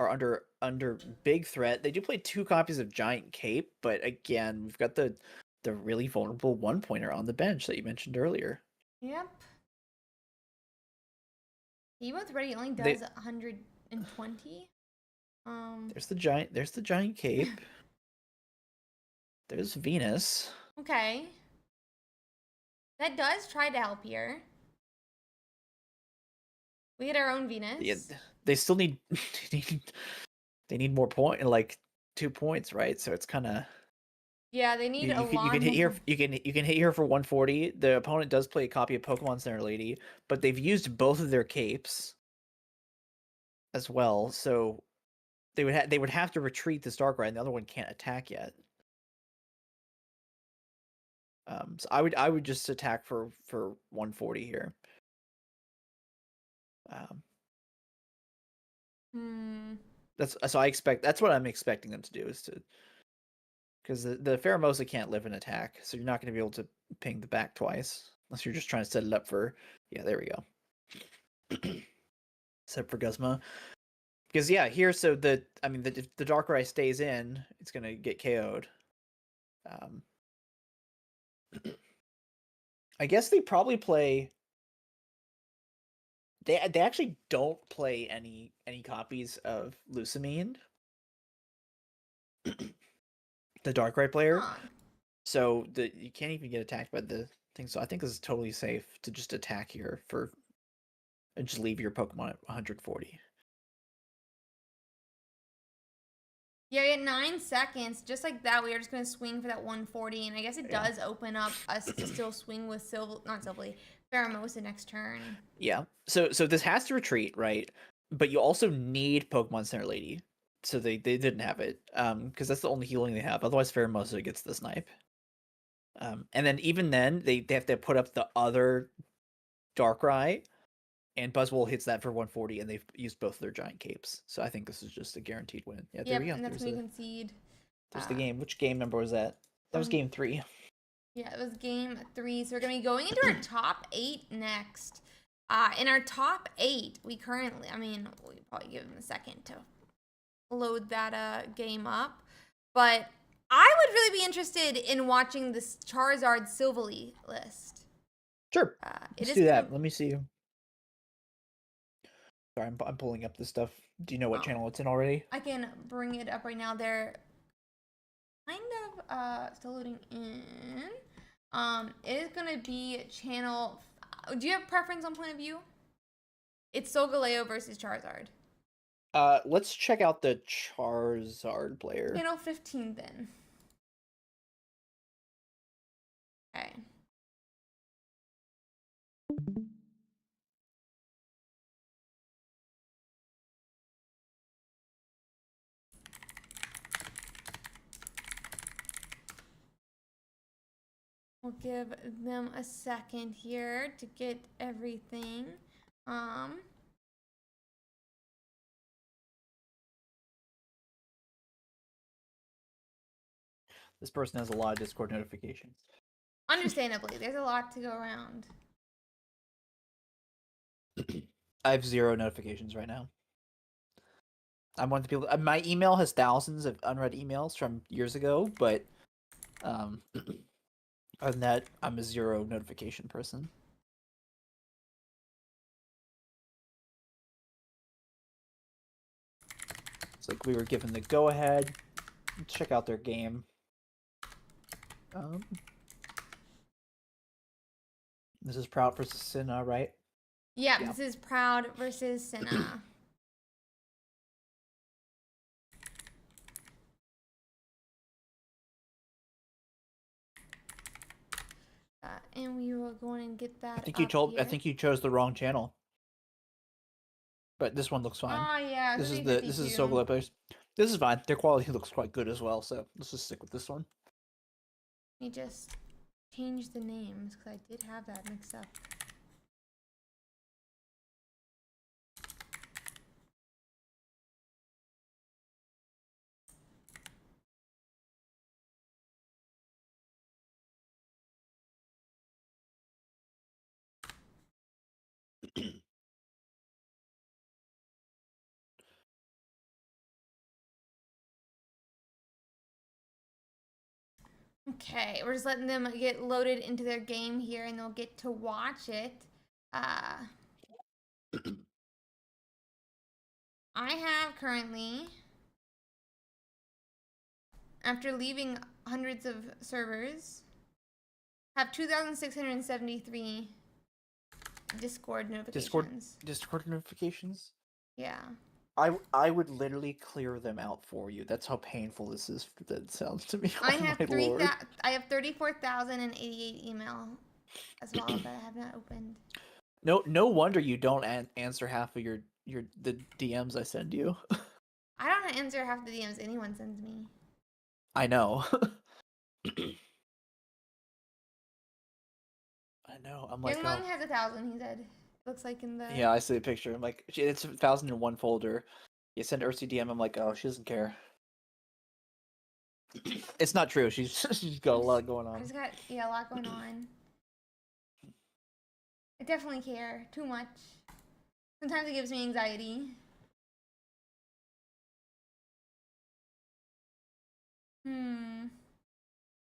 under big threat. They do play 2 copies of Giant Cape, but again, we've got the really vulnerable 1-pointer on the bench that you mentioned earlier. Yep. Evo's ready only does 120. There's the Giant Cape. There's Venus. Okay. That does try to help here. We get our own Venus. Yeah, they still need they need more like 2 points, right? So it's kind of yeah, they need a lot. You can hit here. You can hit here for 140. The opponent does play a copy of Pokemon Center Lady, but they've used both of their capes as well, so they would have to retreat this Darkrai, and the other one can't attack yet. So I would just attack for 140 here. That's what I'm expecting them to do, is to, because the Pheromosa can't live in attack, so you're not going to be able to ping the back twice unless you're just trying to set it up for, yeah, there we go. Set for Guzma. Because yeah, here, so if the Darkrai stays in, it's going to get KO'd. I guess they probably play. They actually don't play any copies of Lusamine, the Darkrai player. Huh. So you can't even get attacked by the thing. So I think this is totally safe to just attack here and just leave your Pokemon at 140. Yeah, we had 9 seconds. Just like that, we are just going to swing for that 140. And I guess it does open up us to still swing with Pheromosa next turn. Yeah. So this has to retreat, right? But you also need Pokemon Center Lady. So they didn't have it. Because that's the only healing they have. Otherwise, Pheromosa gets the snipe. And then even then, they have to put up the other Darkrai. And Buzzwole hits that for 140, and they've used both of their Giant Capes. So I think this is just a guaranteed win. Yeah, there we go. And that's when we concede. There's the game. Which game number was that? That was game 3. Yeah, it was game 3. So we're going to be going into our top 8 next. In our top 8, we currently, we probably give them a second to load that game up. But I would really be interested in watching this Charizard Silvally list. Sure. Let's do that. Let me see. Sorry, I'm pulling up this stuff. Do you know what channel it's in already? I can bring it up right now. They're kind of still loading in. It is gonna be channel. Do you have preference on point of view? It's Solgaleo versus Charizard. Let's check out the Charizard player. Channel 15 then. Okay. We'll give them a second here to get everything. This person has a lot of Discord notifications. Understandably, there's a lot to go around. I have 0 notifications right now. I'm one of the people. My email has thousands of unread emails from years ago, but other than that, I'm a 0 notification person. It's like we were given the go ahead. Check out their game. This is Proud versus Sinna, right? Yeah, this is Proud versus Sinna. And we will go in and get that. I think you chose the wrong channel. But this one looks fine. Oh yeah, this is Sogoleo. Players. This is fine. Their quality looks quite good as well, so let's just stick with this one. Let me just change the names because I did have that mixed up. Okay, we're just letting them get loaded into their game here and they'll get to watch it. I have currently, after leaving hundreds of servers, have 2,673 Discord notifications. Discord notifications? Yeah. I would literally clear them out for you. That's how painful this is. That sounds to me. I have 34,088 email as well that I have not opened. No wonder you don't answer half of the DMs I send you. I don't answer half the DMs anyone sends me. I know. I know. I'm like, Young Mung has 1,000. He said. Looks like in the. Yeah, I see a picture. I'm like, it's 1,000 in one folder. You send Ursiiday DM. I'm like, oh, she doesn't care. It's not true. She's got a lot going on. She's got a lot going on. I definitely care too much. Sometimes it gives me anxiety.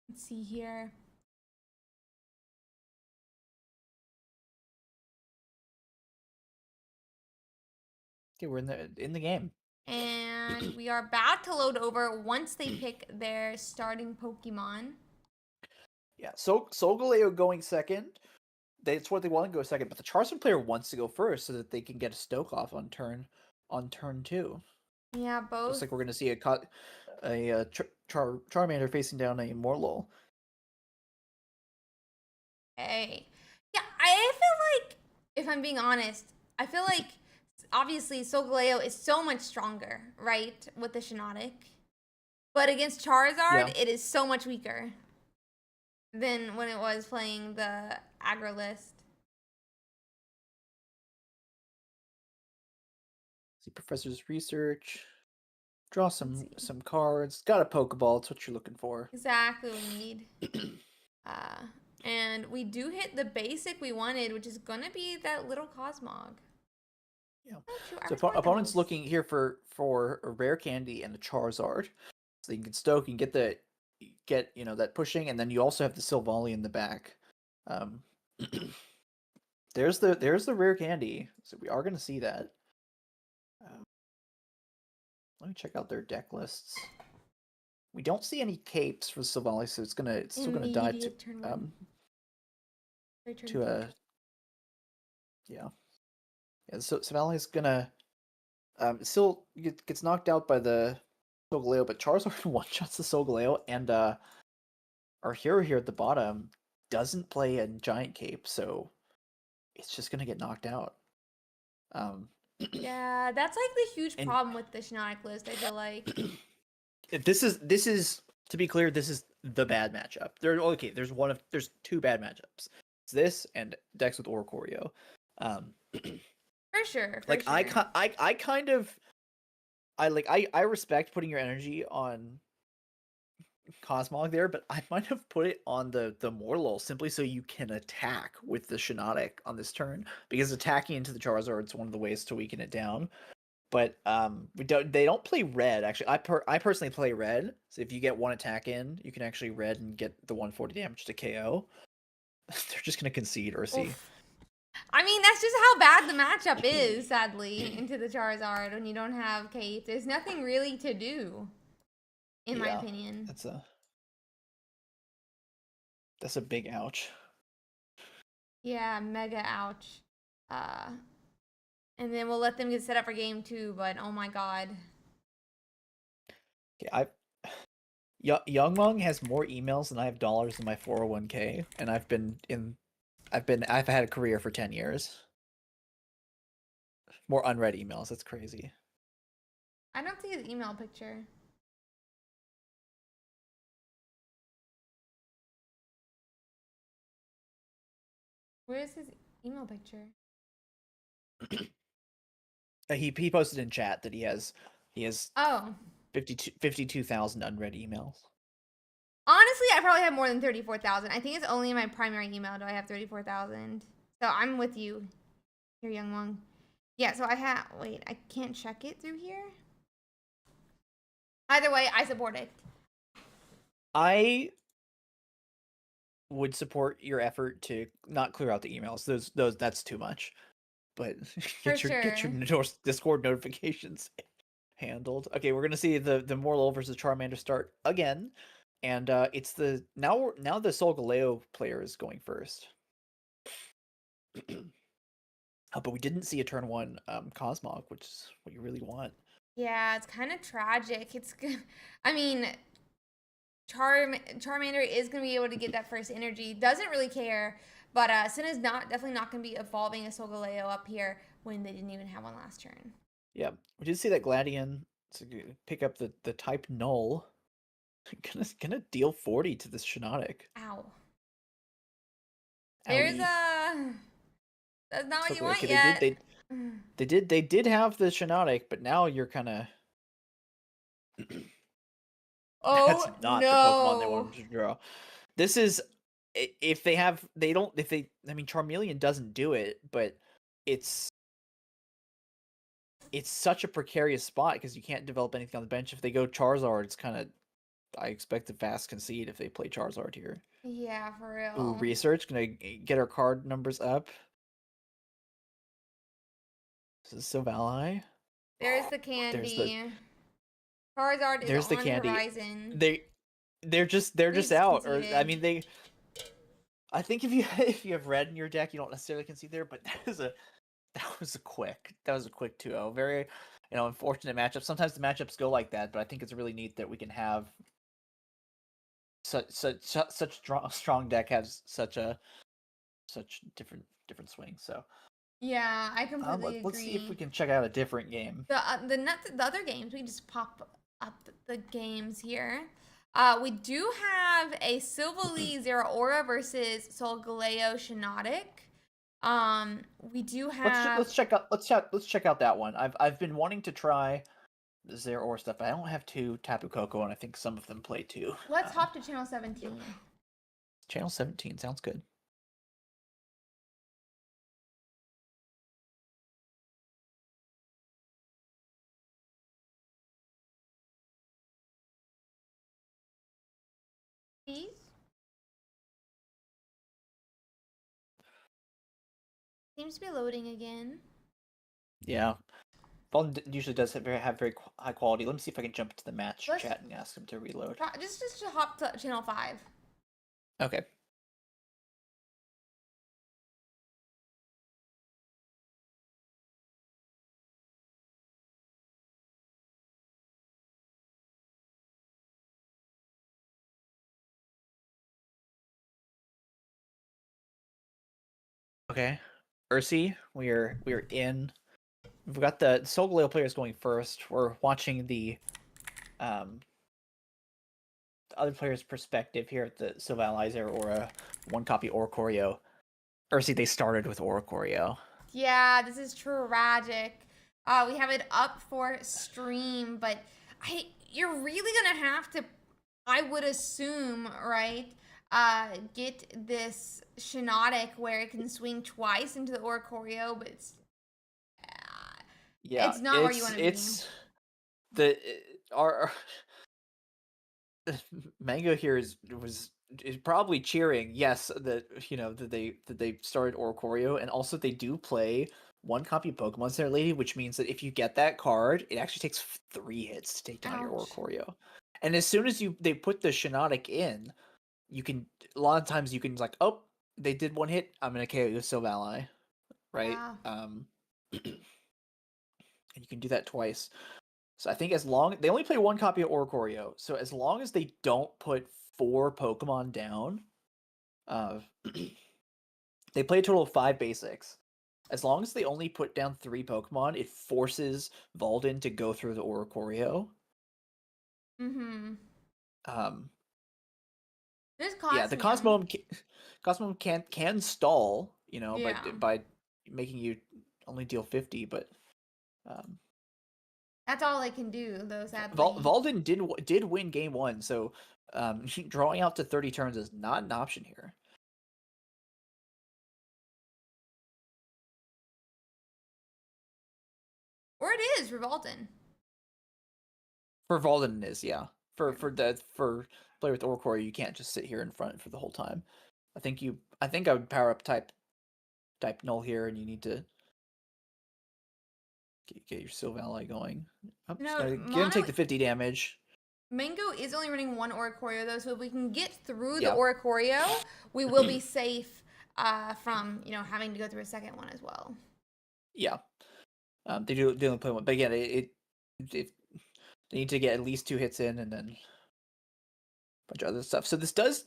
Let's see here. Okay, we're in the game. And we are about to load over once they pick their starting Pokemon. Yeah, so Solgaleo going second. That's what they want to go second, but the Charizard player wants to go first so that they can get a Stoke off on turn 2. Yeah, both. Looks like we're gonna see a Charmander facing down a Morlul. Hey, yeah, I feel like, if I'm being honest, I feel like obviously Solgaleo is so much stronger, right, with the Shiinotic, but against Charizard, it is so much weaker than when it was playing the aggro list. See Professor's research. Draw some cards. Got a Pokeball. That's what you're looking for. Exactly what we need. And we do hit the basic we wanted, which is gonna be that little Cosmog. Yeah. So opponent's looking here for a rare candy and a Charizard, so you can Stoke and get that pushing, and then you also have the Silvally in the back. There's the rare candy, so we are gonna see that. Let me check out their deck lists. We don't see any capes for Silvally, so it's still gonna die to So Silvally's gonna still gets knocked out by the Solgaleo, but Charizard one-shots the Solgaleo, and our hero here at the bottom doesn't play a giant cape, so it's just gonna get knocked out. Yeah, that's like the huge problem with the Shiinotic list, I feel like. This is to be clear, this is the bad matchup. There's two bad matchups. It's this and decks with Oricorio. For sure. Like sure. I kind of I respect putting your energy on Cosmog there, but I might have put it on the Mortal simply so you can attack with the Shiinotic on this turn, because attacking into the Charizard is one of the ways to weaken it down. But they don't play red actually. I personally play red, so if you get one attack in, you can actually red and get the 140 damage to KO. They're just gonna concede Ursi. Oof. I mean, that's just how bad the matchup is, sadly, into the Charizard when you don't have Kate. There's nothing really to do, in my opinion. That's a big ouch. Yeah, mega ouch. And then we'll let them get set up for game 2, but oh my god. Okay, Youngmong has more emails than I have dollars in my 401k, and I've had a career for 10 years. More unread emails. That's crazy. I don't see his email picture. Where's his email picture? He posted in chat that he has Oh. 52,000 unread emails. Honestly, I probably have more than 34,000. I think it's only in my primary email do I have 34,000. So I'm with you here, Young Wong. Yeah, so I have... Wait, I can't check it through here? Either way, I support it. I would support your effort to not clear out the emails. Those that's too much. But get your Discord notifications handled. Okay, we're gonna see the Morlo versus Charmander start again, and it's the now the Solgaleo player is going first. But we didn't see a turn 1 Cosmog, which is what you really want. Yeah, it's kind of tragic. It's I mean, Charmander is going to be able to get that first energy. Doesn't really care. But Senna's definitely not going to be evolving a Solgaleo up here when they didn't even have one last turn. Yeah, we did see that Gladion to pick up the type Null. Gonna deal 40 to this Shiinotic. Ow. There's a... That's not what you want yet. They did have the Shiinotic, but now you're kind of... Oh, that's not no. the Pokemon they wanted to draw. This is... I mean, Charmeleon doesn't do it, but it's such a precarious spot because you can't develop anything on the bench. If they go Charizard, it's kind of... I expect a fast concede if they play Charizard here. Yeah, for real. Ooh, research. Gonna get our card numbers up. This is Silvally. There's the candy. Charizard is on the horizon. They're just out. Or I mean, they... I think if you have red in your deck, you don't necessarily concede there, but that was a quick 2-0. Very, unfortunate matchup. Sometimes the matchups go like that, but I think it's really neat that we can have such strong deck has such different swings. So yeah, I completely agree. Let's see if we can check out a different game. The other games, we just pop up the games here. We do have a Silvally Zeraora versus Solgaleo Shiinotic. We do have... Let's check out that one. I've been wanting to try the Zeraora stuff, but I don't have 2 Tapu Koko, and I think some of them play 2. Let's hop to channel 17. Channel 17 sounds good. Please? Seems to be loading again. Yeah. Phone usually does have very high quality. Let me see if I can jump into the match chat and ask him to reload. Just hop to channel 5. Okay. Okay. Ursi, we're in. We've got the Solgaleo players going first. We're watching the other players' perspective here at the Sylvalizer or a one copy Oricorio. Ursi, they started with Oricorio. Yeah, this is tragic. We have it up for stream, but you're really gonna have to, I would assume, right? Get this Shinotic where it can swing twice into the Oricorio, but Yeah, it's not where you want to be. It's the our Mango here is probably cheering. Yes, that that they started Oricorio, and also they do play one copy Pokemon Center Lady, which means that if you get that card, it actually takes 3 hits to take down your Ouch. Oricorio. And as soon as they put the Shinotic in, you can a lot of times you can like, oh, they did 1 hit, I'm gonna KO you with Sylvali, right? Yeah. And you can do that twice. So I think as long they only play 1 copy of Oricorio, so as long as they don't put 4 Pokemon down, they play a total of 5 basics. As long as they only put down 3 Pokemon, it forces Valden to go through the Oricorio. Mm-hmm. Um, There's yeah, the Cosmo can stall, Yeah. by making you only deal 50, but um, That's all they can do, though, sadly. Valden did win game 1, so drawing out to 30 turns is not an option here. Or it is Revolton. For Valden, it is, yeah. For player with Oricorio, you can't just sit here in front for the whole time. I think I would power up type null here, and you need to get your Sylvali going. I'm just gonna take the 50 damage. Mango is only running 1 Oricorio, though, so if we can get through the Yeah. Oricorio, we will be safe from having to go through a second one as well. Yeah, they only play 1, but again, it they need to get at least 2 hits in, and then a bunch of other stuff. So this does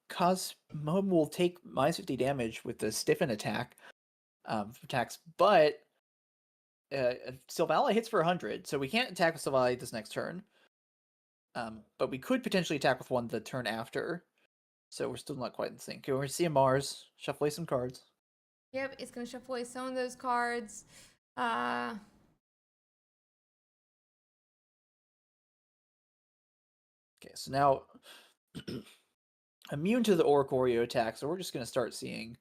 Cosmo will take minus 50 damage with the stiffen attacks, but Sylvali hits for 100, so we can't attack with Sylvali this next turn. But we could potentially attack with one the turn after. So we're still not quite in sync. Okay, we're gonna see a Mars, shuffle away some cards. Yep, it's gonna shuffle away some of those cards. Okay, so now immune to the Oricorio attack, so we're just gonna start seeing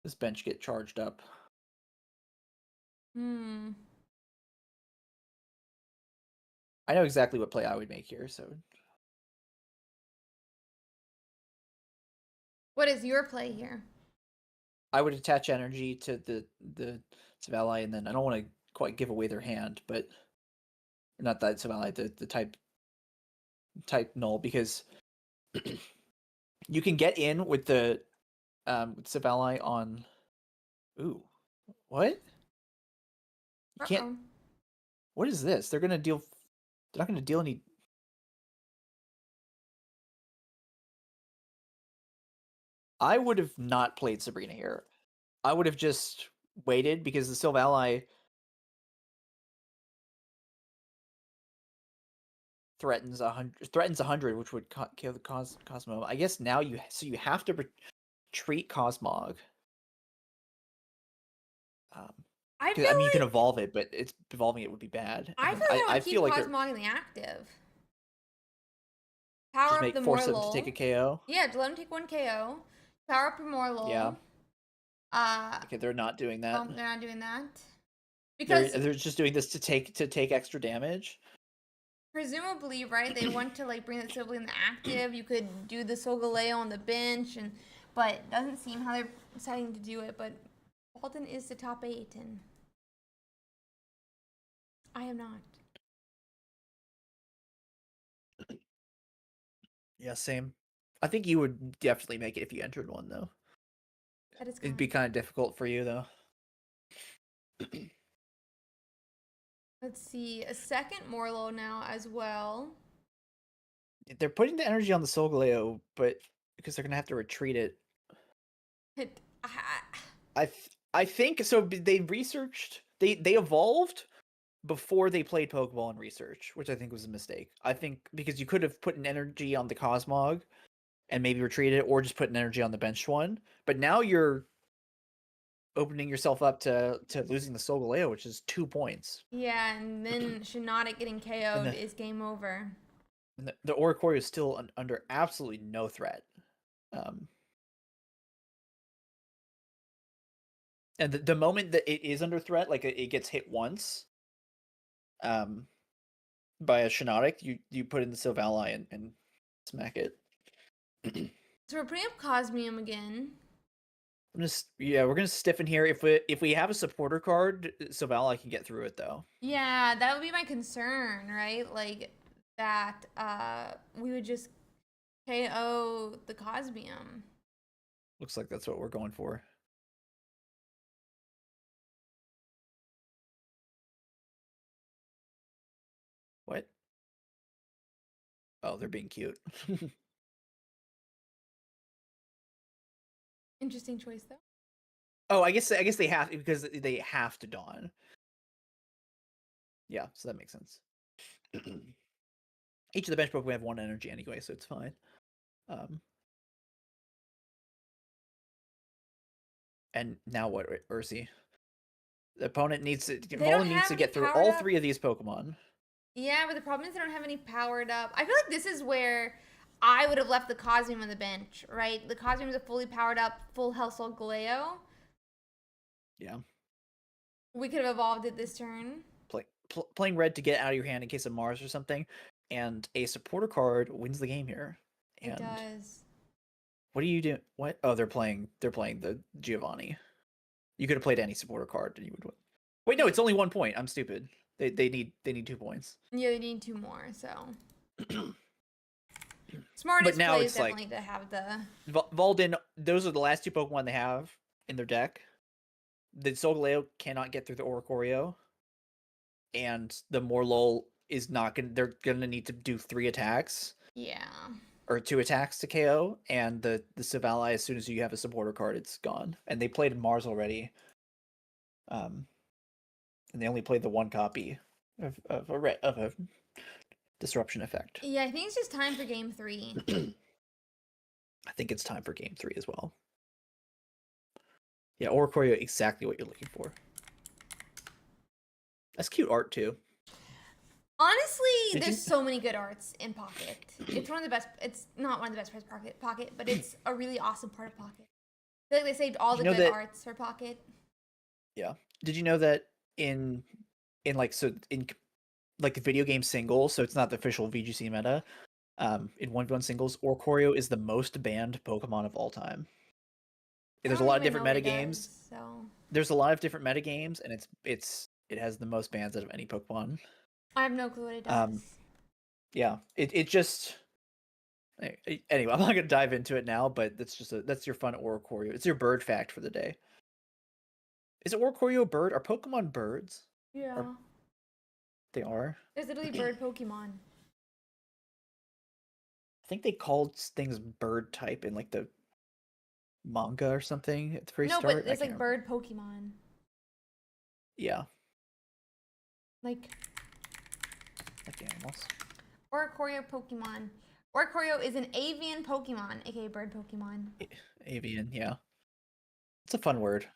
this bench get charged up. I know exactly what play I would make here, so. What is your play here? I would attach energy to the Sylvali, and then I don't want to quite give away their hand, but not that Sylvali, the type null, because you can get in with the Sylvali on. Ooh, what? You can't. What is this? They're not gonna deal any. I would have not played Sabrina here. I would have just waited, because the Sylvali threatens 100, which would kill the Cosmo. I guess now you have to retreat Cosmog. I mean, you can evolve it, but evolving it would be bad. I feel like Cosmog in the active. Power up the force Morlul. them to take a KO. Yeah, to let him take 1 KO. Power up the Morlul. Yeah. Okay, they're not doing that. They're not doing that. Because they're just doing this to take extra damage. Presumably, right? They want to bring the Sylvie in the active. You could do the Solgaleo on the bench, but it doesn't seem how they're deciding to do it. But Walden is the top 8, and I am not. Yeah, same. I think you would definitely make it if you entered one, though. That is It'd be kind of difficult for you, though. Let's see, a second Morlul now as well. They're putting the energy on the Solgaleo, but because they're gonna have to retreat it. I think so. They researched. They evolved before they played Pokeball in research, which I think was a mistake. I think because you could have put an energy on the Cosmog and maybe retreated it, or just put an energy on the benched one. But now you're opening yourself up to losing the Solgaleo, which is 2 points. Yeah, and then Shiinotic getting KO'd the- is game over. And the Oricorio is still under absolutely no threat. And the moment that it is under threat, like it gets hit once, by a Shiinotic, you put in the Silvally and smack it. So we're putting up Cosmium again. We're gonna stiffen here. If we have a supporter card, Silvally can get through it though. Yeah, that would be my concern, right? Like that we would just KO the Cosmium. Looks like that's what we're going for. What? Oh, they're being cute. Interesting choice though. Oh, I guess they have, because they have to Dawn. Yeah, so that makes sense. Each of the bench Pokemon have 1 energy anyway, so it's fine. And now what, Ursi? The opponent needs to don't needs have to any get through powered all up- 3 of these Pokemon. Yeah, but the problem is they don't have any powered up. I feel like this is where I would have left the Cosmium on the bench, right? The Cosmium is a fully powered up, full health Solgaleo. Yeah. We could have evolved it this turn. Playing red to get out of your hand in case of Mars or something, and a supporter card wins the game here. And It does. what do you do? What? Oh, they're playing the Giovanni. You could have played any supporter card and you would win. Wait, no, it's only 1 point. I'm stupid. They need 2 points. Yeah, they need 2 more, so. Smartest now play it's is definitely to have the. Valden, those are the last 2 Pokemon they have in their deck. The Solgaleo cannot get through the Oricorio, and the Morlul is not gonna. They're gonna need to do 3 attacks. Yeah. Or 2 attacks to KO, and the Silvally, as soon as you have a supporter card, it's gone. And they played Mars already. And they only played the 1 copy of a disruption effect. Yeah, I think it's just time for game 3. I think it's time for game 3 as well. Yeah, Oricorio, exactly what you're looking for. That's cute art too. Honestly, there's so many good arts in Pocket. It's one of the best. It's not one of the best parts of Pocket, but it's a really awesome part of Pocket. I feel like they saved all the good arts for Pocket. Yeah. Did you know that in like the video game singles, so it's not the official VGC meta, in 1v1 singles, Oricorio is the most banned Pokemon of all time. There's a lot of different metagames. There's a lot of different metagames, and it has the most bans out of any Pokemon. I have no clue what it does. Yeah, it just. Anyway, I'm not gonna dive into it now, but that's your fun Oricorio. It's your bird fact for the day. Is Oricorio a bird? Are Pokemon birds? Yeah. They are. There's literally bird Pokemon. I think they called things bird type in like the manga or something at the very start. No, but there's like bird Pokemon. Yeah. Like animals. Oricorio Pokemon. Oricorio is an avian Pokemon, aka bird Pokemon. Avian, yeah. It's a fun word.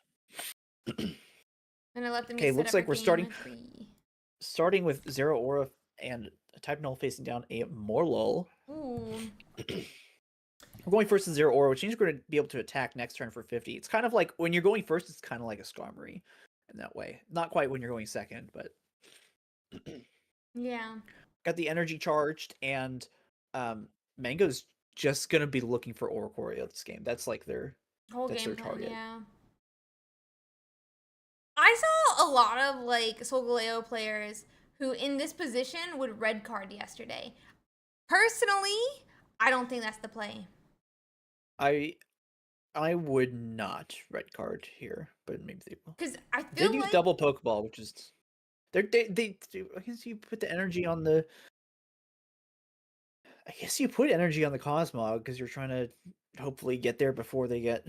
And I let them. Okay, looks like we're starting with Zero Aura and a type null facing down a Morlul. Ooh. We're going first to Zero Aura, which means we're going to be able to attack next turn for 50. It's kind of like when you're going first, it's kind of like a Skarmory in that way. Not quite when you're going second, but yeah. Got the energy charged, and Mango's just going to be looking for Oricorio this game. That's like their whole that's game their target. Yeah. I saw a lot of like Solgaleo players who in this position would red card yesterday. Personally, I don't think that's the play. I would not red card here, but maybe they will. Because I feel they use double Pokeball, which is they I guess you put the energy on the. I guess you put energy on the Cosmog because you're trying to hopefully get there before they get.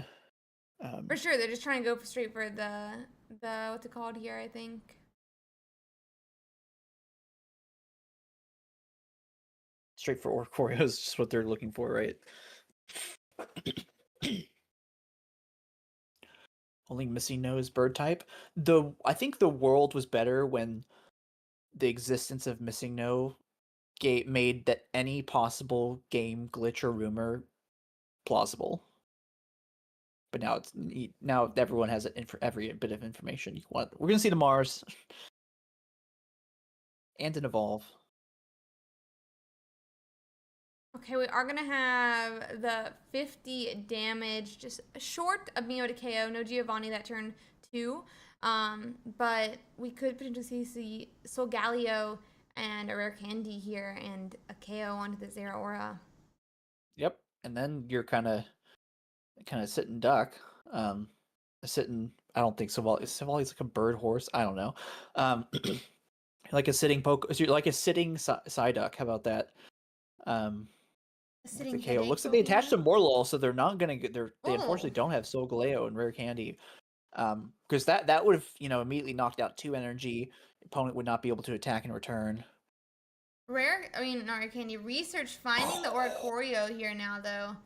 For sure, they're just trying to go straight for the what's it called here? I think. straight for Oricorio is just what they're looking for, right? Only missing no is bird type. I think the world was better when the existence of missing no made that any possible game glitch or rumor plausible. But now everyone has every bit of information you want. We're gonna see the Mars and an evolve. Okay, we are gonna have the 50 damage, just short of Mio to KO. No Giovanni that turn 2. But we could potentially see Solgaleo and a rare candy here and a KO onto the Zera Aura. Yep, and then you're kind of sitting duck. Sitting. I don't think Savali's like a bird horse. I don't know. Like a sitting like a sitting Psyduck. How about that? Sitting the KO headache looks like they attached to Pokemon. Morlul, so they're not gonna get. They unfortunately Oh. don't have Solgaleo and Rare Candy. Because that would have immediately knocked out 2 energy. Opponent would not be able to attack in return. Not rare candy. Research finding the Oricorio here now, though.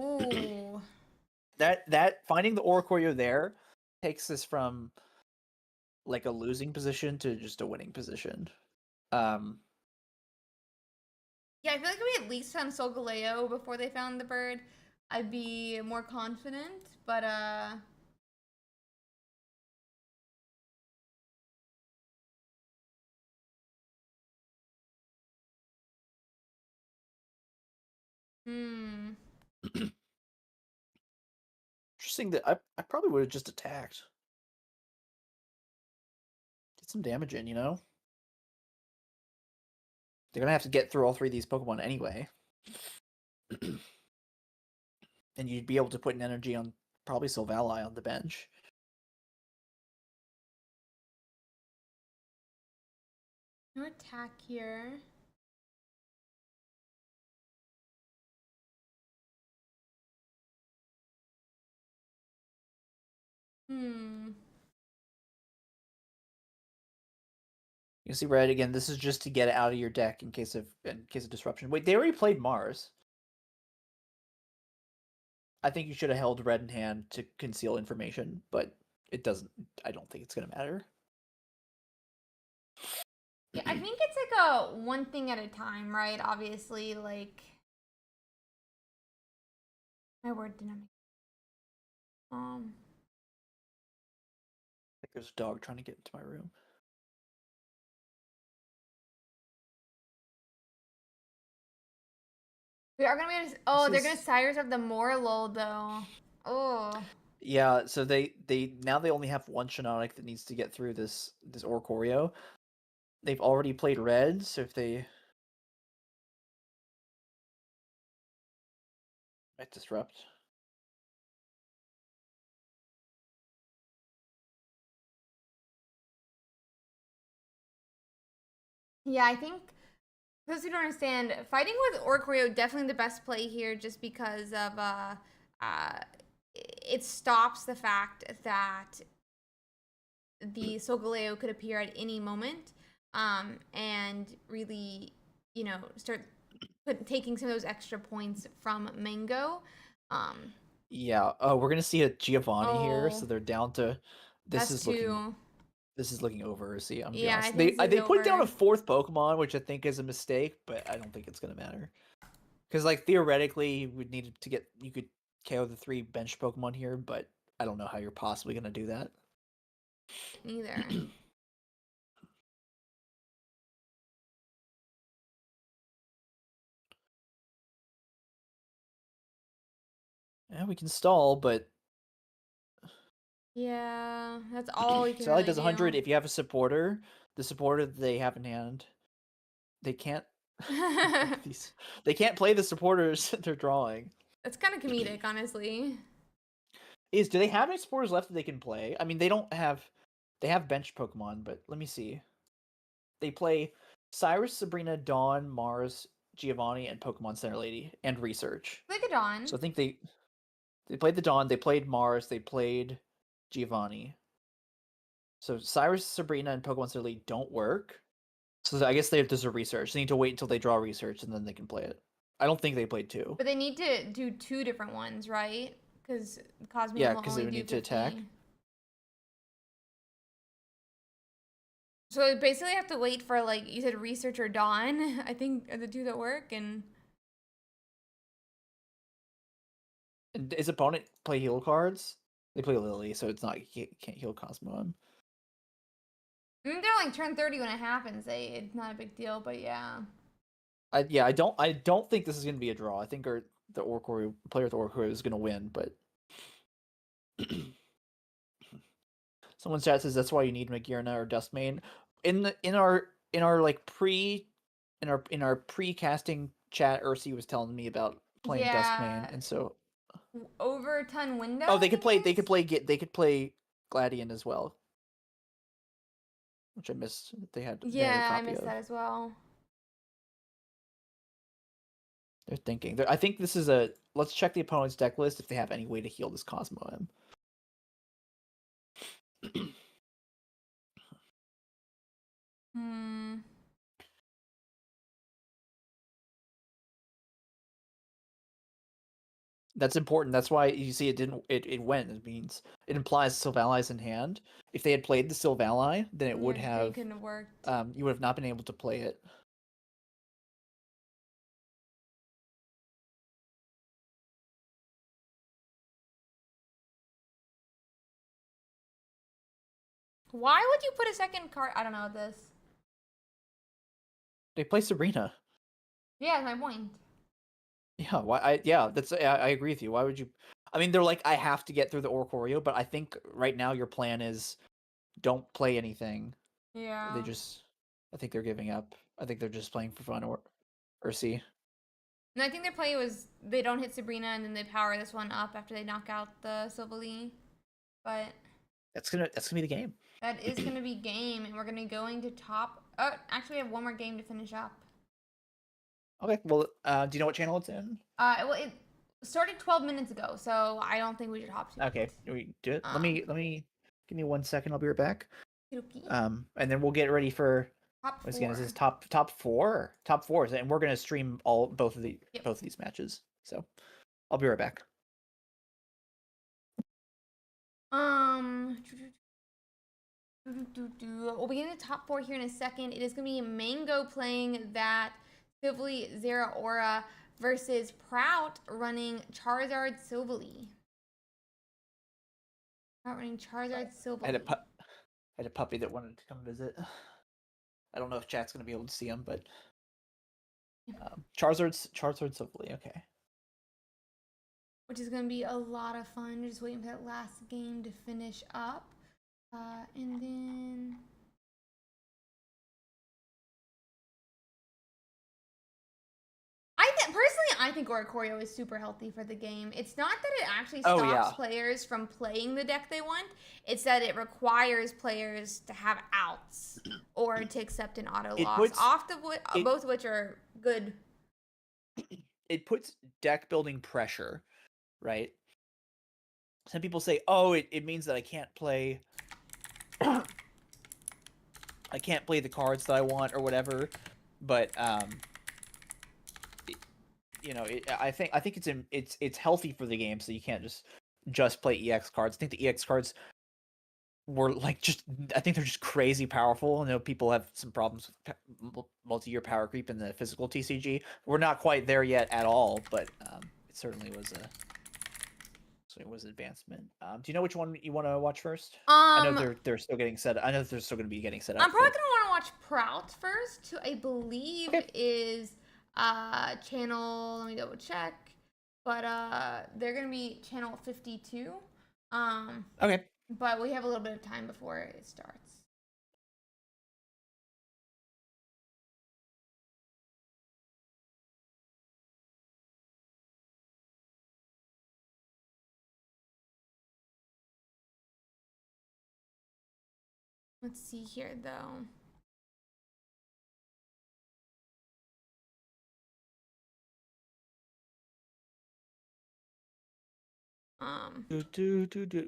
Ooh. That finding the Oricorio there takes this from like a losing position to just a winning position. Yeah, I feel like if we at least found Solgaleo before they found the bird, I'd be more confident. But hmm. Interesting that I probably would have just attacked. Get some damage in, They're gonna have to get through all 3 of these Pokemon anyway. And you'd be able to put an energy on probably Silvally on the bench. No attack here. Hmm. You can see red again. This is just to get it out of your deck in case of disruption. Wait, they already played Mars. I think you should have held red in hand to conceal information, but it doesn't. I don't think it's gonna matter. Yeah, I think it's like a one thing at a time, right? Obviously, like my word did not make. I think there's a dog trying to get into my room. We are gonna be. They're gonna Cyrus of the Morlul though. Oh. Yeah, so they now they only have one Shiinotic that needs to get through this Oricorio. They've already played red, so if they might disrupt. Yeah, I think for those who don't understand, fighting with Oricorio definitely the best play here, just because of it stops the fact that the Solgaleo could appear at any moment, and really, start taking some of those extra points from Mango. Yeah. Oh, we're gonna see a Giovanni here, so Oh, they're down to. This that's is looking. two. This is looking over. See, I'm gonna be Yeah, I honest. think this is They put down a over. 4th Pokemon, which I think is a mistake, but I don't think it's gonna matter. Because like theoretically, you would need to get you could KO the 3 bench Pokemon here, but I don't know how you're possibly gonna do that. Neither. Yeah, we can stall, but Yeah, that's all we can Sally really does 100. do. If you have a supporter, the supporter that they have in hand, they can't. They can't play the supporters they're drawing. It's kind of comedic, honestly. Do they have any supporters left that they can play? I mean, they don't have. They have bench Pokemon, but let me see. They play Cyrus, Sabrina, Dawn, Mars, Giovanni, and Pokemon Center Lady, and Research. Like a Dawn. So I think they played the Dawn, they played Mars, they played Giovanni. So Cyrus, Sabrina, and Pokemon Center Lady don't work. So I guess there's a research. They need to wait until they draw research and then they can play it. I don't think they played 2. But they need to do 2 different ones, right? Because Cosmium Yeah, will because only they would do need to attack. 50. So I basically have to wait for, like, you said research or dawn. I think are the 2 that work, and And his opponent play heal cards. They play Lily, so it's not you can't heal Cosmo. I mean, they're like turn 30 when it happens. It's not a big deal, but yeah. I don't think this is gonna be a draw. I think the Orc player with Orc is gonna win, but someone's chat says that's why you need Magirna or Dustmane. In our like in our pre-casting chat, Ursi was telling me about playing Yeah. Duskmane, and so Overton window. oh I think it is? they could play Gladian as well, which I missed. They had a Yeah, I copy missed of. that as well. They're thinking. I think this is a. Let's check the opponent's deck list if they have any way to heal this Cosmo M. Hmm. That's important. That's why you see it didn't. It went. It means it implies Sylvali's in hand. If they had played the Sylvali, then it would Yeah, have. they couldn't have worked. You would have not been able to play it. Why would you put a second card? I don't know this. They play Sabrina. Yeah, that's my point. Yeah. Why? That's. I agree with you. Why would you? I mean, they're like, I have to get through the Orcorio, but I think right now your plan is don't play anything. Yeah. They just. I think they're giving up. I think they're just playing for fun or see. And I think their play was they don't hit Sabrina and then they power this one up after they knock out the Silvally. But That's gonna be the game. that is gonna be game, and we're gonna be going to top. Oh, actually, we have one more game to finish up. Okay. Well, do you know what channel it's in? Well, it started 12 minutes ago, so I don't think we should hop to Okay, it. we do it. Let me give me 1 second. I'll be right back. Okay. And then we'll get ready for Top once again. This 4. is top fours, and we're gonna stream both of these matches. So I'll be right back. We'll begin the top 4 here in a second. It is going to be Mango playing that Silvally Zeraora versus Prout running Charizard Silvally. Prout running Charizard Silvally. I had a puppy that wanted to come visit. I don't know if chat's gonna be able to see him, but Charizard Silvally. Okay. Which is going to be a lot of fun. Just waiting for that last game to finish up. And then I think Oricorio is super healthy for the game. It's not that it actually stops players from playing the deck they want. It's that it requires players to have outs or to accept an auto loss. Both of which are good. It puts deck building pressure, right? Some people say, "Oh, it means that I can't play." I can't play the cards that I want or whatever, but I think it's healthy for the game, so you can't just play EX cards. I think the EX cards were like I think they're just crazy powerful. I know people have some problems with multi-year power creep in the physical TCG. We're not quite there yet at all, but it certainly was advancement. Do you know which one you want to watch first? I know they're still getting set. I know they're still going to be getting set up. I'm probably gonna want to watch Prout first, who I believe is channel. Let me double check. But they're gonna be channel 52. Okay. But we have a little bit of time before it starts. Let's see here, though.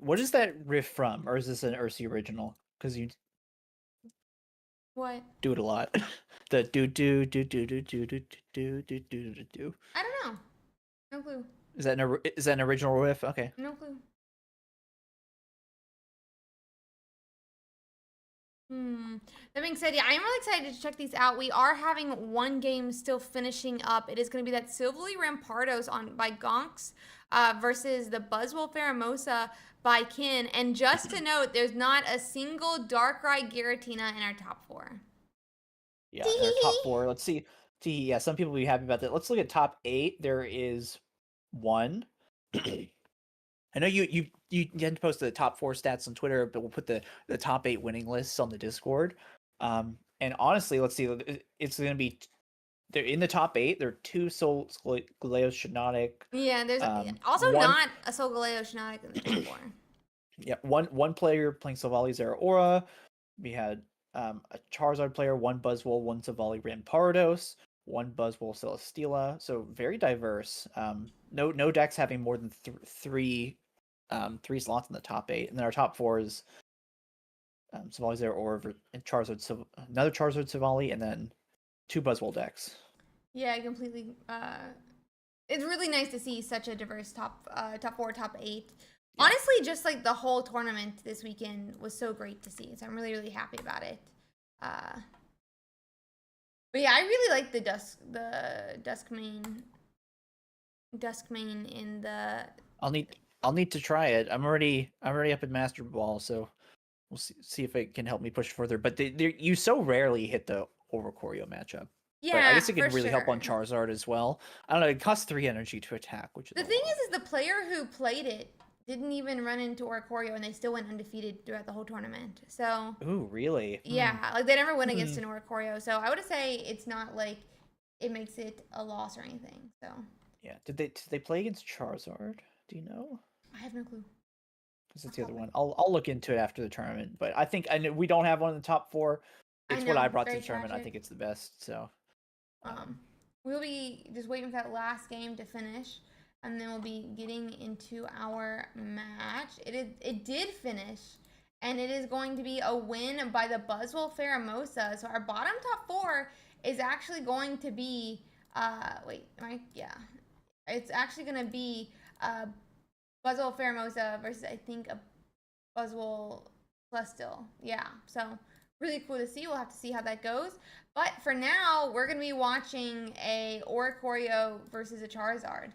What is that riff from, or is this an Ursi original? Because What? Do it a lot. The do. I don't know. No clue. Is that an original riff? Okay. No clue. That being said, yeah, I am really excited to check these out. We are having one game still finishing up. It is going to be that Silvally Rampardos by Gonks versus the Buzzwole Pheromosa by Kin. And just to note, there's not a single Darkrai Giratina in our top 4. Yeah, they're top 4. Let's see. Yeah, some people will be happy about that. Let's look at top 8. There is 1. I know you tend to post the top 4 stats on Twitter, but we'll put the top 8 winning lists on the Discord. And honestly, let's see. It's going to be they're in the top 8. There are 2 Solgaleo Shiinotic. Yeah, there's also not a Solgaleo Shiinotic in the top 4. Yeah, one player playing Silvally Zeraora. We had a Charizard player, 1 Buzzwole, 1 Silvally Rampardos, 1 Buzzwole Celesteela. So very diverse. No decks having more than 3 slots in the top 8, and then our top 4 is Silvally Zeraora and Charizard, another Charizard Silvally, and then 2 Buzzwole decks. Yeah, completely. It's really nice to see such a diverse top 4, top 8. Yeah. Honestly, just like the whole tournament this weekend was so great to see. So I'm really, really happy about it. But yeah, I really like the Duskmane in the. I'll need to try it. I'm already up in Master Ball, so we'll see if it can help me push further. But you so rarely hit the Oricorio matchup. Yeah, but I guess it can really sure. help on Charizard as well. I don't know. It costs 3 energy to attack, which is the thing is the player who played it didn't even run into Oricorio, and they still went undefeated throughout the whole tournament. So. Ooh, really? Yeah, like they never went against an Oricorio. So I would say it's not like it makes it a loss or anything. So. Yeah. Did they play against Charizard? Do you know? I have no clue. Because it's the other one. I'll look into it after the tournament. But I know we don't have one in the top 4. It's what I brought to the tournament. I think it's the best. So. We'll be just waiting for that last game to finish, and then we'll be getting into our match. It did finish, and it is going to be a win by the Buzzwole Pheromosa. So our bottom top 4 is actually going to be it's actually going to be Buzzwole Pheromosa versus I think a Buzzwole Celesteela. Yeah, so really cool to see. We'll have to see how that goes. But for now, we're going to be watching a Oricorio versus a Charizard.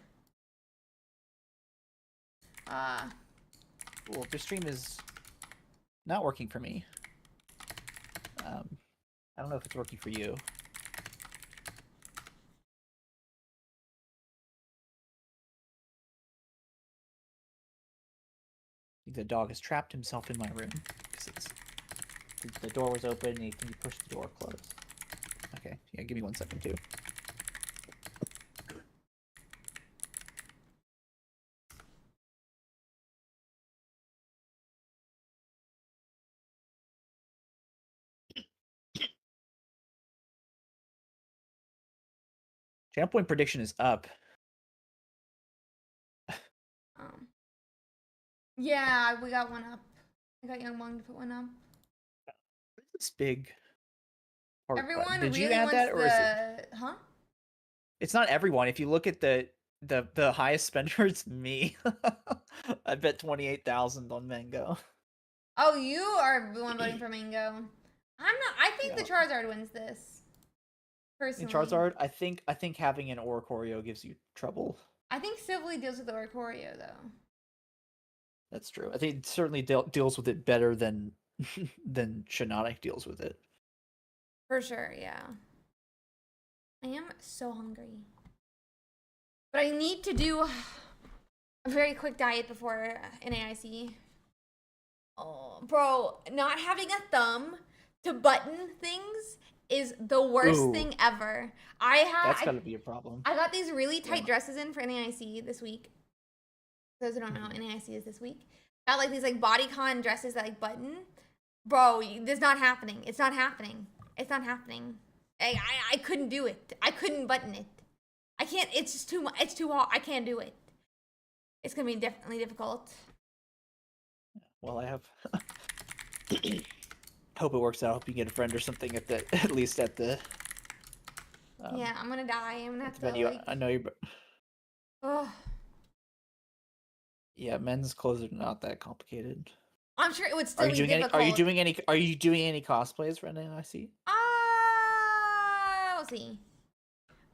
Well, this stream is not working for me. I don't know if it's working for you. The dog has trapped himself in my room because the door was open and he pushed the door closed. Okay, yeah, give me 1 second too. Channel point prediction is up. Yeah, we got one up. I got Young Bong to put one up. It's big. Everyone did really you add wants that, or is it? Huh? It's not everyone. If you look at the highest spender, it's me. I bet 28,000 on Mango. Oh, you are the one voting for Mango. I'm not. I think the Charizard wins this. Personally. In Charizard, I think having an Oricorio gives you trouble. I think Silvally deals with the Oricorio though. That's true. I think it certainly deals with it better than Shiinotic deals with it. For sure, yeah. I am so hungry. But I need to do a very quick diet before NAIC. Oh, bro, not having a thumb to button things is the worst thing ever. That's gotta be a problem. I got these really tight dresses in for NAIC this week. For those who don't know, NAIC is this week. Got like these like bodycon dresses that like button. Bro, this is not happening. It's not happening. It's not happening. I couldn't do it. I couldn't button it. I can't. It's just too much. It's too hard. I can't do it. It's gonna be definitely difficult. Well, I have hope it works out. I hope you get a friend or something at the at least at the Yeah, I'm gonna die. I'm gonna at have the to venue. like. I know you. Oh, Yeah, men's clothes are not that complicated. I'm sure it would Are still you be doing any? difficult. Are you doing any cosplays for NIC? We'll see.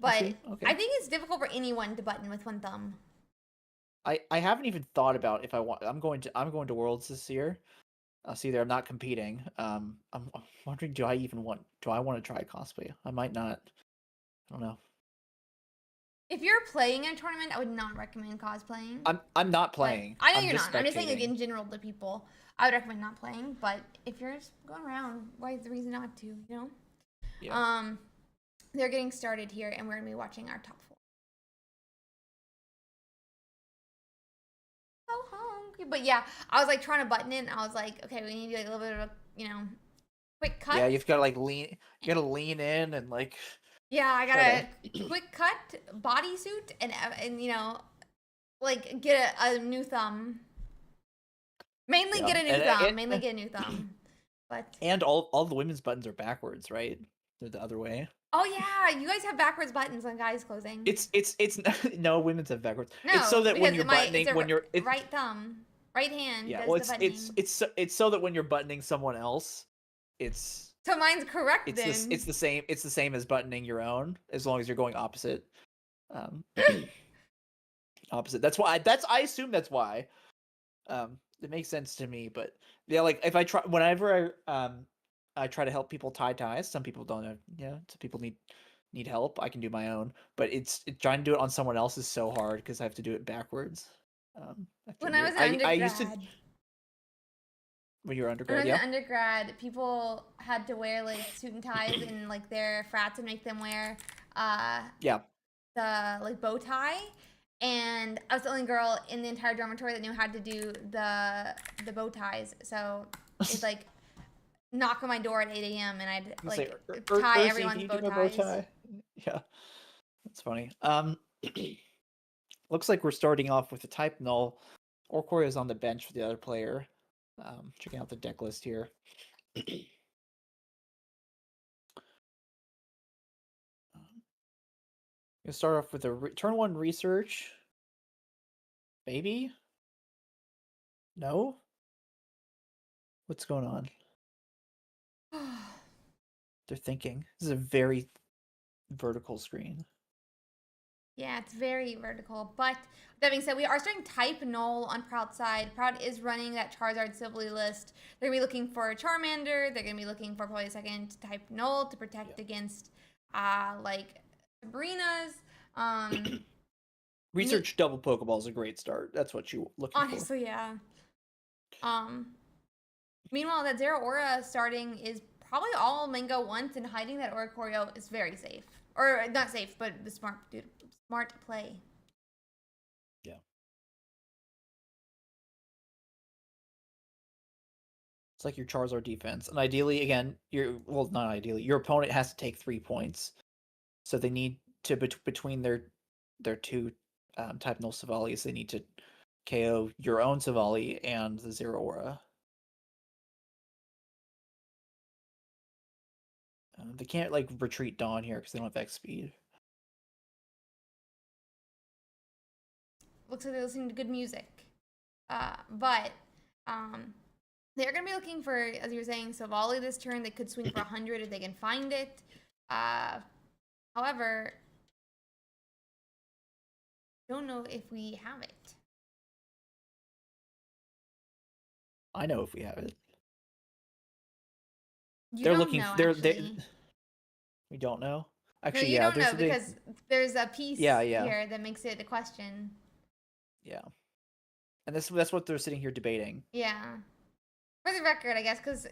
We'll But see? Okay. I think it's difficult for anyone to button with one thumb. I haven't even thought about if I want. I'm going to Worlds this year. See there, I'm not competing. I'm wondering, do I want to try cosplay? I might not. I don't know. If you're playing in a tournament, I would not recommend cosplaying. I'm not But playing. I know I'm you're just not. I'm just saying, like, spectating. in general to people, I would recommend not playing. But if you're just going around, why is the reason not to? You know. Yeah. They're getting started here, and we're gonna be watching our top 4. So hungry, but yeah, I was like trying to button it, and I was like, okay, we need to do like a little bit of a quick cut. Yeah, you've got to like lean. You got to lean in and like. Yeah, I got try a quick cut bodysuit and like get a new thumb. Mainly Yeah. get a new And, thumb. Mainly get a new thumb. But and all the women's buttons are backwards, right? They're the other way. oh yeah, you guys have backwards buttons on guys' clothing. It's no, women's have backwards. No, It's so that when because you're buttoning, when you're right thumb, right hand yeah, does well, the buttoning. it's so that when you're buttoning someone else, it's So mine's correct then. it's the same as buttoning your own, as long as you're going opposite. Opposite. I assume that's why. It makes sense to me, but yeah, like if I try whenever I try to help people tie ties. Some people don't have, some people need help. I can do my own, but trying to do it on someone else is so hard because I have to do it backwards. When I was an undergrad, I used to. When you were undergrad, yeah. Undergrad, people had to wear like suit and ties and like their frats would make them wear Yeah. the like bow tie. And I was the only girl in the entire dormitory that knew how to do the bow ties. So it's like knock on my door at 8 a.m. and I'd like tie Ursi, everyone's can you bow do my ties. bow tie? Yeah, that's funny. Looks like we're starting off with the type null. Orkoi is on the bench for the other player. Checking out the deck list here. Gonna start off with a turn 1 research. Maybe? No? What's going on? They're thinking. This is a very vertical screen. Yeah, it's very vertical. But that being said, we are starting type null on Proud's side. Proud is running that Charizard Sibley list. They're going to be looking for a Charmander. They're going to be looking for probably a second type null to protect against like Sabrina's. Research double Pokeball is a great start. That's what you're looking for. Honestly, yeah. Meanwhile, that Zero Aura starting is probably all Mango wants, and hiding that Oricorio is very safe. Or not safe, but the smart play. Yeah. It's like your Charizard defense. And ideally, again, not ideally, your opponent has to take 3 points. So they need to, between their two type null Savali's, they need to KO your own Savali and the Zero Aura. They can't like retreat Dawn here because they don't have X speed. Looks like they're listening to good music. But they're going to be looking for, as you were saying, Savali this turn. They could swing for 100 if they can find it. However, don't know if we have it. I know if we have it. They're looking. We don't know. Actually, no, you don't know because there's a piece here that makes it a question. Yeah, and that's what they're sitting here debating. Yeah, for the record, I guess, because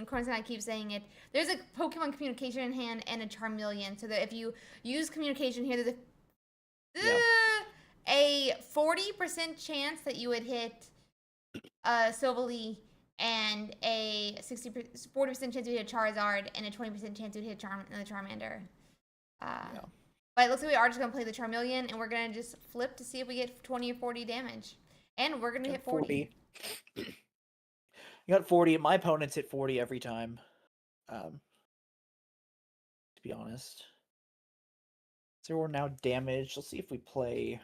Corns and I keep saying it. There's a Pokemon Communication in hand and a Charmeleon, so that if you use Communication here, there's a 40% chance that you would hit Silvally, and a 40% chance you hit a Charizard, and a 20% chance you hit the Charmander. But it looks like we are just going to play the Charmeleon, and we're going to just flip to see if we get 20 or 40 damage. And we're going to hit 40. You got 40. My opponents hit 40 every time. To be honest. 0 now damage. Let's see if we play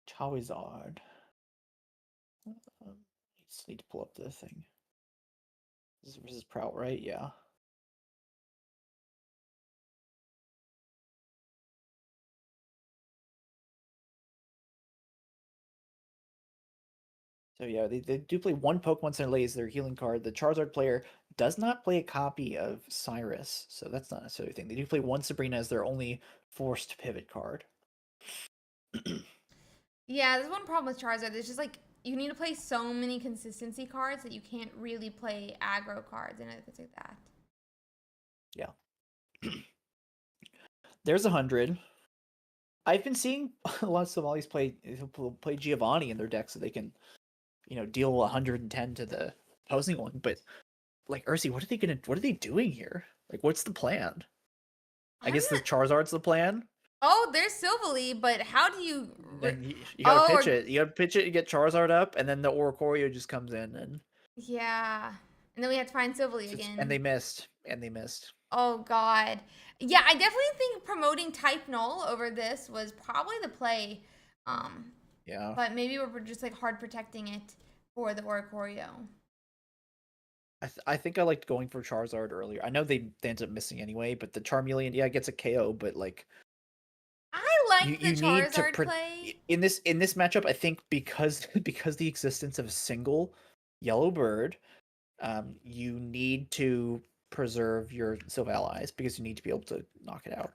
Charizard. Just need to pull up the thing. This is Prout, right? Yeah. So yeah, they do play one Pokemon Center Lay as their healing card. The Charizard player does not play a copy of Cyrus, so that's not necessarily a thing. They do play one Sabrina as their only forced pivot card. Yeah, there's one problem with Charizard. There's just like you need to play so many consistency cards that you can't really play aggro cards and things like that. Yeah. There's 100. I've been seeing a lot of Somalis play Giovanni in their deck so they can, deal 110 to the opposing one. But like Ursi, what are they doing here? Like, what's the plan? I guess the Charizard's the plan. Oh, there's Silvally, but how do you? Then you gotta pitch it. You gotta pitch it. You get Charizard up, and then the Oricorio just comes in, and yeah, and then we have to find Silvally again. And they missed. Oh God, yeah, I definitely think promoting Type Null over this was probably the play. Yeah. But maybe we're just like hard protecting it for the Oricorio. I think I liked going for Charizard earlier. I know they ended up missing anyway, but the Charmeleon, yeah, gets a KO, but like I like the Charizard play in this matchup. I think because the existence of a single yellow bird, you need to preserve your Silph allies because you need to be able to knock it out.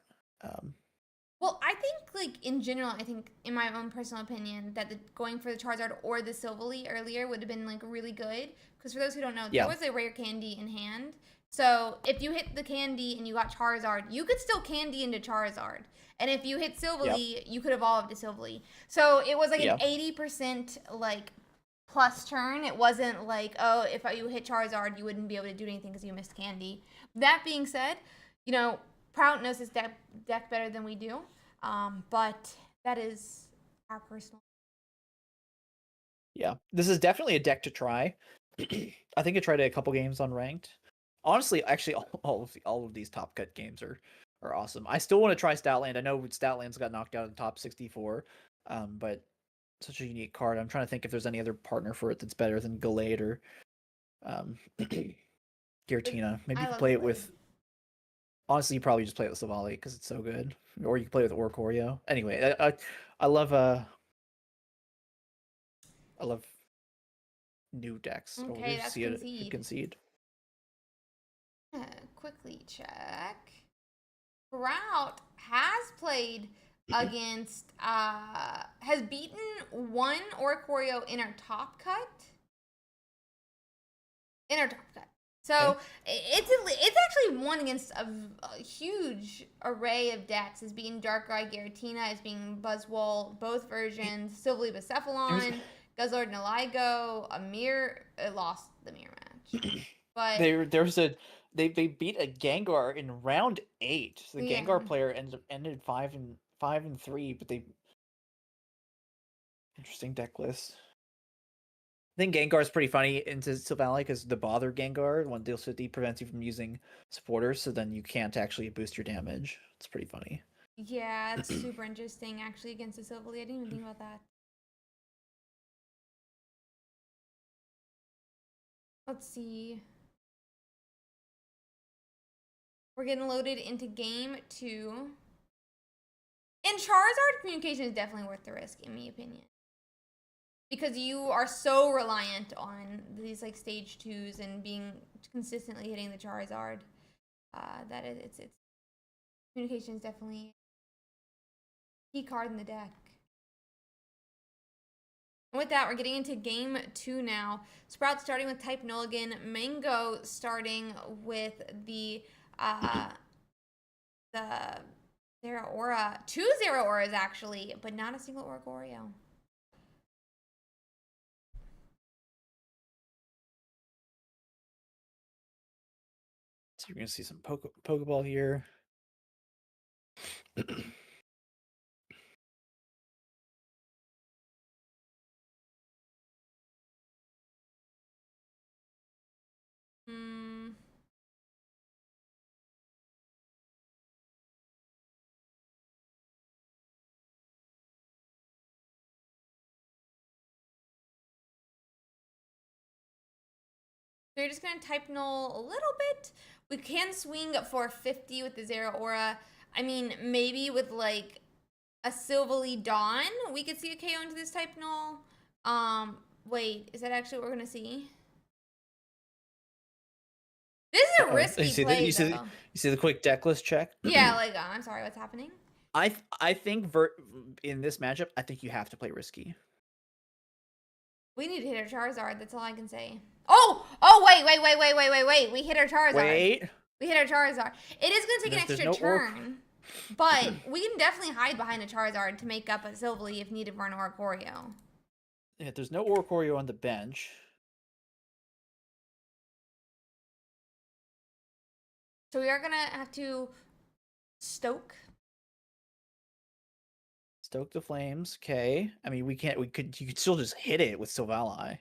Well, I think like in general, I think in my own personal opinion that going for the Charizard or the Silvally earlier would have been like really good because for those who don't know, there was a rare candy in hand. So if you hit the candy and you got Charizard, you could still candy into Charizard. And if you hit Silvally, you could evolve to Silvally. So it was like an 80% like plus turn. It wasn't like, oh, if you hit Charizard, you wouldn't be able to do anything because you missed candy. That being said, Prout knows his deck better than we do, but that is our personal. Yeah, this is definitely a deck to try. I think I tried it a couple games on ranked. Honestly, actually, all of these top cut games are awesome. I still want to try Statland. I know Statland's got knocked out in the top 64, but such a unique card. I'm trying to think if there's any other partner for it that's better than Gallade or Giratina. Maybe you can play it with. Honestly, you probably just play it with Savali because it's so good, or you can play it with Oricorio. Anyway, I love new decks. Okay, that's Concede. Concede. Quickly check. Prout has played against has beaten one Oricorio in our top cut. So it's actually won against a huge array of decks. It's being Darkrai Giratina, it's being Buzzwole, both versions, Silvally Bucephalon, Guzzlord Naligo, Amir lost the mirror match. But they beat a Gengar in round 8. So the Gengar player ended 5-3, but they interesting deck list. I think Gengar is pretty funny into Silvally because the Bother Gengar, one deals 50, prevents you from using supporters, so then you can't actually boost your damage. It's pretty funny. Yeah, it's super interesting actually against the Silvally. I didn't even think about that. Let's see. We're getting loaded into game 2. And Charizard communication is definitely worth the risk, in my opinion. Because you are so reliant on these like stage 2s and being consistently hitting the Charizard. That it's communication is definitely a key card in the deck. And with that, we're getting into game 2 now. Sprout starting with Type Null again. Mango starting with the Zeraora. 2 Zeraoras actually, but not a single Oricorio. So you're gonna see some Pokeball here. So you're just gonna type null a little bit. We can swing for 50 with the Zera Aura. I mean, maybe with like a Silvally Dawn, we could see a KO into this type null. Wait, is that actually what we're gonna see? This is a risky play, though. You see the quick deck list check? Yeah, like, I'm sorry, what's happening? I think in this matchup, I think you have to play risky. We need to hit our Charizard, that's all I can say. Oh, wait. We hit our Charizard. Wait. We hit our Charizard. It is going to take an extra turn, but we can definitely hide behind a Charizard to make up a Silvally if needed for an Oricorio. Yeah, there's no Oricorio on the bench. So we are going to have to stoke the flames. Okay. I mean, you could still just hit it with Silvally.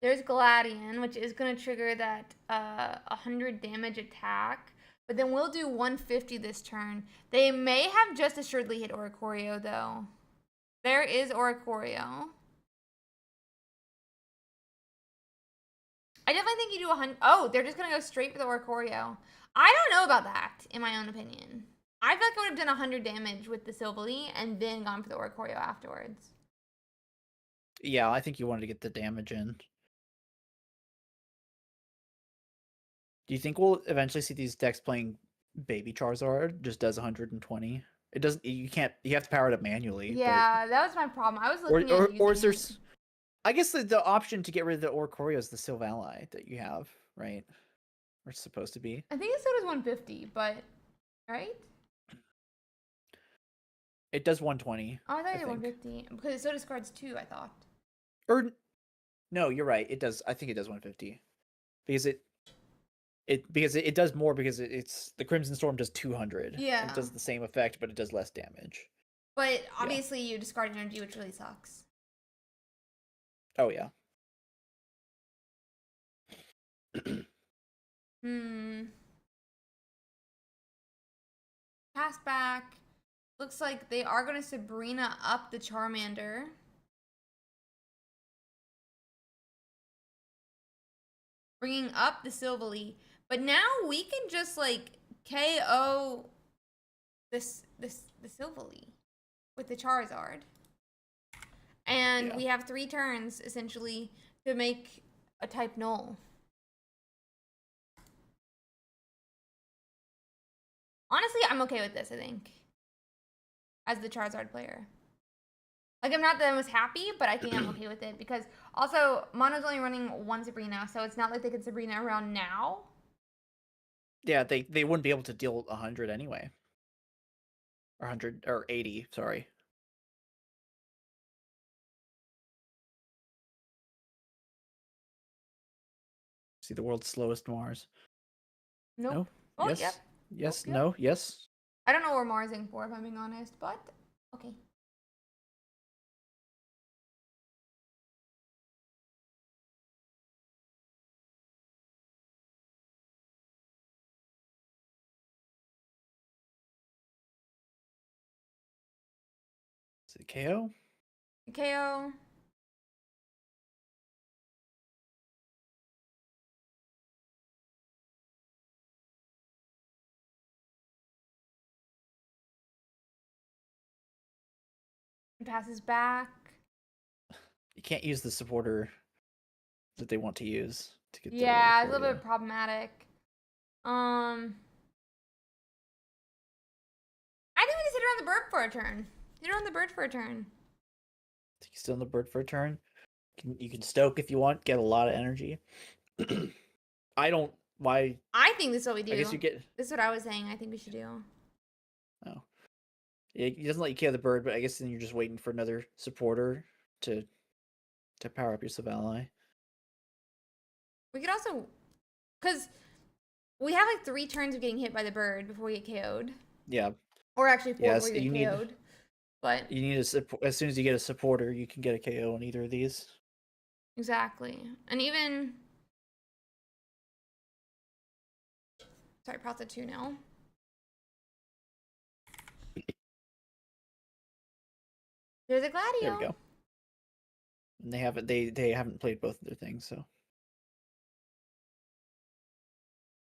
There's Gladion, which is going to trigger that 100 damage attack. But then we'll do 150 this turn. They may have just assuredly hit Oricorio, though. There is Oricorio. I definitely think you do 100. Oh, they're just going to go straight for the Oricorio. I don't know about that, in my own opinion. I feel like I would have done 100 damage with the Silvally and then gone for the Oricorio afterwards. Yeah, I think you wanted to get the damage in. Do you think we'll eventually see these decks playing Baby Charizard just does 120? It doesn't. You can't. You have to power it up manually. Yeah, that was my problem. I was looking at or is there? it. I guess the option to get rid of the Oricorio is the Silvally that you have, right? Or it's supposed to be. I think it said it was 150, but right? It does 120. Oh, I thought it did 150 because it so discards 2. I thought. Or no, you're right. It does. I think it does 150 because it does more because it's the Crimson Storm does 200. Yeah. It does the same effect, but it does less damage. But obviously, you discard energy, which really sucks. Oh yeah. Pass back. Looks like they are going to Sabrina up the Charmander. Bringing up the Silvally. But now we can just like KO the Silvally with the Charizard. And we have 3 turns essentially to make a type null. Honestly, I'm okay with this, I think. As the Charizard player. Like, I'm not the most happy, but I think I'm okay with it. Because, also, Mono's only running 1 Sabrina, so it's not like they can Sabrina around now. Yeah, they wouldn't be able to deal 100 anyway. Or 100, or 80, sorry. See the world's slowest Mars. Nope. No? Oh, yes. yep. Yes, Nope, no, yes. I don't know where Marsing for, if I'm being honest, but okay. Is it KO? KO. Passes back. You can't use the supporter that they want to use to get Yeah, it's a little bit problematic. I think we just hit her on the bird for a turn. Hit her on the bird for a turn. Take you still on the bird for a turn. You can stoke if you want, get a lot of energy. I don't. Why? I think this is what we do. I guess you get. This is what I was saying. I think we should do. Oh, it doesn't let you kill the bird, but I guess then you're just waiting for another supporter to power up your Silvally. We could also, because we have like 3 turns of getting hit by the bird before we get KO'd. Yeah. Or actually 4 Yes, before we get KO'd. But you need as soon as you get a supporter, you can get a KO on either of these. Exactly. And even... Sorry, Protza 2 now. There's a Gladio. There we go. And they haven't played both of their things, so.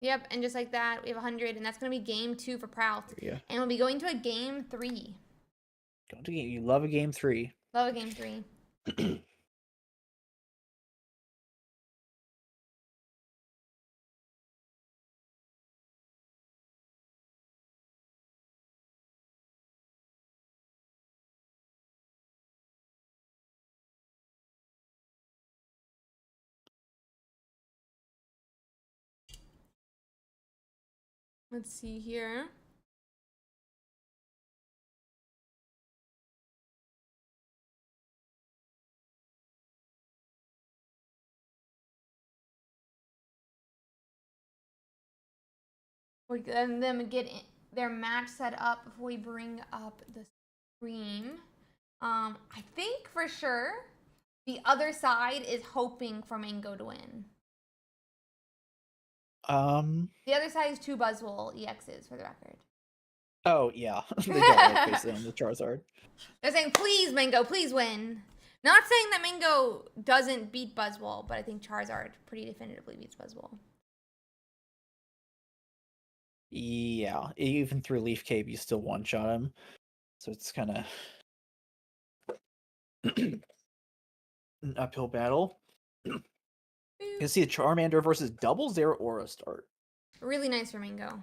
Yep, and just like that, we have 100, and that's going to be game 2 for Prout. Yeah. And we'll be going to a game 3. Going to game. You love a game 3. Love a game 3. Let's see here. We're letting them get their match set up before we bring up the stream. I think for sure the other side is hoping for Mango to win. The other side is 2 Buzzwole EXs for the record. Oh yeah, they don't like facing on the Charizard. They're saying, please, Mango, please win. Not saying that Mango doesn't beat Buzzwole, but I think Charizard pretty definitively beats Buzzwole. Yeah, even through Leaf Cape, you still one-shot him. So it's kind of an uphill battle. You can see the Charmander versus double Zero Aura start. Really nice for Mango.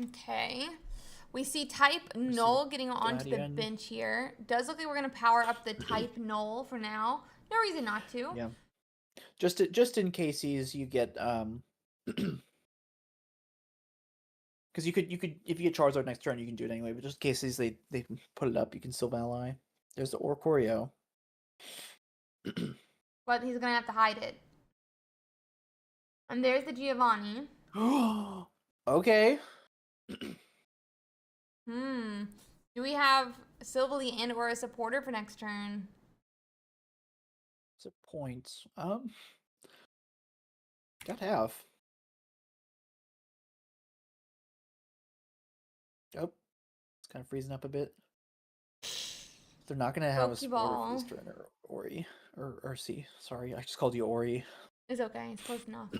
Okay. We see type Null getting onto the bench here. Does look like we're going to power up the type Null for now. No reason not to. Yeah. Just in cases you get because you could if you get Charizard next turn you can do it anyway, but just in cases they put it up, you can still ally. There's the Oricorio. But he's going to have to hide it. And there's the Giovanni. Okay. Do we have Silvally and or a supporter for next turn? It's a point. Gotta have. Oh, it's kind of freezing up a bit. They're not gonna have a supporter for this turn, or Ori or Ursi. Sorry, I just called you Ori. It's okay. It's close enough.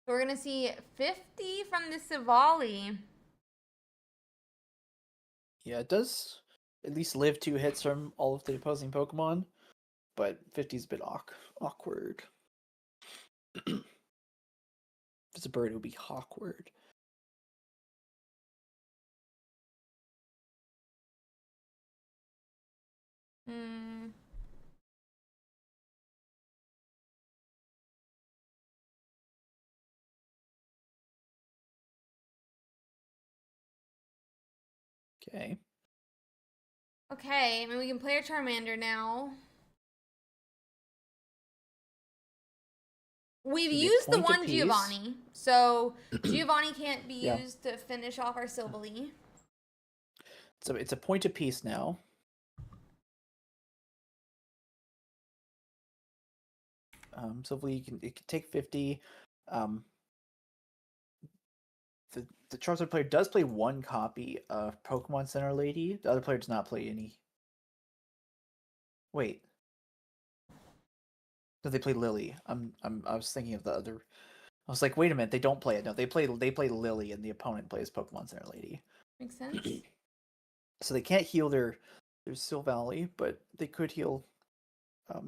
So we're going to see 50 from the Savali. Yeah, it does at least live 2 hits from all of the opposing Pokemon, but 50 is a bit awkward. If it's a bird, it would be awkward. Okay. Okay, I mean, we can play our Charmander now. We've used the one Giovanni, so Giovanni can't be used to finish off our Silvally. So it's a point apiece now. Silvally, it can take 50. The Charizard player does play 1 copy of Pokemon Center Lady. The other player does not play any. Wait. No, they play Lily. I was thinking of the other. I was like, wait a minute, they don't play it. No, they play Lily, and the opponent plays Pokemon Center Lady. Makes sense. So they can't heal their Silvally, but they could heal a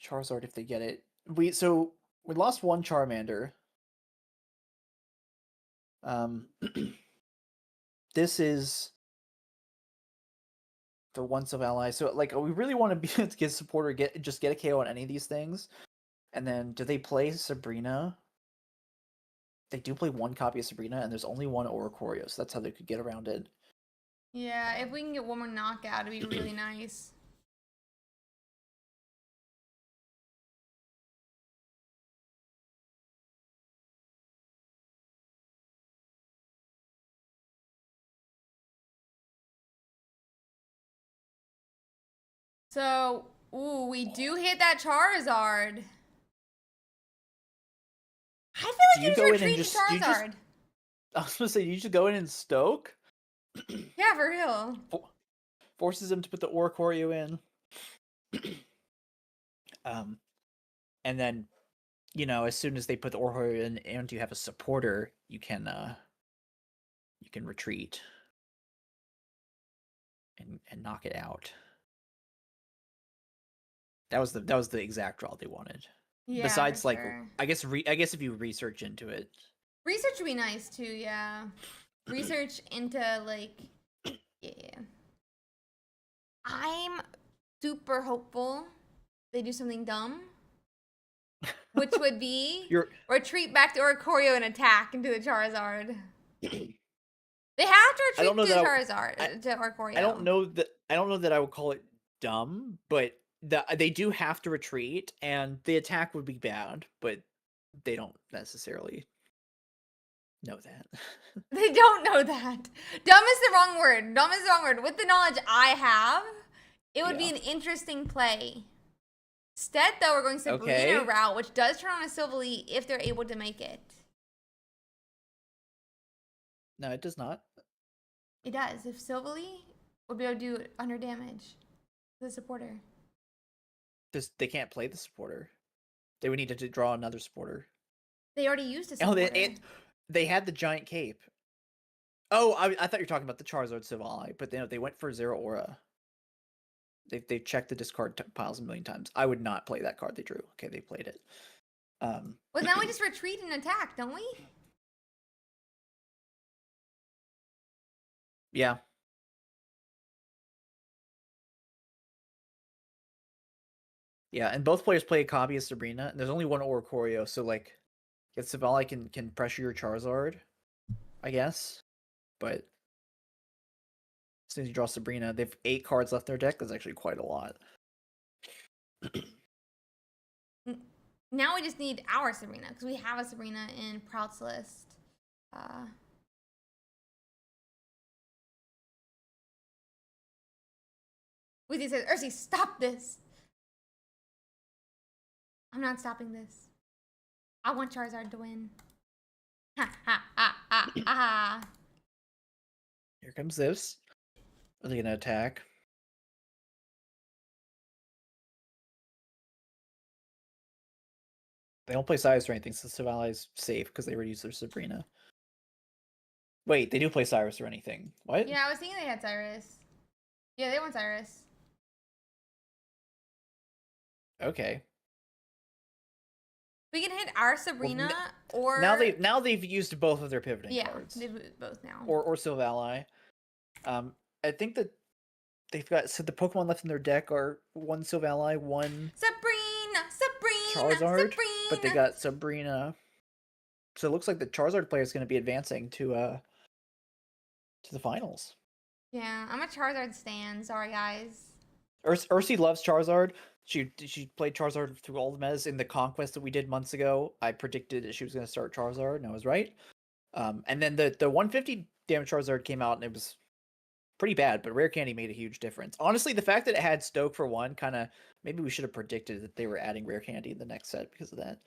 Charizard if they get it. We lost 1 Charmander. This is the one Silvally. So like, we really want to be able to get support or get a KO on any of these things. And then, do they play Sabrina? They do play 1 copy of Sabrina, and there's only 1 Oricorio, so that's how they could get around it. Yeah, if we can get one more knockout, it'd be really nice. So, ooh, we do hit that Charizard. I feel Do like you you go just in and retreat just to you just? Charizard. I was supposed to say you just go in and stoke. Yeah, for real. Forces him to put the Oricorio in. And then, as soon as they put the Oricorio in and you have a supporter, you can retreat and knock it out. That was the exact draw they wanted. Yeah, Besides, for like, sure. I guess if you research into it, Research would be nice too, yeah. Research into, like, yeah. I'm super hopeful they do something dumb, which would be you're. retreat back to Oricorio and attack into the Charizard. They have to I don't retreat know to the that Charizard, to Oricorio. I don't know that I would call it dumb, but they do have to retreat, and the attack would be bad, but they don't necessarily know that. They don't know that. Dumb is the wrong word. Dumb is the wrong word. With the knowledge I have, it would be Yeah. an interesting play. Instead, though, we're going Sabrina Okay. route, which does turn on a Silvally if they're able to make it. No, it does not. It does. If Silvally would be able to do under damage to the supporter. They can't play the supporter. They would need to draw another supporter. They already used a Oh, supporter. they had the giant cape. Oh, I thought you were talking about the Charizard Silvally, but they went for Zero Aura. They've checked the discard piles a million times. I would not play that card they drew. Okay, they played it. Well, now we just retreat and attack, don't we? Yeah. Yeah, and both players play a copy of Sabrina, and there's only one Oricorio, so like, Silvally can pressure your Charizard, I guess. But as soon as you draw Sabrina, they've 8 cards left in their deck. That's actually quite a lot. Now we just need our Sabrina, because we have a Sabrina in Proud's list. Weezy says, Ursi, stop this. I'm not stopping this. I want Charizard to win. Ha ha ha ha ha. Here comes this. Are they gonna attack? They don't play Cyrus or anything, so Silvally's safe because they already used their Sabrina. Wait, they do play Cyrus or anything. What? Yeah, I was thinking they had Cyrus. Yeah, they want Cyrus. Okay. We can hit our Sabrina or Now they've used both of their pivoting cards. Yeah, they both now. Or Silvally. I think that they've got the Pokemon left in their deck are one Silvally, one Charizard, but they got Sabrina. So it looks like the Charizard player is going to be advancing to the finals. Yeah, I'm a Charizard stan. Sorry, guys. Ursi loves Charizard. She played Charizard through all the metas in the conquest that we did months ago. I predicted that she was going to start Charizard, and I was right. And then the 150 damage Charizard came out, and it was pretty bad, but Rare Candy made a huge difference. Honestly, the fact that it had Stoke for 1 kind of maybe we should have predicted that they were adding Rare Candy in the next set because of that.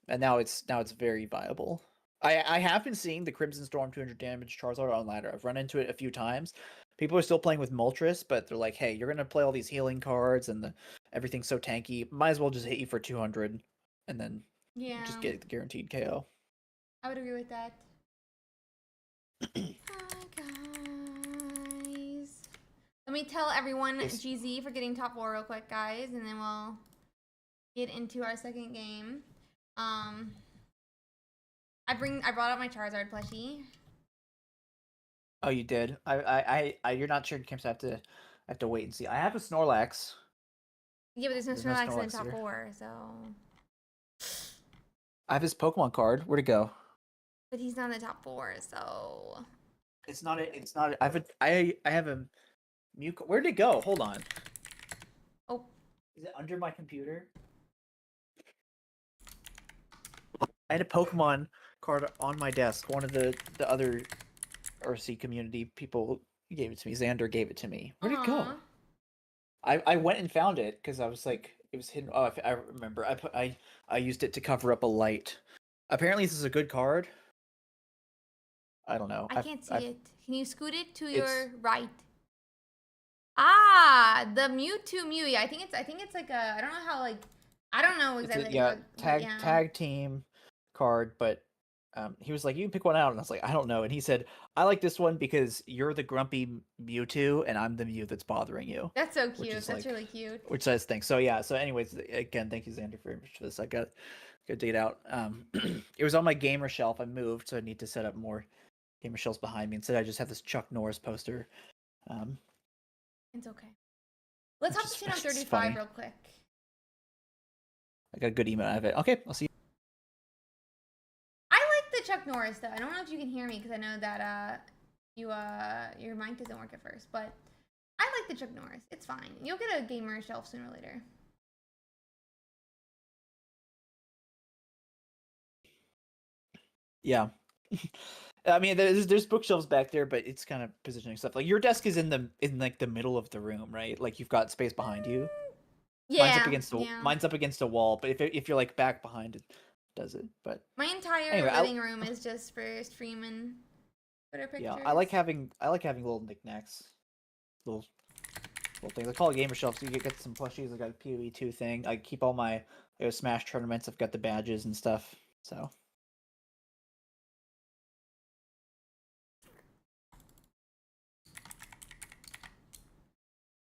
And now it's very viable. I have been seeing the Crimson Storm 200 damage Charizard on ladder. I've run into it a few times. People are still playing with Moltres, but they're like, hey, you're gonna play all these healing cards and everything's so tanky. Might as well just hit you for 200 and then just get the guaranteed KO. I would agree with that. Hi guys. Let me tell everyone GZ for getting top 4 real quick, guys, and then we'll get into our second game. I brought out my Charizard plushie. Oh, you did. You're not sure, Kim. So I have to wait and see. I have a Snorlax. Yeah, but there's no Snorlax in the top here. 4, so. I have his Pokemon card. Where'd it go? But he's not in the top 4, so. It's not a. It's not. I have a mute. Where did it go? Hold on. Oh, Is it under my computer? I had a Pokemon card on my desk. One of the other Ursi community people gave it to me. Xander gave it to me. Where'd it go? aw. I went and found it because I was like, it was hidden. Oh, I remember. I used it to cover up a light. Apparently, this is a good card. I don't know. I can't see I've, it. Can you scoot it to It's- your right? Ah, the Mewtwo Mew. Yeah, I think it's like a. I don't know how like. I don't know It's exactly. yeah, but yeah. tag team card, but he was like, you can pick one out, and I was like, I don't know, and he said, I like this one because you're the grumpy Mewtwo, and I'm the Mew that's bothering you, That's so which cute. is That's like, really cute. which says things. So yeah, so anyways, again, thank you, Xander, very much for this. I got to dig it out. It was on my gamer shelf. I moved, so I need to set up more gamer shelves behind me. Instead, I just have this Chuck Norris poster. It's okay. Let's hop Which to is- channel which is 35 funny. real quick. I got a good email out of it. Okay, I'll see you. I like the Chuck Norris though. I don't know if you can hear me because I know that your mic doesn't work at first, but I like the Chuck Norris. It's fine. You'll get a gamer shelf sooner or later. Yeah. I mean, there's bookshelves back there, but it's kind of positioning stuff. Like your desk is in like the middle of the room, right? Like you've got space behind you. Mine's up Yeah, against the yeah. mine's up against a wall, but if you're like back behind it, does it? But My entire Anyway, living room is just for streaming Twitter pictures. yeah, I like having little knickknacks, little things. I call it gamer shelves. So you get some plushies. I got a PoE2 thing. I keep all my Smash tournaments. I've got the badges and stuff. So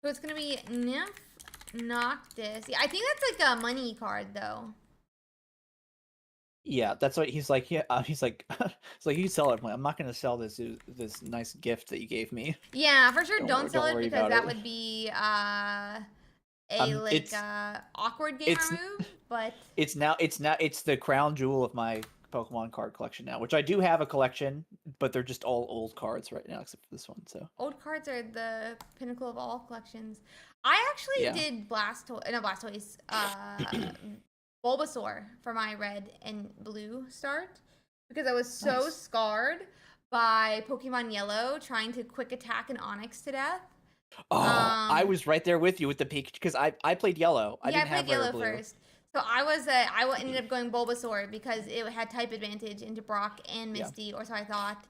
So it's gonna be Nymph Noctis. Yeah, I think that's like a money card though. yeah, that's what he's like. Yeah, he's like, it's like you sell it. I'm not gonna sell this nice gift that you gave me. Yeah, for sure. Don't Don't wor- sell don't it worry because about that it. would be a like It's awkward gamer it's move. But it's the crown jewel of my Pokemon card collection now, which I do have a collection, but they're just all old cards right now except for this one. So old cards are the pinnacle of all collections. I actually Yeah. did Blastoise, Bulbasaur for my red and blue start because I was so Nice. scarred by Pokemon Yellow trying to quick attack an Onix to death. I was right there with you with the Pikachu because I played yellow. I Yeah, I didn't have played red or Yellow blue. first. So I ended up going Bulbasaur because it had type advantage into Brock and Yeah. Misty, or so I thought.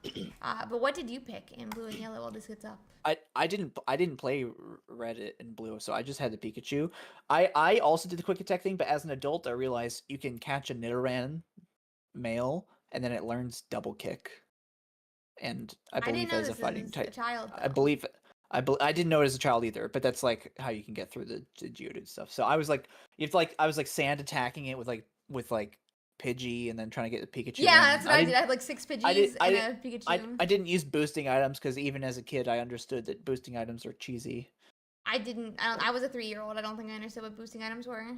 But what did you pick in blue and yellow while this gets up? I didn't play red and blue, so I just had the Pikachu. I also did the quick attack thing, but as an adult, I realized you can catch a Nidoran male, and then it learns double kick. And I I didn't believe know as a this fighting as a type, child, I though. believe I didn't know it as a child either, but that's like how you can get through the Geodude stuff. So I was like, I was like sand attacking it with like Pidgey, and then trying to get the Pikachu. Yeah, in. that's what I did. I had like 6 Pidgeys I and didn't- a Pikachu. I didn't use boosting items because even as a kid, I understood that boosting items are cheesy. I was a 3-year-old. I don't think I understood what boosting items were.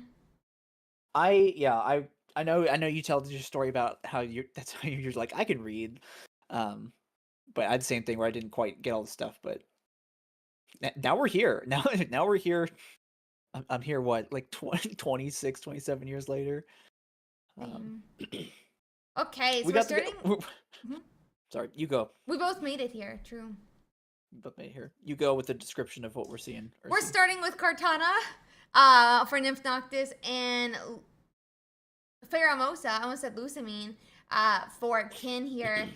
I know you tell your story about how that's how you're like I can read, but I had the same thing where I didn't quite get all the stuff, but now we're here. Now we're here. I'm here. What, like 26, 27 years later? Same. Okay, so We we're got to starting. go. Mhm. Sorry, you go. We both made it here. True. You both made it here. You go with the description of what we're seeing. We're Ursi. starting with Kartana, for Nymph Noctis and Pheromosa. I almost said Lusamine, for Kin here.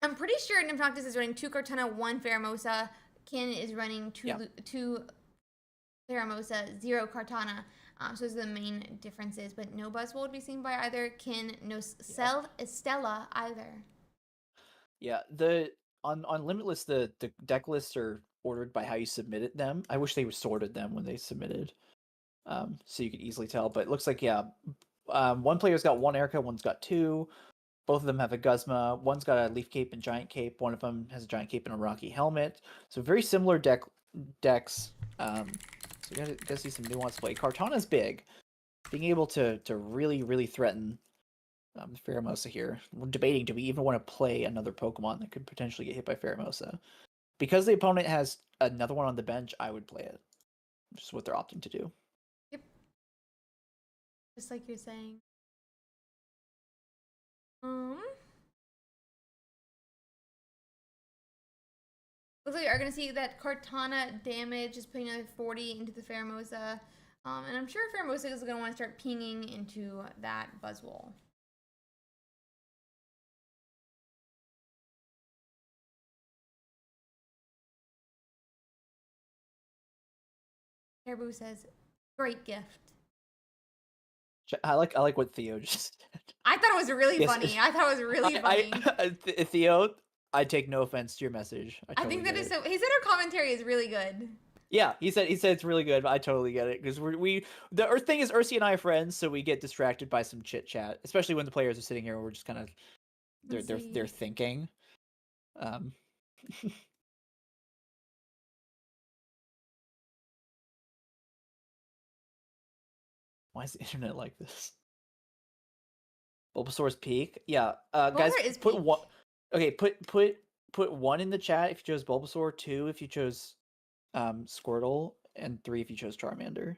I'm pretty sure Nymph Noctis is running 2 Kartana, 1 Pheromosa. Kin is running 2 Yeah. 2 Pheromosa, 0 Kartana. So those are the main differences, but no Buzzwole would be seen by either Kin, no Estella either. Yeah, on Limitless, the deck lists are ordered by how you submitted them. I wish they sorted them when they submitted, so you could easily tell. But it looks like, yeah, one player's got 1 Erica, one's got 2. Both of them have a Guzma. One's got a Leaf Cape and Giant Cape. One of them has a Giant Cape and a Rocky Helmet. So very similar decks. So you gotta see some nuanced play. Kartana's big. Being able to really threaten Pheromosa here. We're debating, do we even want to play another Pokemon that could potentially get hit by Pheromosa? Because the opponent has another one on the bench, I would play it. Which is what they're opting to do. Yep. Just like you're saying. Looks like we are going to see that Cortana damage is putting another 40 into the Pheromosa. And I'm sure Pheromosa is going to want to start pinging into that Buzzwole. Caribou says, great gift. I like what Theo just said. I thought it was really Yes, funny. I thought it was really funny. Theo, I take no offense to your message. I think that is so. He said our commentary is really good. Yeah, he said it's really good. But I totally get it because the Earth thing is Ursi and I are friends, so we get distracted by some chit chat, especially when the players are sitting here. We're just kind of they're thinking. Why is the internet like this? Bulbasaur's peak. Yeah, guys, is put peak. one. Okay, put 1 in the chat if you chose Bulbasaur, 2 if you chose Squirtle, and 3 if you chose Charmander.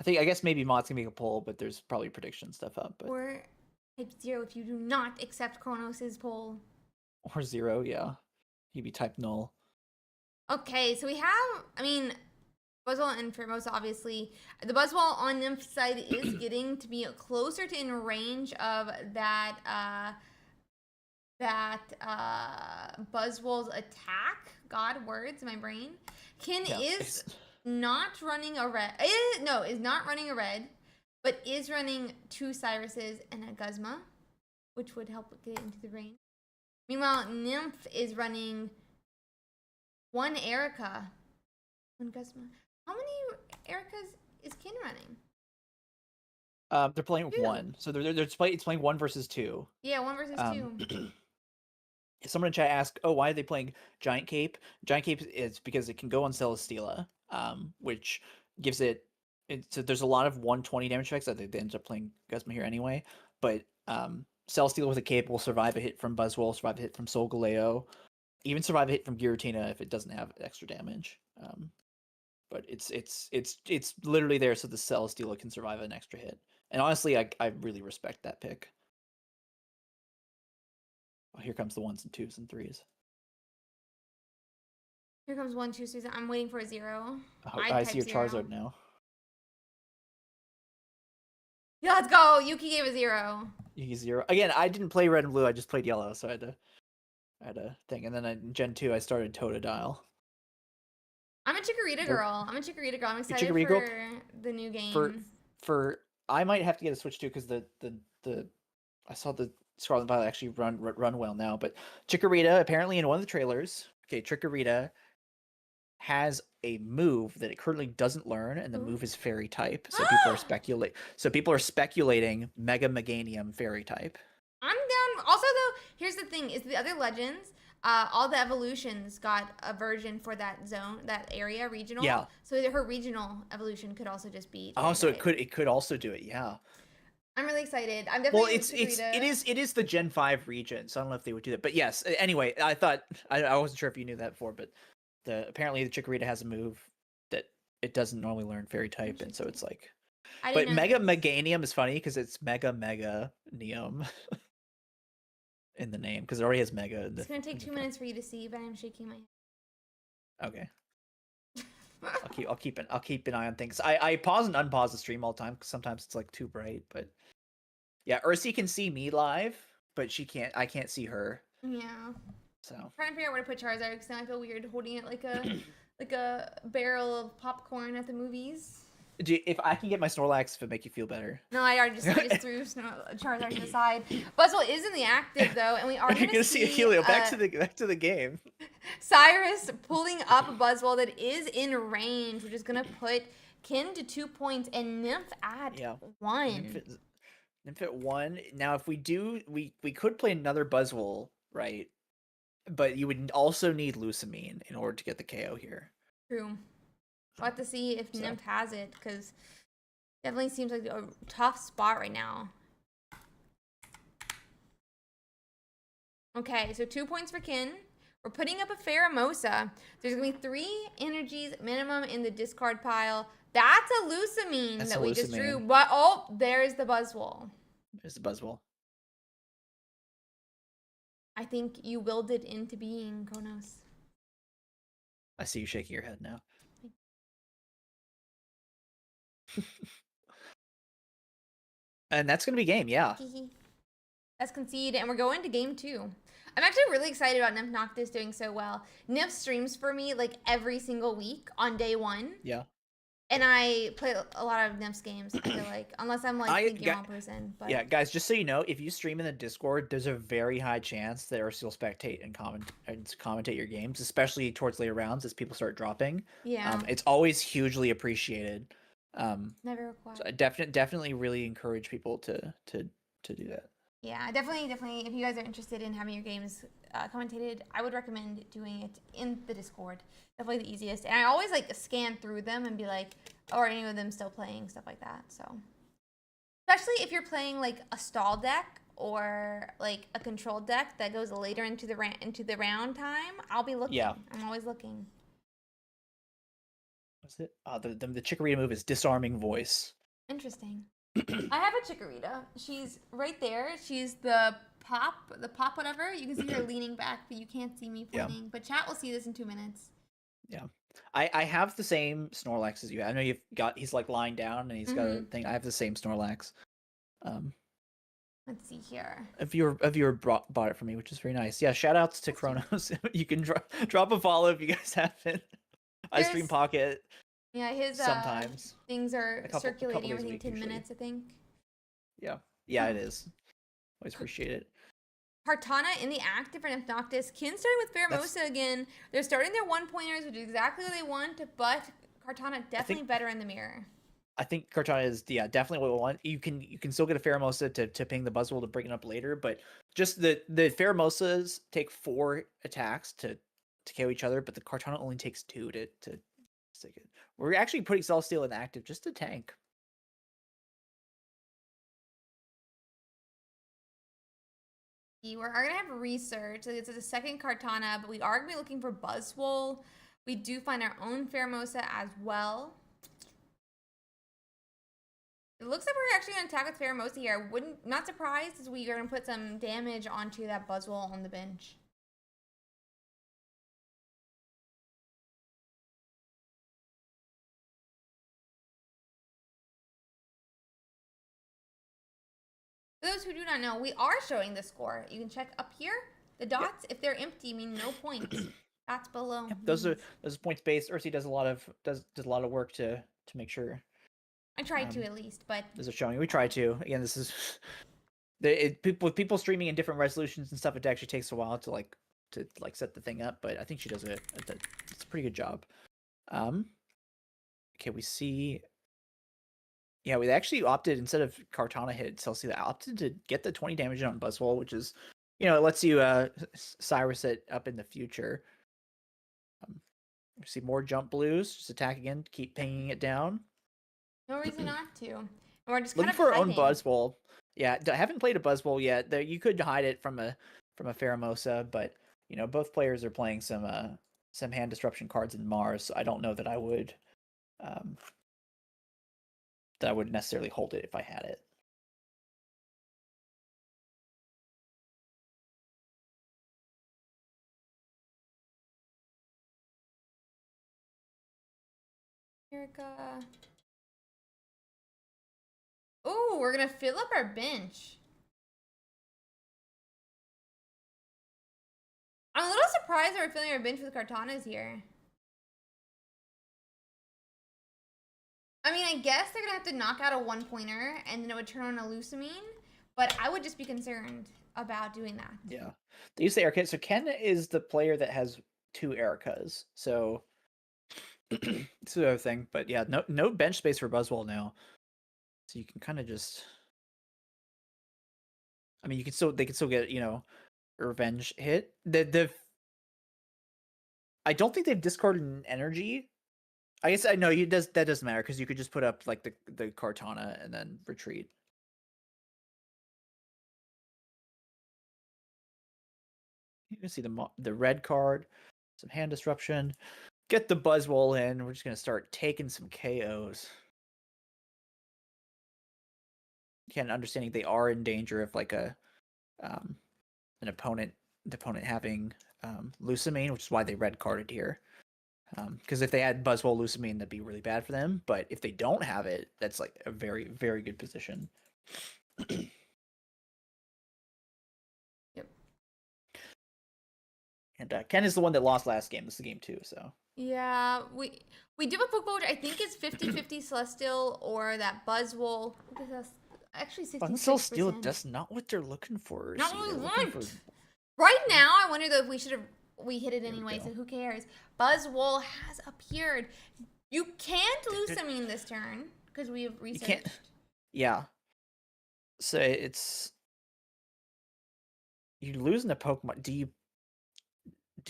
I guess maybe Mott's gonna make a poll, but there's probably prediction stuff up. But Or type 0 if you do not accept Kronos' poll. or 0, yeah, he'd be type null. Okay, so we have, I mean, Buzzwole and Pheromosa, obviously. The Buzzwole on Nymph side is getting to be closer to in range of that Buzzwole's attack. God, words in my brain. Kin is not running a red. Is not running a red, but is running 2 Cyruses and a Guzma, which would help get into the range. Meanwhile, Nymph is running 1 Erica, 1 Guzma. How many Ericas is Kin running? They're playing 1, so it's playing 1 versus 2. Yeah, 1 versus 2. Someone in chat asked, "Oh, why are they playing Giant Cape?" Giant Cape is because it can go on Celesteela, which gives it. So there's a lot of 120 damage effects. I think they end up playing Guzma here anyway, but Celesteela with a cape will survive a hit from Buzzwole, survive a hit from Solgaleo, even survive a hit from Giratina if it doesn't have extra damage. But it's literally there so the Celesteela can survive an extra hit. And honestly, I really respect that pick. Oh, here comes the 1s and 2s and 3s. Here comes 1, 2, 3. I'm waiting for a 0. Oh, I see your 0. Charizard now. Yeah, let's go. Yuki gave a 0. Yuki 0. Again, I didn't play red and blue. I just played yellow, so I had a thing. And then in Gen 2, I started Totodile. I'm a Chikorita girl. I'm excited Chikorita for girl? the new game. For I might have to get a Switch too because the I saw the Scarlet Violet actually run well now. But Chikorita, apparently in one of the trailers, Chikorita has a move that it currently doesn't learn, and the move is Fairy type. So people are speculating Mega Meganium Fairy type. I'm down. Also, though, here's the thing: is the other legends, all the evolutions got a version for that zone, that area, regional. Yeah. So her regional evolution could also just be. Oh, so it could also do it. Yeah. I'm really excited. I'm definitely. Well, it is the Gen 5 region, so I don't know if they would do that. But yes, anyway, I thought I wasn't sure if you knew that before, but apparently the Chikorita has a move that it doesn't normally learn Fairy type, and so it's like. But Mega Meganium is funny because it's Mega Neum in the name because it already has Mega. It's gonna take 2 minutes for you to see, but I'm shaking my head. Okay. I'll keep an eye on things. I pause and unpause the stream all the time because sometimes it's like too bright. But yeah, Ursi can see me live, but I can't see her. Yeah. So I'm trying to figure out where to put Charizard because now I feel weird holding it like a barrel of popcorn at the movies. If I can get my Snorlax, if it make you feel better. No, I just threw Charizard to the side. Buzzwole is in the active though, and we are going to see Helio back to the game. Cyrus pulling up a Buzzwole that is in range, which is going to put Kin to 2 points and Nymph at 1. Nymph at 1. Now, if we could play another Buzzwole, right? But you would also need Lusamine in order to get the KO here. True. We'll have to see if Nymph has it, because definitely seems like a tough spot right now. Okay, so 2 points for Kin. We're putting up a Pheromosa. There's gonna be 3 energies minimum in the discard pile. That's a Lusamine That's that a we just drew. Lusamine. But oh, there's the Buzzwole. There's the Buzzwole. I think you willed it into being, Kronos. I see you shaking your head now. And that's gonna be game, yeah. That's concede, and we're going to game 2. I'm actually really excited about Nymph Noctis doing so well. Nymph streams for me like every single week on day 1. Yeah. And I play a lot of Nymphs games, I feel like. Unless I'm like thinking wrong person. But yeah, guys, just so you know, if you stream in the Discord, there's a very high chance that Ursi will spectate and commentate your games, especially towards later rounds as people start dropping. Yeah. It's always hugely appreciated. Never required. So I definitely really encourage people to do that. Yeah, definitely. If you guys are interested in having your games commentated, I would recommend doing it in the Discord. Definitely the easiest. And I always like scan through them and be like, oh, are any of them still playing, stuff like that. So, especially if you're playing like a stall deck or like a control deck that goes later into the round time, I'll be looking. Yeah. I'm always looking. What's it? The Chikorita move is Disarming Voice. Interesting. I have a Chikorita. She's right there. She's the pop whatever. You can see her leaning back, but you can't see me pointing. Yeah. But chat will see this in 2 minutes. Yeah. I have the same Snorlax as you. I know he's like lying down and he's got a thing. I have the same Snorlax. Let's see here. A viewer bought it for me, which is very nice. Yeah, shout outs to Kronos. You can drop a follow if you guys haven't. I stream Pocket. Yeah, his sometimes things are circulating every 10 minutes, I think. Yeah, it is. Always appreciate it. Kartana in the active for Nymph Noctis. Kin starting with Pheromosa again. They're starting their 1-pointers, which is exactly what they want, but Kartana definitely better in the mirror. I think Kartana is definitely what we want. You can still get a Pheromosa to ping the Buzzwole to bring it up later, but just the Pheromosas take 4 attacks to KO each other, but the Kartana only takes 2 to stick it. We're actually putting Celesteal in active just to tank. We're going to have research. It's a second Kartana, but we are going to be looking for Buzzwole. We do find our own Pheromosa as well. It looks like we're actually going to attack with Pheromosa here. Not surprised as we are going to put some damage onto that Buzzwole on the bench. For those who do not know, we are showing the score. You can check up here. The dots, if they're empty, mean no points. Dots below. Yep, those are points based. Ursi does a lot of work to make sure. I tried to at least, but those are showing. We try to. Again, this is with people streaming in different resolutions and stuff. It actually takes a while to set the thing up, but I think she does it's a pretty good job. Okay, we see. Yeah, we actually opted, instead of Kartana hit Celesteal, opted to get the 20 damage on Buzzwole, which is, it lets you Cyrus it up in the future. We see more jump blues. Just attack again, keep pinging it down. No reason not to. And we're just looking for our own Buzzwole. Yeah, I haven't played a Buzzwole yet. You could hide it from a Pheromosa, but both players are playing some hand disruption cards in Mars, so I don't know that I would necessarily hold it if I had it. Erica. Oh, we're gonna fill up our bench. I'm a little surprised that we're filling our bench with Kartanas here. I mean, I guess they're gonna have to knock out a 1-pointer and then it would turn on a Lusamine, but I would just be concerned about doing that. Yeah. They use the Erica. So Ken is the player that has 2 Ericas. So it's the other thing. But yeah, no bench space for Buzzwole now. So you can kind of just, I mean, they can still get, a revenge hit. I don't think they've discarded an energy. I guess I know that doesn't matter because you could just put up like the Kartana and then retreat. can see the red card, some hand disruption. Get the Buzzwole in. We're just gonna start taking some KOs. Again, understanding they are in danger of like an opponent, the opponent having Lucamine, which is why they red carded here. Because if they had Buzzwole Lucamine, that'd be really bad for them. But if they don't have it, that's like a very, very good position. Yep. And Ken is the one that lost last game. This is the game 2, so. Yeah, we do have a Pokeball, which I think is 50-50 Celestial or that Buzzwole. Actually, 66%. Steel, that's not what they're looking for. Not what we want. Right now, I wonder though if we hit it anyway, so who cares? Buzzwole has appeared. You can't Lucamine this turn because we have researched. You can't. Yeah. So it's you losing a Pokemon. Do you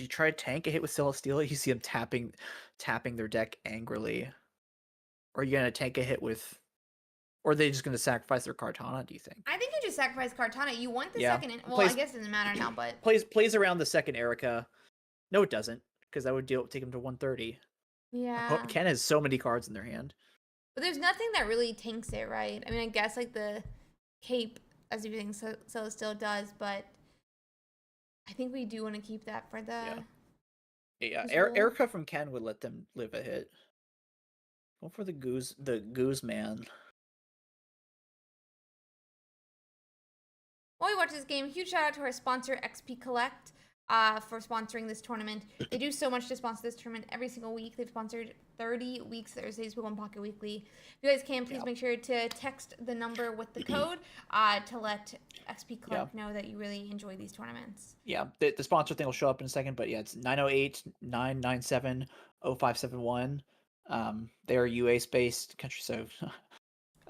try to tank a hit with Celesteela? You see them tapping their deck angrily. Or are you gonna tank a hit with, or are they just gonna sacrifice their Kartana? Do you think? I think you just sacrifice Kartana. You want the second. Well, I guess it doesn't matter now, but plays around the second Erica. No, it doesn't, because that would take him to 130. Yeah. Ken has so many cards in their hand. But there's nothing that really tanks it, right? I mean, I guess like the cape, as you think, so it still does, but I think we do want to keep that for the. Yeah. Erica from Ken would let them live a hit. Go for the goose man. While we watch this game, huge shout out to our sponsor XP Collect for sponsoring this tournament. They do so much to sponsor this tournament every single week. They've sponsored 30 weeks Thursdays Pokemon Pocket Weekly. If you guys can, please make sure to text the number with the code to let XP Collect know that you really enjoy these tournaments. Yeah, the sponsor thing will show up in a second, but yeah, it's 908-997-0571. They are US based country, so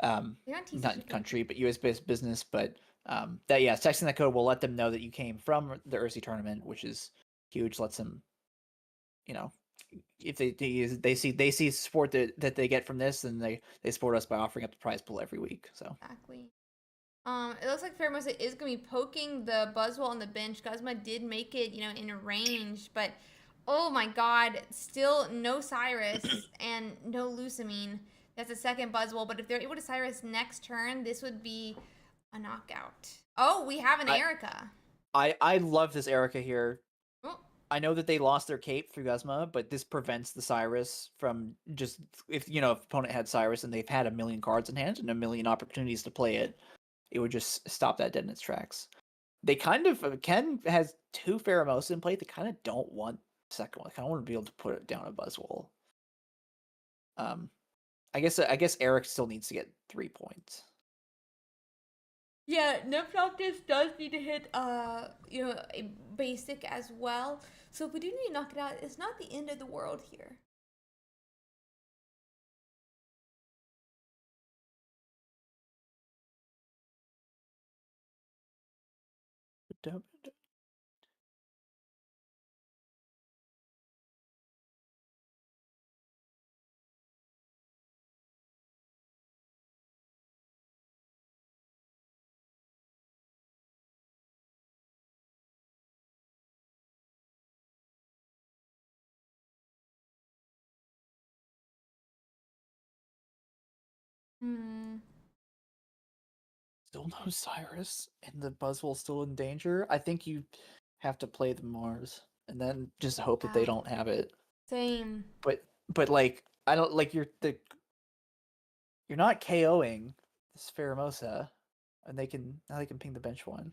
not country, but US based business. But texting that code will let them know that you came from the Ursiiday tournament, which is huge. Lets them, if they see support that they get from this, then they support us by offering up the prize pool every week. So exactly. It looks like Pheromosa is going to be poking the Buzzwole on the bench. Guzma did make it, in range, but oh my god, still no Cyrus and no Lucamine. That's a second Buzzwole, but if they're able to Cyrus next turn, this would be a knockout. Oh, we have an Erica. I love this Erica here. Oh. I know that they lost their cape through Guzma, but this prevents the Cyrus from just, if opponent had Cyrus and they've had a million cards in hand and a million opportunities to play it, it would just stop that dead in its tracks. They kind of, Ken has 2 Pheromosa in play. They kind of don't want the second one. They kind of want to be able to put it down a Buzzwole. I guess Eric still needs to get 3 points. Yeah, Noctis does need to hit a basic as well. So if we do need to knock it out, it's not the end of the world here. Still no Cyrus, and the Buzzwole's still in danger. I think you have to play the Mars, and then just hope that they don't have it. Same. But like, I don't like you're not KOing this Pheromosa, and they can ping the bench one.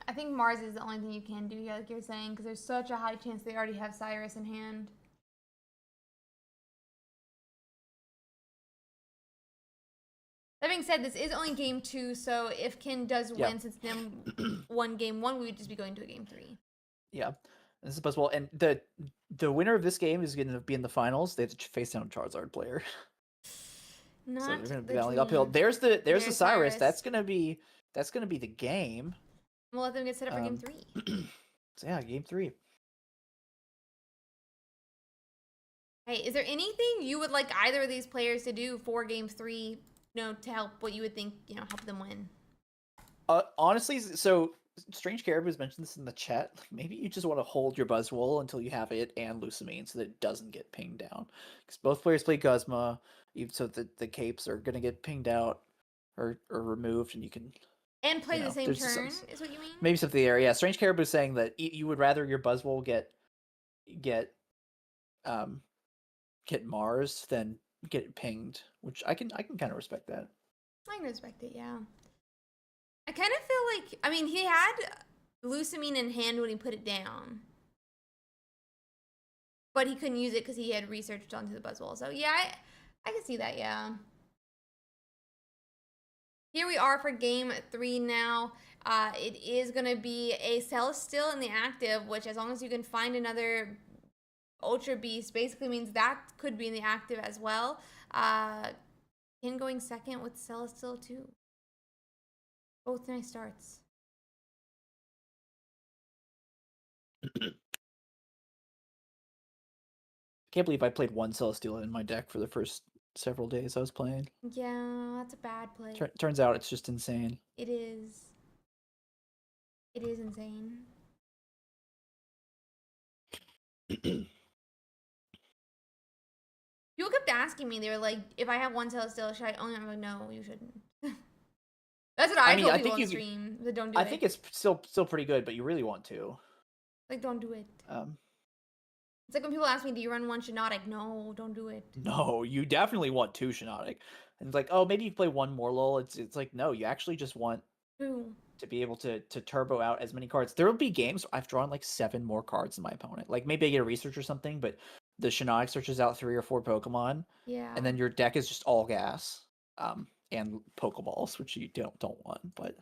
I think Mars is the only thing you can do, like you're saying, because there's such a high chance they already have Cyrus in hand. That being said, this is only game 2, so if Ken does win, since them won game 1, we would just be going to a game 3. Yeah, this is Buzzwole, and the winner of this game is going to be in the finals. They have to face down a Charizard player. So they're going to be battling uphill. There's the Cyrus. That's going to be the game. We'll let them get set up for game 3. So yeah, game 3. Hey, is there anything you would like either of these players to do for game 3, to help what you would think, help them win? Honestly, so Strange Caribou's mentioned this in the chat. Like, maybe you just want to hold your Buzzwole until you have it and Lusamine so that it doesn't get pinged down. Because both players play Guzma, so the capes are gonna get pinged out or removed, and you can And play the same there's turn, is what you mean? maybe something there. Yeah, Strange Caribou's saying that you would rather your Buzzwole get um get Mars than get it pinged, which I can kind of respect that. I can respect it, yeah. I kind of feel like, I mean, he had Lusamine in hand when he put it down. But he couldn't use it because he had researched onto the Buzzwole. So yeah, I can see that, yeah. Here we are for game 3 now. It is going to be a Celestial in the active, which as long as you can find another Ultra Beast, basically means that could be in the active as well. Kin going second with Celestial too. Both nice starts. Can't believe I played one Celestial in my deck for the first several days I was playing. Yeah, that's a bad play. Turns out it's just insane. It is. It is insane. People kept asking me, they were like, if I have one Celestial, should I only? I'm like, no, you shouldn't. That's what I told people on stream. That don't do it. I think it's still pretty good, but you really want to. Like, don't do it. It's like when people ask me, do you run one Shinotic? No, don't do it. No, you definitely want 2 Shinotic. And it's like, oh, maybe you play 1 more lol. It's like, no, you actually just want 2 to be able to turbo out as many cards. There will be games I've drawn like 7 more cards than my opponent. Like maybe I get a research or something, but the Shinotic searches out 3 or 4 Pokemon. Yeah. And then your deck is just all gas. And Pokeballs, which you don't want, but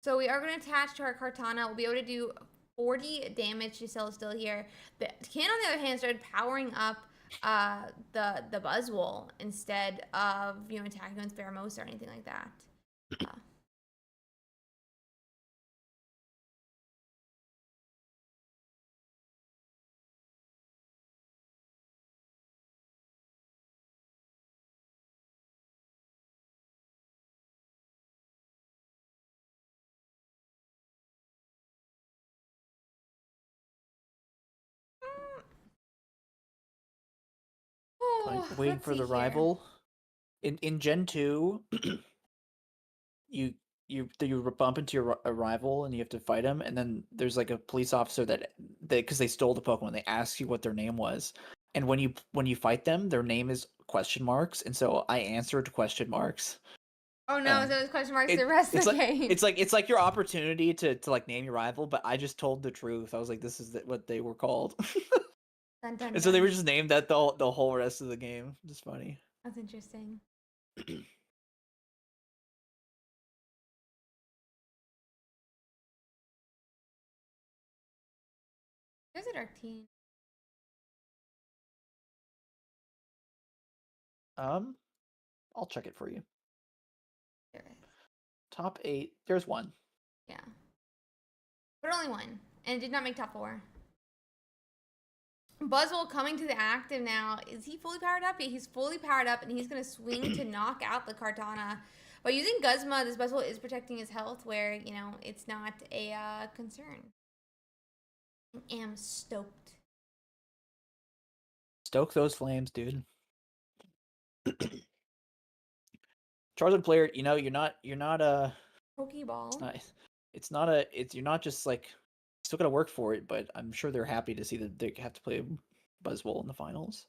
So we are going to attach to our Kartana. We'll be able to do 40 damage to Celestial here. The Kin, on the other hand, started powering up the Buzzwole instead of, you know, attacking with Pheromosa or anything like that. waiting for the rival. In Gen 2, you bump into your rival and you have to fight him, and then there's like a police officer that because they stole the Pokemon, they ask you what their name was, and when you fight them, their name is question marks, and so I answered question marks. Oh no, so it's question marks the rest of the game. It's like your opportunity to like name your rival, but I just told the truth. I was like, this is what they were called. Dun, dun, and so they were just named that the whole rest of the game. Just funny. That's interesting. There's a Dark Teen. I'll check it for you. There is. Top 8. There's one. Yeah. But only one. And it did not make top 4. Buzzwole coming to the active now. Is he fully powered up? Yeah, he's fully powered up, and he's going to swing to knock out the Kartana. By using Guzma, this Buzzwole is protecting his health, where, you know, it's not a concern. I am stoked. Stoke those flames, dude. Charizard player, you know, you're not Pokeball. You're not just like still gotta work for it, but I'm sure they're happy to see that they have to play Buzzwole in the finals.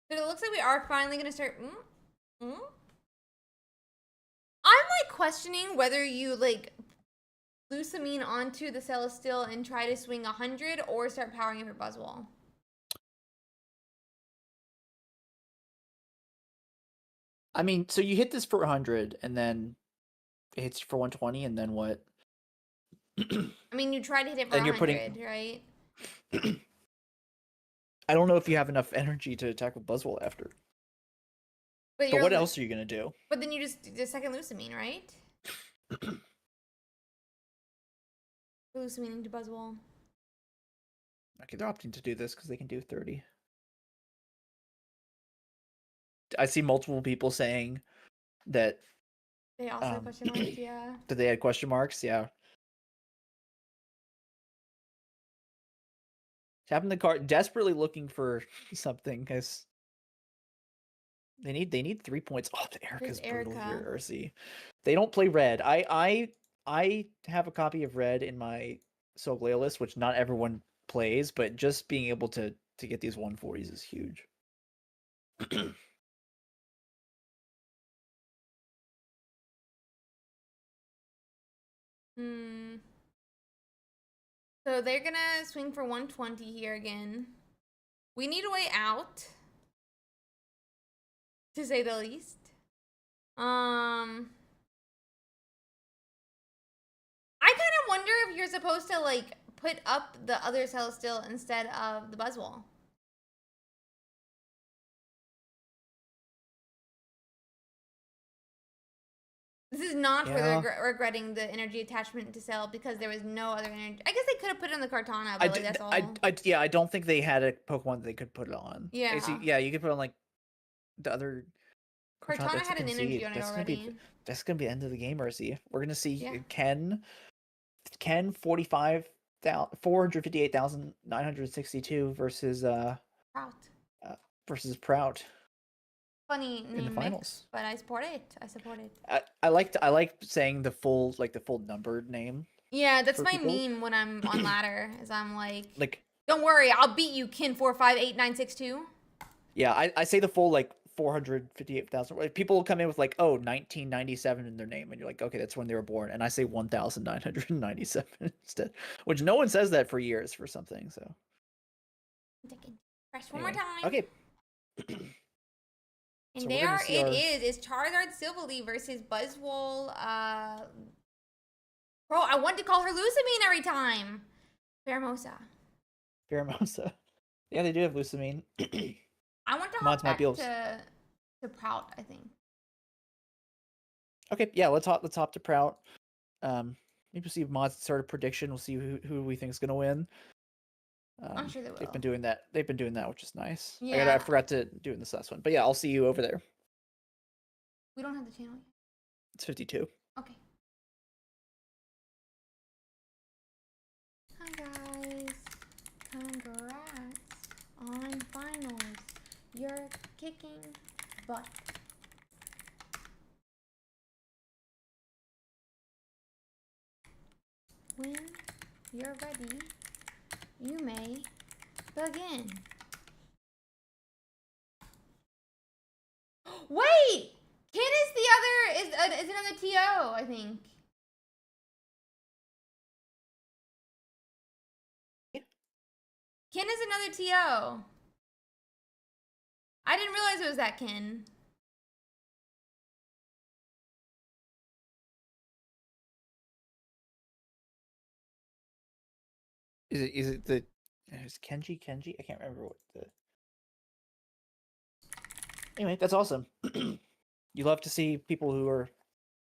But it looks like we are finally going to start... I'm like questioning whether you like Lusamine onto the Celestial and try to swing 100 or start powering up your Buzzwole. I mean, so you hit this for 100 and then it hits you for 120 and then what? I mean, you try to hit it for 100, right? I don't know if you have enough energy to attack with Buzzwole after. But what else are you gonna do? But then you just do the second Lusamine, right? Lusamine into Buzzwole. Okay, they're opting to do this because they can do 30. I see multiple people saying that They also have question marks, yeah. that they had question marks. Yeah. Tapping the card, desperately looking for something because they need 3 points. Oh, the Erica's brutal here, Ursi. They don't play red. I have a copy of red in my Solgaleo list, which not everyone plays, but just being able to get these 140s is huge. So they're gonna swing for 120 here again. We need a way out, to say the least. I kind of wonder if you're supposed to like put up the other Celestial instead of the Buzzwole. This is not for the regretting the energy attachment to Cell because there was no other energy. I guess they could have put it on the Kartana, but like, that's all. I don't think they had a Pokemon that they could put it on. Yeah. Yeah, you could put on like the other. Kartana had an energy on it already. That's gonna be the end of the game, Ursi. We're gonna see Ken 458,962 versus Prout. Versus Prout. Funny name in the finals, but I support it. I like saying the full numbered name. Yeah, that's my meme when I'm on ladder. Is I'm like, don't worry, I'll beat you, Kin 458,962. Yeah, I say the full 458,000. People will come in with 1997 in their name, and you're like, okay, that's when they were born, and I say 1,997 instead, which no one says that for years for something. So press one more time. Okay. And so there it is. It's Charizard Silvally versus Buzzwole. Bro, I want to call her Lusamine every time. Pheromosa. Yeah, they do have Lusamine. I want to hop back to Prout, I think. Okay, yeah, let's hop to Prout. Maybe see if Mods start a prediction. We'll see who we think is gonna win. I'm sure they will. They've been doing that, which is nice. Yeah. I forgot to do it in this last one. But yeah, I'll see you over there. We don't have the channel yet. It's 52. Okay. Hi guys. Congrats on finals. You're kicking butt. When you're ready, you may begin. Wait! Kin is the other, is another TO, I think. Kin is another TO. I didn't realize it was that Kin. Is Kenji? I can't remember what the. Anyway, that's awesome. You love to see people who are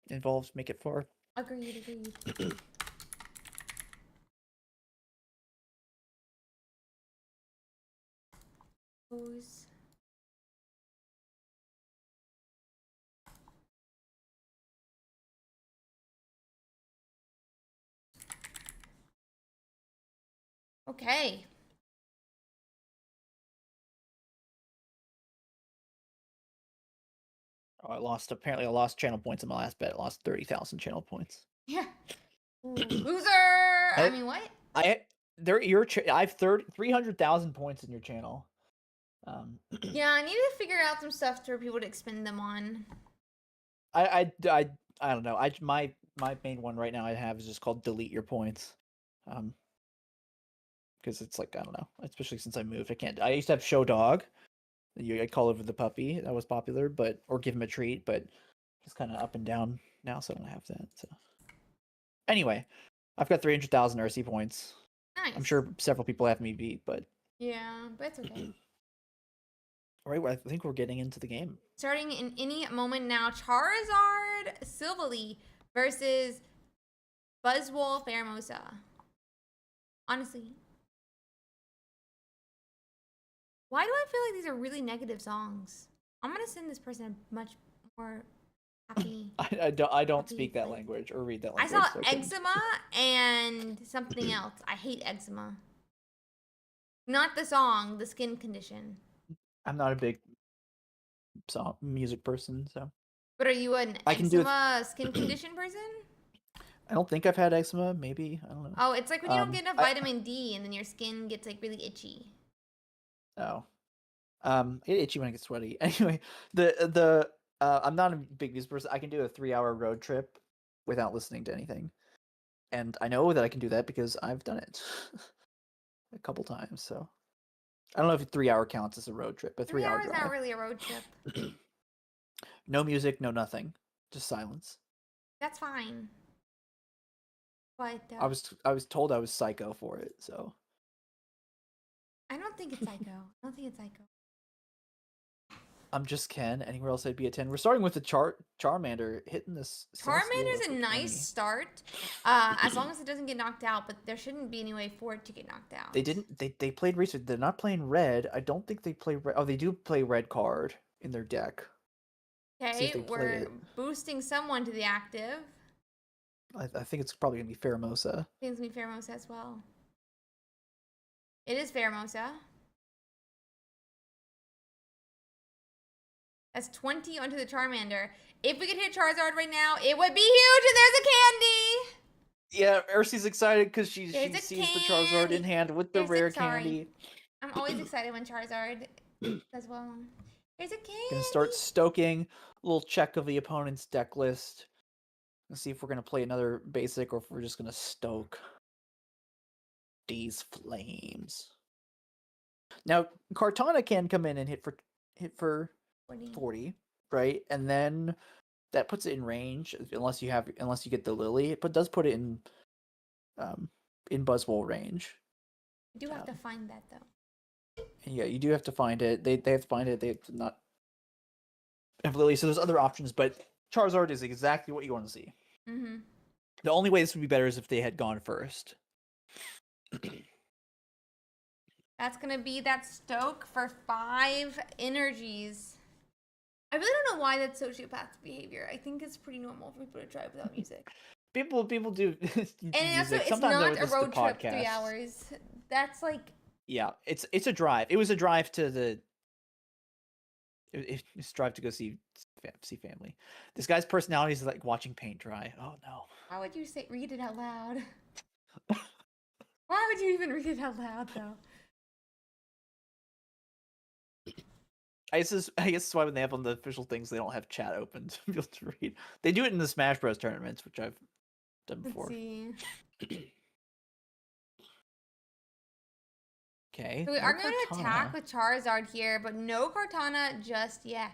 involved make it far. Agreed. Who's... Okay. Oh, apparently I lost channel points in my last bet. I lost 30,000 channel points. Yeah. Loser! I mean, what? I have 300,000 points in your channel. Yeah, I need to figure out some stuff for people to expend them on. I don't know. My main one right now I have is just called delete your points. Because it's I don't know, especially since I moved. I used to have show dog. I'd call over the puppy. That was popular, or give him a treat, but it's kind of up and down now, so I don't have that. So anyway, I've got 300,000 RC points. Nice. I'm sure several people have me beat, but Yeah, but it's okay. All right, well, I think we're getting into the game. Starting in any moment now, Charizard Silvally versus Buzzwole Pheromosa. Honestly. Why do I feel like these are really negative songs? I'm gonna send this person a much more happy. I don't happy speak that place. language or read that I language. saw so I couldn't. eczema and something else. I hate eczema. Not the song, the skin condition. I'm not a big song music person, so But are you an I can do it. eczema skin condition person? I don't think I've had eczema. Maybe I don't know. Oh, it's like when you don't get enough I- vitamin D and then your skin gets like really itchy. Oh, it itchy when I get sweaty. Anyway, I'm not a big music person. I can do a 3-hour road trip without listening to anything, and I know that I can do that because I've done it a couple times. So I don't know if a 3-hour counts as a road trip, but 3 3-hour hours drive. not really a road trip. No music, no nothing, just silence. That's fine. But I was told I was psycho for it, so I don't think it's psycho. I don't think it's psycho. I'm just Ken. Anywhere else I'd be a 10. We're starting with the Charmander hitting this. Charmander's a nice start, as long as it doesn't get knocked out. But there shouldn't be any way for it to get knocked out. They didn't. They played research. They're not playing red. I don't think they play red. Oh, they do play red card in their deck. See if Okay, they play we're it. boosting someone to the active. I think it's probably gonna be Pheromosa. I think it's gonna be Pheromosa as well. It is Pheromosa. That's 20 onto the Charmander. If we could hit Charizard right now, it would be huge, and there's a candy! Yeah, Ursi's excited because she There's a sees the Charizard in candy. hand with the There's a- rare sorry. candy. I'm always excited when Charizard does well. There's a candy! Gonna start stoking a little check of the opponent's deck list. Let's see if we're gonna play another basic or if we're just gonna stoke these flames. Now, Kartana can come in and hit for 40, right? And then that puts it in range unless you get the Lily. It does put it in Buzzwole range. You do have to find that though. And yeah, you do have to find it. They have to find it. They have to not have Lily. So there's other options, but Charizard is exactly what you want to see. Mm-hmm. The only way this would be better is if they had gone first. That's gonna be that stoke for 5 energies. I really don't know why that's sociopath behavior. I think it's pretty normal for people to drive without music. People do. And also, it's not a road trip 3 hours. That's like. Yeah, it's a drive. It was a drive to the. It's a drive to go see family. This guy's personality is like watching paint dry. Oh no. How would you read it out loud? Why would you even read it out loud though? I guess that's why when they have on the official things, they don't have chat open to be able to read. They do it in the Smash Bros tournaments, which I've done before. Let's see. Okay. So we are going to attack with Charizard here, but no Kartana just yet.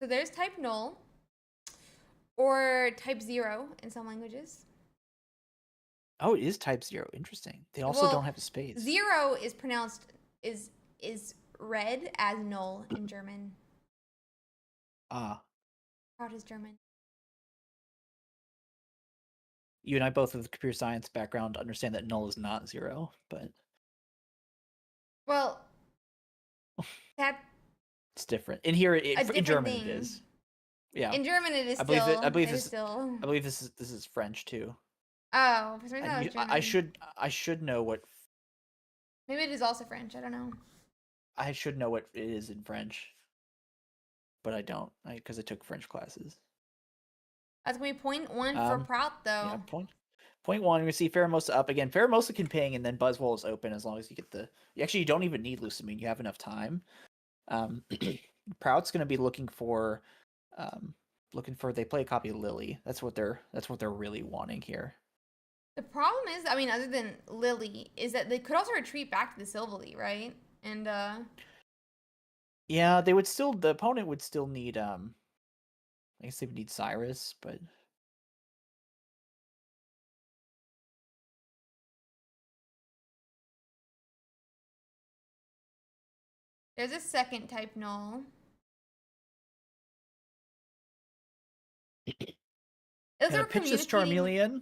So there's type null or type 0 in some languages. Oh, it is type 0. Interesting. They also don't have a space. 0 is pronounced is read as null in German. Ah. How is German? You and I both have the computer science background understand that null is not 0, but well, that it's different. In here, in German, thing. it is. Yeah. In German, it is I believe this is French too. Oh, for some reason, it's German. I should know what. Maybe it is also French. I don't know. I should know what it is in French, but I don't, because I took French classes. That's gonna be 0.1 for Prout, though. Yeah, point 1. We see Pheromosa up again. Pheromosa can ping, and then Buzzwole is open as long as you get the. Actually, you don't even need Lusamine. You have enough time. Prout's gonna be looking for. They play a copy of Lily. That's what they're really wanting here. The problem is, I mean, other than Lily, is that they could also retreat back to the Silvally, right? And Yeah, they would still. The opponent would still need. I guess they would need Cyrus, but There's a second type null. Those gonna are pitch this communicating. Charmeleon.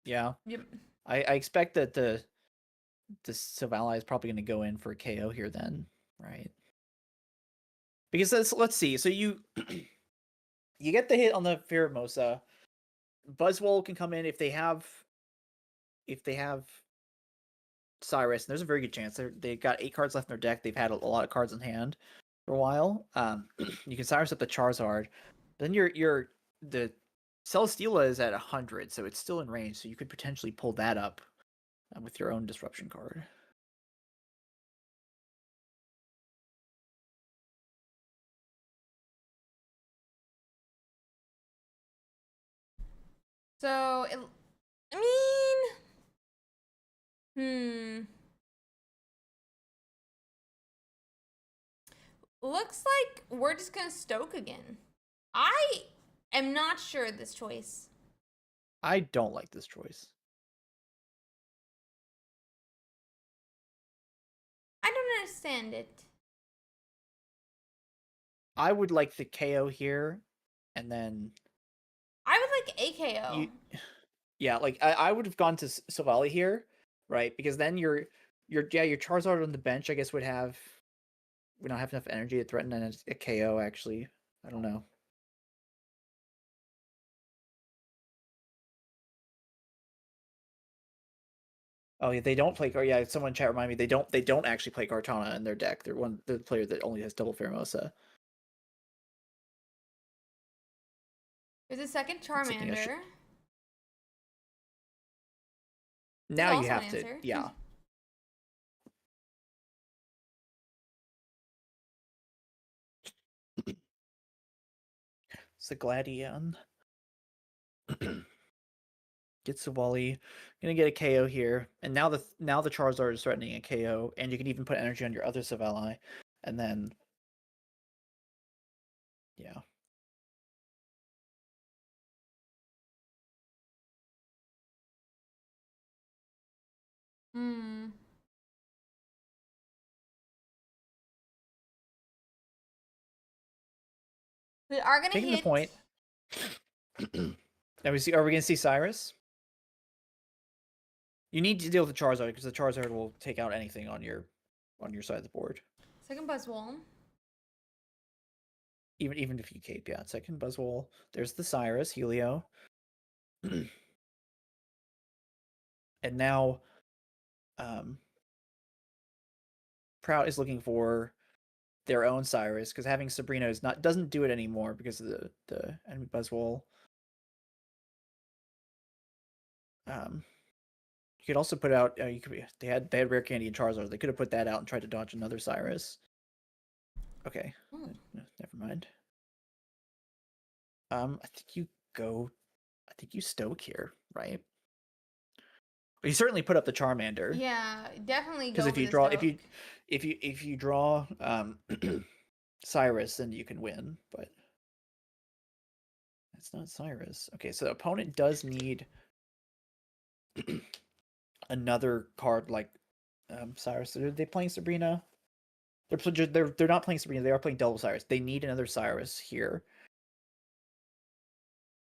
Yeah, Yep. I expect that the Sylvali is probably going to go in for a KO here then, right? Because let's see. So you you get the hit on the Pheromosa. Buzzwole can come in if they have Cyrus. And there's a very good chance they got 8 cards left in their deck. They've had a lot of cards in hand for a while. You can Cyrus up the Charizard. Then the Celesteela is at 100, so it's still in range. So you could potentially pull that up with your own disruption card. So, I mean, looks like we're just gonna Stoke again. I am not sure of this choice. I don't like this choice. I don't understand it. I would like the KO here, and then I would like AKO. yeah, like I would have gone to Sylvali here, right? Because then your Charizard on the bench, I guess, would not have enough energy to threaten a KO. Actually, I don't know. Oh yeah, they don't play. Or yeah, someone in chat remind me they don't actually play Kartana in their deck. They're the player that only has double Pheromosa. There's a second something Charmander. Now you also an have to, answer. yeah. It's the Gladion. Get Sylvali. Gonna get a KO here. And now the Charizard is threatening a KO, and you can even put energy on your other Sylvali. And then yeah. Hmm. We are gonna Taking hit the point. Are we gonna see Cyrus? You need to deal with the Charizard because the Charizard will take out anything on your side of the board. second Buzzwole. Even if you cape, yeah. Second Buzzwole. There's the Cyrus, Helio. And now Prout is looking for their own Cyrus because having Sabrina doesn't do it anymore because of the enemy Buzzwole. You could also put out. They had Rare Candy and Charizard. They could have put that out and tried to dodge another Cyrus. Okay, never mind. I think you go. I think you Stoke here, right? Well, you certainly put up the Charmander. Yeah, definitely. Because if you draw Cyrus, then you can win. But that's not Cyrus. Okay, so the opponent does need another card like Cyrus. Are they playing Sabrina? They're not playing Sabrina. They are playing double Cyrus. They need another Cyrus here.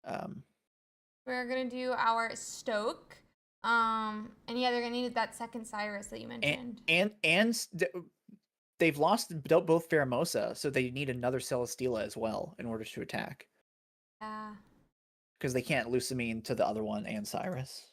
We're gonna do our Stoke. And yeah, they're gonna need that second Cyrus that you mentioned. And they've lost both Pheromosa, so they need another Celesteela as well in order to attack. Yeah. Because they can't Lucamine to the other one and Cyrus.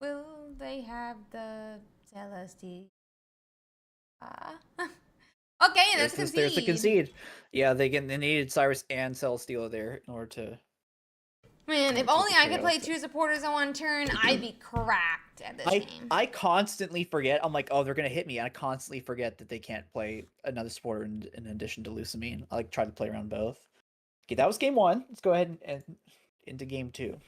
Will they have the Celestia? Okay, that's concede. There's the concede. Yeah, they needed Cyrus and Celesteela there in order to. Man, if only I could play 2 supporters on one turn, I'd be cracked. at this game. I constantly forget. I'm like, oh, they're gonna hit me, and I constantly forget that they can't play another sport in addition to Lusamine. I like try to play around both. Okay, that was game 1. Let's go ahead and into game 2.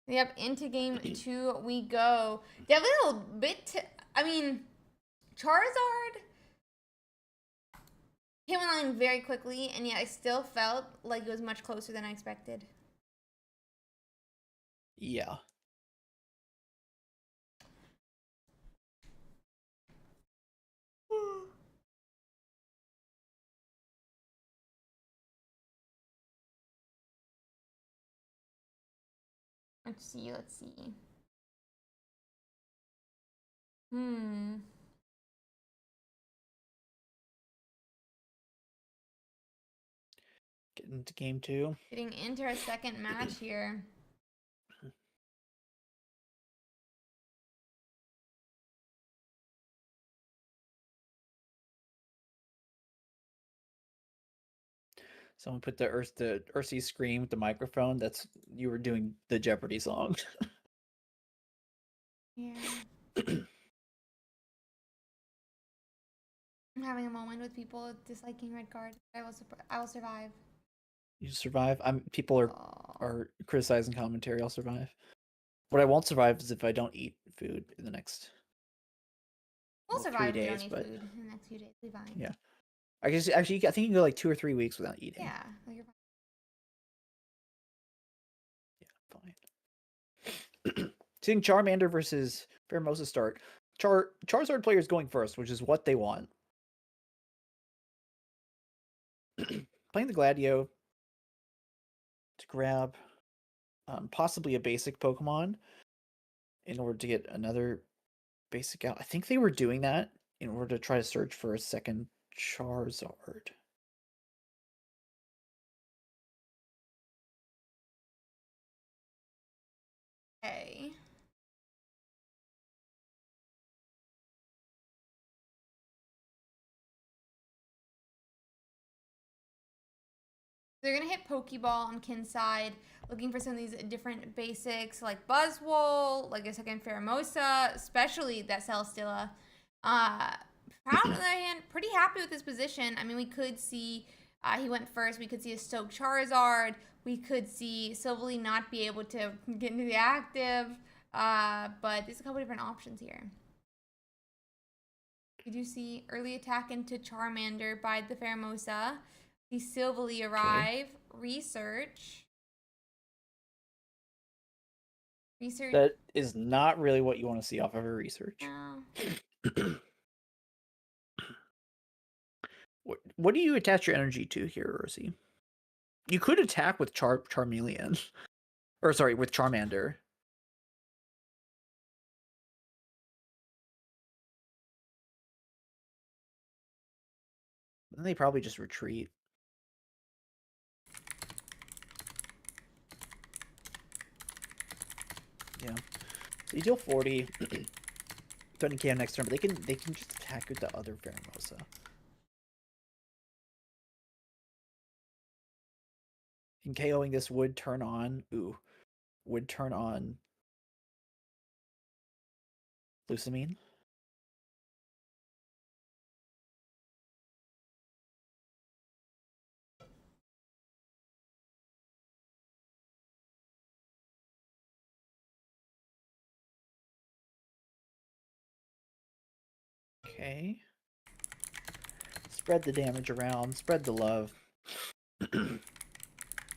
Yep, into game 2 we go. Definitely a little bit. I mean, Charizard came online very quickly, and yet I still felt like it was much closer than I expected. Yeah. Let's see. Hmm. Getting into game 2. Getting into our second match here. Someone put the Ursiiday scream with the microphone. That's you were doing the Jeopardy song. Yeah. I'm having a moment with people disliking red card. I will survive. You survive. People are Oh. criticizing commentary. I'll survive. What I won't survive is if I don't eat food in the next We'll 3 survive if we don't days. eat But food in the next few days. We'll be fine. yeah, I guess actually I think you can go like 2 or 3 weeks without eating. Yeah, like you're fine. Yeah, fine. Seeing Charmander versus Pheromosa start. Charizard players going first, which is what they want. Playing the Gladio to grab possibly a basic Pokemon in order to get another basic out. I think they were doing that in order to try to search for a second Charizard. Okay. They're gonna hit Pokeball on Kin's side, looking for some of these different basics like Buzzwole, like a second Pheromosa, especially that Celesteela. Proud on the other hand, pretty happy with his position. I mean, we could see he went first. We could see a Stoke Charizard. We could see Silvally not be able to get into the active. But there's a couple different options here. We do see early attack into Charmander by the Pheromosa. The Silvally arrive. Research. That is not really what you want to see off of a research. No. What do you attach your energy to here, Ursi? You could attack with Charmeleon. Or sorry, with Charmander. Then they probably just retreat. Yeah. So you deal 40. 20k next turn, but they can just attack with the other Pheromosa. And KOing this would turn on Lusamine. Okay. Spread the damage around. Spread the love.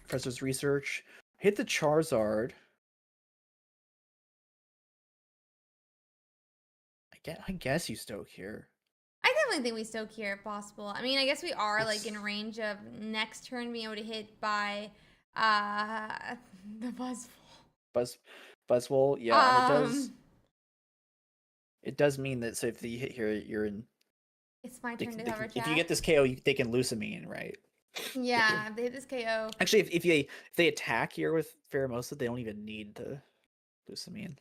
Professor's research. Hit the Charizard. I guess you Stoke here. I definitely think we Stoke here if possible. I mean, I guess we are like in range of next turn being able to hit by the Buzzwole, yeah, and it does mean that so if you hit here, you're in. It's my turn to cover chat. If you get this KO, they can Lusamine, right? Yeah, if they hit this KO. Actually, if they attack here with Pheromosa, they don't even need the Lusamine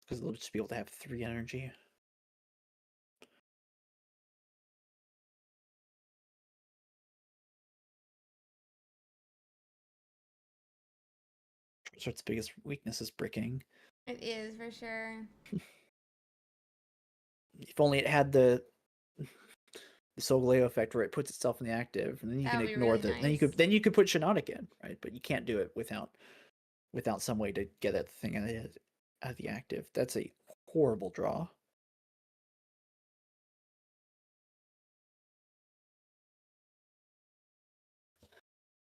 because they'll just be able to have 3 energy. So its biggest weakness is bricking. It is for sure. If only it had the Solgaleo effect where it puts itself in the active, and then you That can would be ignore really the nice. then you could put Shiinotic in, right? But you can't do it without some way to get that thing out of the active. That's a horrible draw.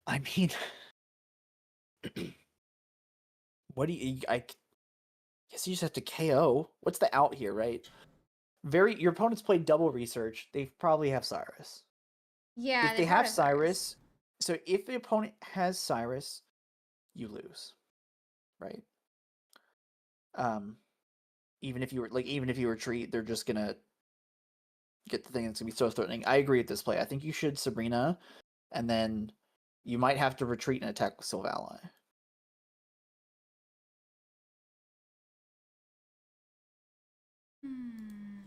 I mean, what do you? I guess you just have to KO. What's the out here, right? Your opponents played double research. They probably have Cyrus. Yeah, If they they probably have have Cyrus. Cyrus, so if the opponent has Cyrus, you lose, right? Um, even if you retreat, they're just gonna get the thing that's gonna be so threatening. I agree with this play. I think you should Sabrina, and then you might have to retreat and attack with Sylvally. Hmm.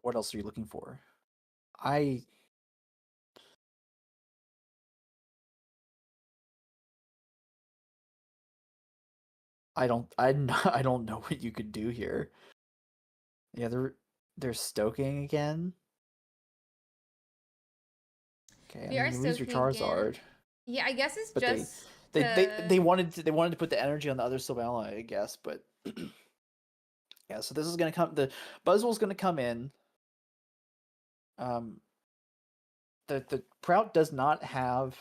What else are you looking for? I I don't I I don't know what you could do here. Yeah, they're stoking again. Okay, I We mean are you lose your soaking again. Charizard, Yeah, I guess it's but just they they, to. they wanted to put the energy on the other Sylvally, I guess, but yeah. So this is gonna come. The Buzzwole's gonna come in. Um, the Prout does not have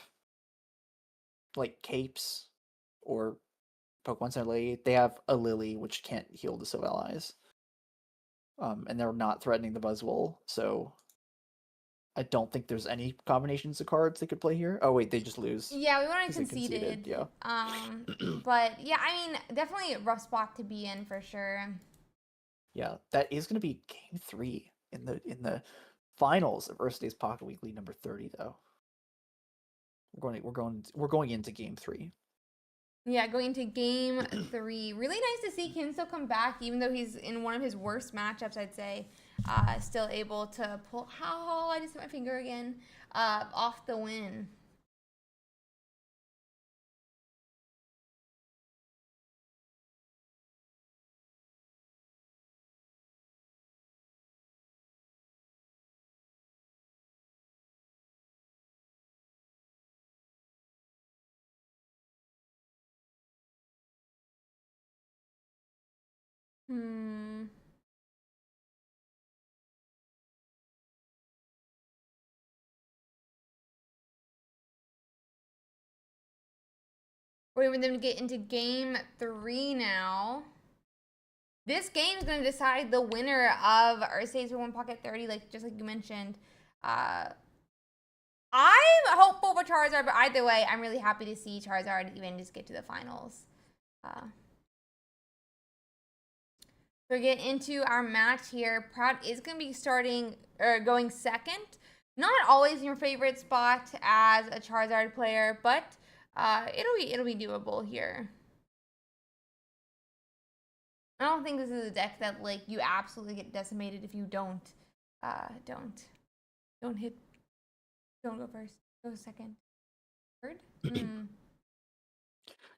like capes or Pokemon Center Lady. They have a Lily, which can't heal the Sylvalis. And they're not threatening the Buzzwole, so I don't think there's any combinations of cards they could play here. Oh wait, they just lose Yeah, we wanted because they conceded. conceded. Yeah. But yeah, I mean, definitely a rough spot to be in for sure. Yeah, that is going to be game 3 in the finals of Ursiday's Pocket Weekly number 30 though. We're going into game 3. Yeah, going to game 3. Really nice to see Kim still come back, even though he's in one of his worst matchups, I'd say. Still able to pull. How I just hit my finger again. Off the win. Hmm. We're going to get into game 3 now. This game is going to decide the winner of Ursiiday's Pokemon Pocket 30, just like you mentioned. I'm hopeful for Charizard, but either way, I'm really happy to see Charizard even just get to the finals. So we get into our match here. Proud is going to be going second. Not always your favorite spot as a Charizard player, but it'll be doable here. I don't think this is a deck that you absolutely get decimated if you don't don't hit don't go first. Go second. Third?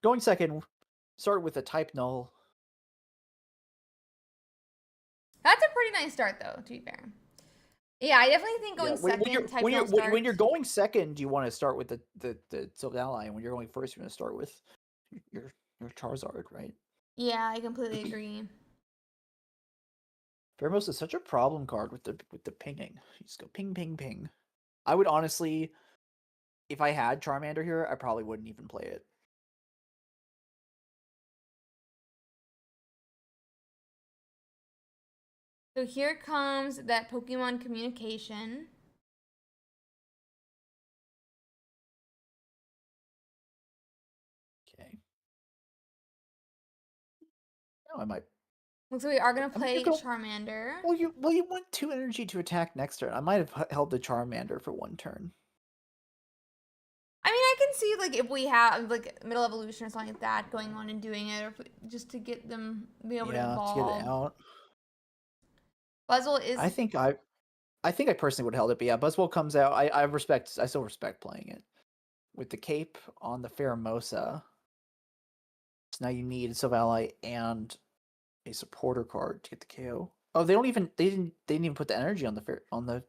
Going second, start with a type null. That's a pretty nice start though, to be fair. Yeah, I definitely think going second type null start. When you're going second, you want to start with the Sylvally, and when you're going first, you're going to start with your Charizard, right? Yeah, I completely agree. Pheromos is such a problem card with the pinging. You just go ping, ping, ping. I would honestly, if I had Charmander here, I probably wouldn't even play it. So here comes that Pokemon communication. Okay. No, I might. Looks like we are gonna I mean, play Charmander. Well, you want 2 energy to attack next turn. I might have held the Charmander for 1 turn. I mean, I can see if we have middle evolution or something like that going on and doing it, or just to get them be able to evolve. To get it out. Buzzle is. I think I I think I personally would have held it, but yeah, Buzzwole comes out. I still respect playing it. With the cape on the Pheromosa, so now you need a Sylvally and a supporter card to get the KO. Oh, they didn't even put the energy on the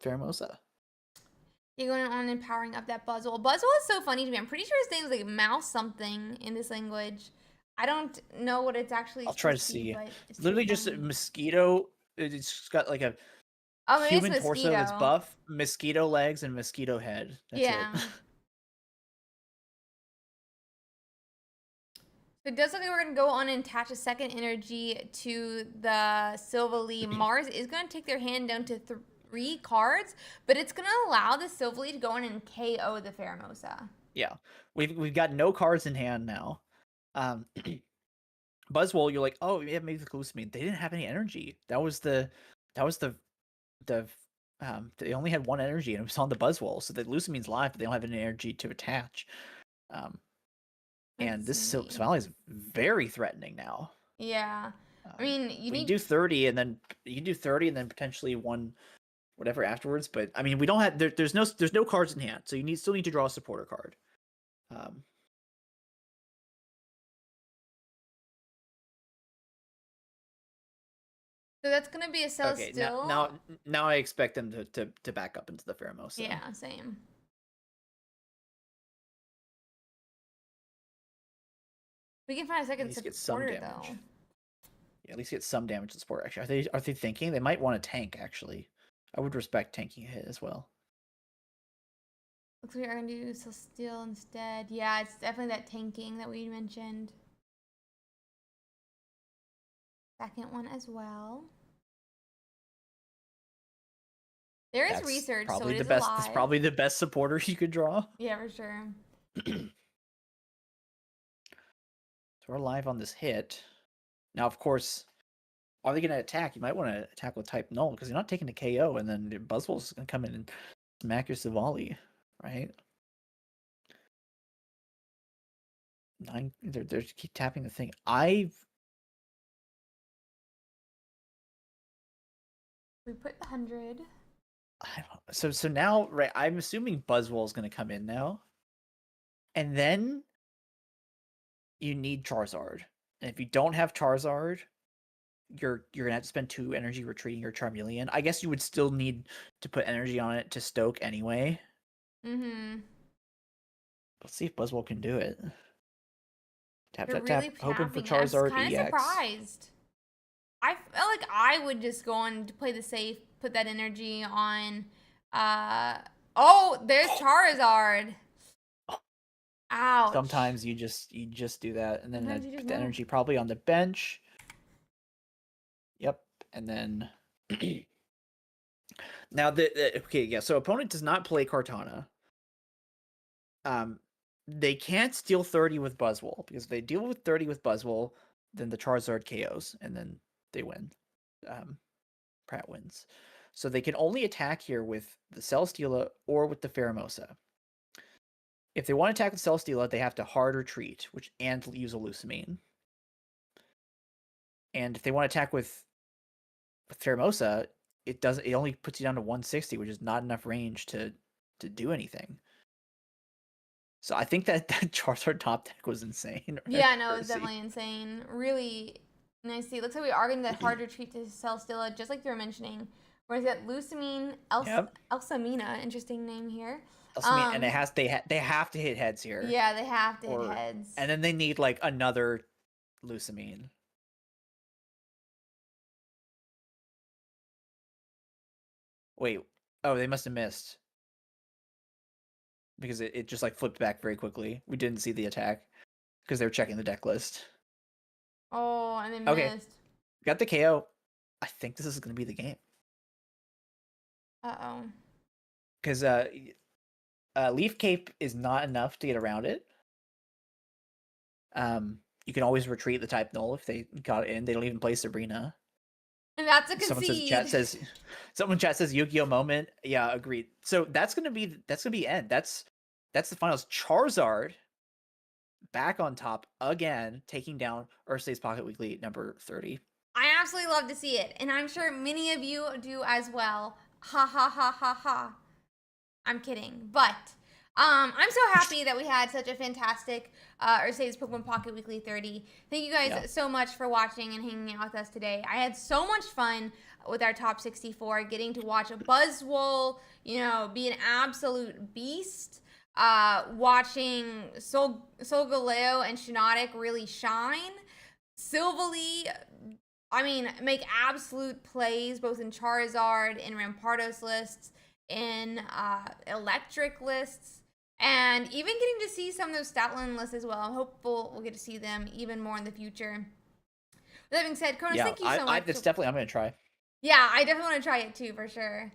Pheromosa. You're going on and powering up that Buzzwole. Buzzwole is so funny to me. I'm pretty sure his name's like mouse something in this language. I don't know what it's actually. I'll try to supposed be, see. but It's literally just a funny. mosquito. It's got like a Oh, maybe human it's torso that's mosquito. buff, mosquito legs, and mosquito head. That's Yeah. it. So it does look like we're going to go on and attach a second energy to the Silvally. Mars is going to take their hand down to 3 cards, but it's going to allow the Silvally to go on and KO the Pheromosa. Yeah, we've got no cards in hand now. Buzzwole, you're like, oh yeah, maybe the glutamine. They didn't have any energy. That was the they only had 1 energy and it was on the Buzzwole. So the Lucamine's live, but they don't have any energy to attach. And this Sylvally is very threatening now. Yeah. I mean, you can do 30 and then potentially 1 whatever afterwards, but I mean, we don't have there's no cards in hand, so you still need to draw a supporter card. So that's gonna be a sell Okay, still. now I expect them to back up into the Pheromosa. Yeah, same. We can find a second supporter though. Yeah, at least get some damage to support. Actually, are they thinking they might want to tank? Actually, I would respect tanking a hit as well. Looks like we're gonna do Celestial instead. Yeah, it's definitely that tanking that we mentioned. Second one as well. There is research, so it is alive. It's probably the best supporter you could draw. Yeah, for sure. So we're live on this hit. Now, of course, are they going to attack? You might want to attack with type null because you're not taking the KO, and then Buzzwole's going to come in and smack your Sylvally, right? They're keep tapping the thing. We put 100. So now, right? I'm assuming Buzzwole is going to come in now, and then you need Charizard. And if you don't have Charizard, you're gonna have to spend 2 energy retreating your Charmeleon. I guess you would still need to put energy on it to stoke anyway. Mm-hmm. Let's see if Buzzwole can do it. Tap, They're tap, really tap. Hoping for tapping. Charizard I'm kind of EX. surprised. I feel like I would just go on to play the safe, put that energy on. Oh, there's Charizard. Ouch. Sometimes you just do that, and then put the move. energy probably on the bench. Yep, and then now okay, yeah. So opponent does not play Kartana. They can't steal 30 with Buzzwole because if they deal with 30 with Buzzwole, then the Charizard KOs and then they win. Pratt wins. So they can only attack here with the Celesteela or with the Pheromosa. If they want to attack with Celesteela, they have to hard retreat, and use a Lucamine. And if they want to attack with Pheromosa, it only puts you down to 160, which is not enough range to do anything. So I think that Charizard top deck was insane. Right? Yeah, no, it's definitely insane. Really nice. See, looks like we are getting that hard retreat to Celesteela, just like you were mentioning. Whereas that Lucamine, Elsamina, interesting name here. And they have to hit heads here. Yeah, they have to hit heads. And then they need like another Lucamine. Wait. Oh, they must have missed. Because it just like flipped back very quickly. We didn't see the attack because they were checking the deck list. Oh, and they missed. Okay. Got the KO. I think this is going to be the game. Uh-oh. Because Leaf Cape is not enough to get around it. You can always retreat the type null if they got it in. They don't even play Sabrina. And that's a concede. Someone chat says Yu-Gi-Oh moment. Yeah, agreed. So that's gonna be end. That's the finals. Charizard back on top again, taking down Ursiiday's Pocket Weekly number 30. I absolutely love to see it, and I'm sure many of you do as well. Ha ha ha ha ha. I'm kidding, but I'm so happy that we had such a fantastic Ursay's Pokemon Pocket Weekly 30. Thank you guys so much for watching and hanging out with us today. I had so much fun with our top 64, getting to watch a Buzzwole, be an absolute beast. Watching Solgaleo and Shiinotic really shine. Silvally, make absolute plays both in Charizard and Rampardos lists, in electric lists, and even getting to see some of those Statland lists as well. I'm hopeful we'll get to see them even more in the future. With that being said, Cronus, thank you so much. It's definitely, I'm going to try. Yeah, I definitely want to try it too, for sure.